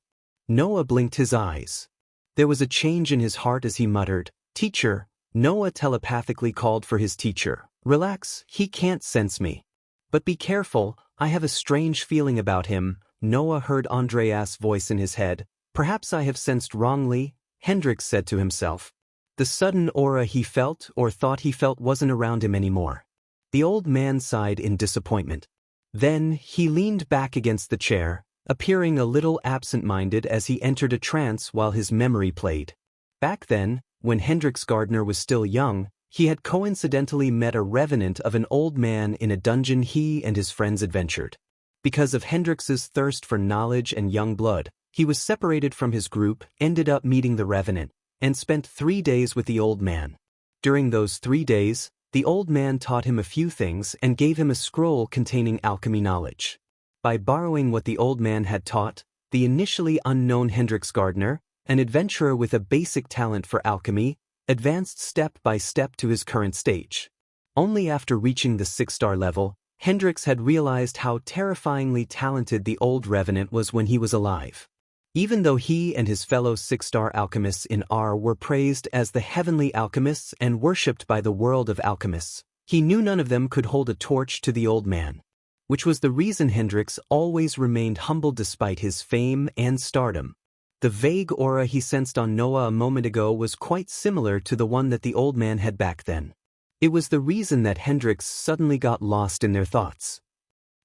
Noah blinked his eyes. There was a change in his heart as he muttered, Teacher. Noah telepathically called for his teacher. Relax, he can't sense me. But be careful, I have a strange feeling about him. Noah heard Andreas' voice in his head. Perhaps I have sensed wrongly, Hendrix said to himself. The sudden aura he felt or thought he felt wasn't around him anymore. The old man sighed in disappointment. Then he leaned back against the chair, appearing a little absent-minded as he entered a trance while his memory played. Back then, when Hendrix Gardner was still young, he had coincidentally met a revenant of an old man in a dungeon he and his friends adventured. Because of Hendrix's thirst for knowledge and young blood, he was separated from his group, ended up meeting the revenant, and spent 3 days with the old man. During those 3 days, the old man taught him a few things and gave him a scroll containing alchemy knowledge. By borrowing what the old man had taught, the initially unknown Hendrix Gardner, an adventurer with a basic talent for alchemy, advanced step by step to his current stage. Only after reaching the 6-star level, Hendrix had realized how terrifyingly talented the old revenant was when he was alive. Even though he and his fellow 6-star alchemists in were praised as the heavenly alchemists and worshipped by the world of alchemists, he knew none of them could hold a torch to the old man. Which was the reason Hendrix always remained humble despite his fame and stardom. The vague aura he sensed on Noah a moment ago was quite similar to the one that the old man had back then. It was the reason that Hendrix suddenly got lost in their thoughts.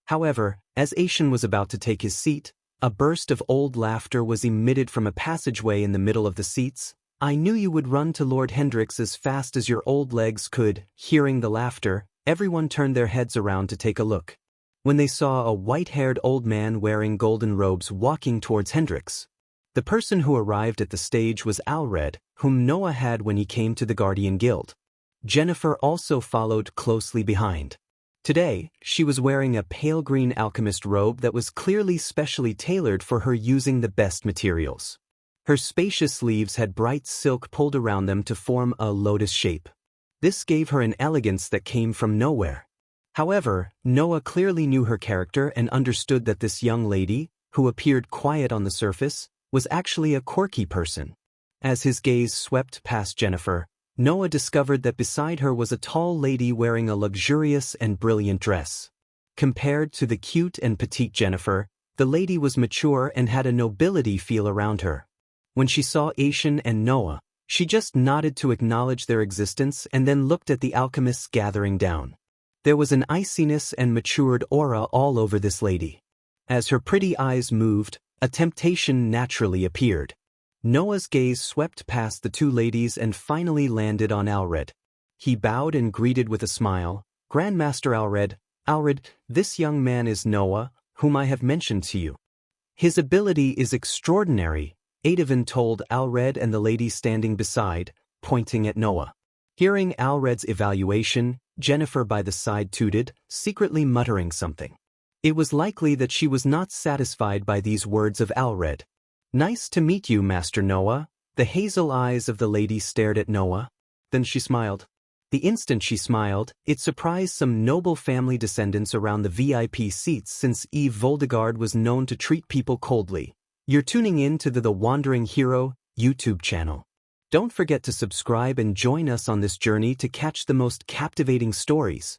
However, as Asian was about to take his seat, a burst of old laughter was emitted from a passageway in the middle of the seats. I knew you would run to Lord Hendrix as fast as your old legs could. Hearing the laughter, everyone turned their heads around to take a look. When they saw a white-haired old man wearing golden robes walking towards Hendrix. The person who arrived at the stage was Alred, whom Noah had when he came to the Guardian Guild. Jennifer also followed closely behind. Today, she was wearing a pale green alchemist robe that was clearly specially tailored for her using the best materials. Her spacious sleeves had bright silk pulled around them to form a lotus shape. This gave her an elegance that came from nowhere. However, Noah clearly knew her character and understood that this young lady, who appeared quiet on the surface, was actually a quirky person. As his gaze swept past Jennifer, Noah discovered that beside her was a tall lady wearing a luxurious and brilliant dress. Compared to the cute and petite Jennifer, the lady was mature and had a nobility feel around her. When she saw Asian and Noah, she just nodded to acknowledge their existence and then looked at the alchemists gathering down. There was an iciness and matured aura all over this lady. As her pretty eyes moved, a temptation naturally appeared. Noah's gaze swept past the two ladies and finally landed on Alred. He bowed and greeted with a smile. Grandmaster Alred, this young man is Noah, whom I have mentioned to you. His ability is extraordinary, Adavin told Alred and the lady standing beside, pointing at Noah. Hearing Alred's evaluation, Jennifer by the side tooted, secretly muttering something. It was likely that she was not satisfied by these words of Alred. Nice to meet you, Master Noah. The hazel eyes of the lady stared at Noah. Then she smiled. The instant she smiled, it surprised some noble family descendants around the VIP seats since Eve Voldegard was known to treat people coldly. You're tuning in to the Wandering Hero YouTube channel. Don't forget to subscribe and join us on this journey to catch the most captivating stories.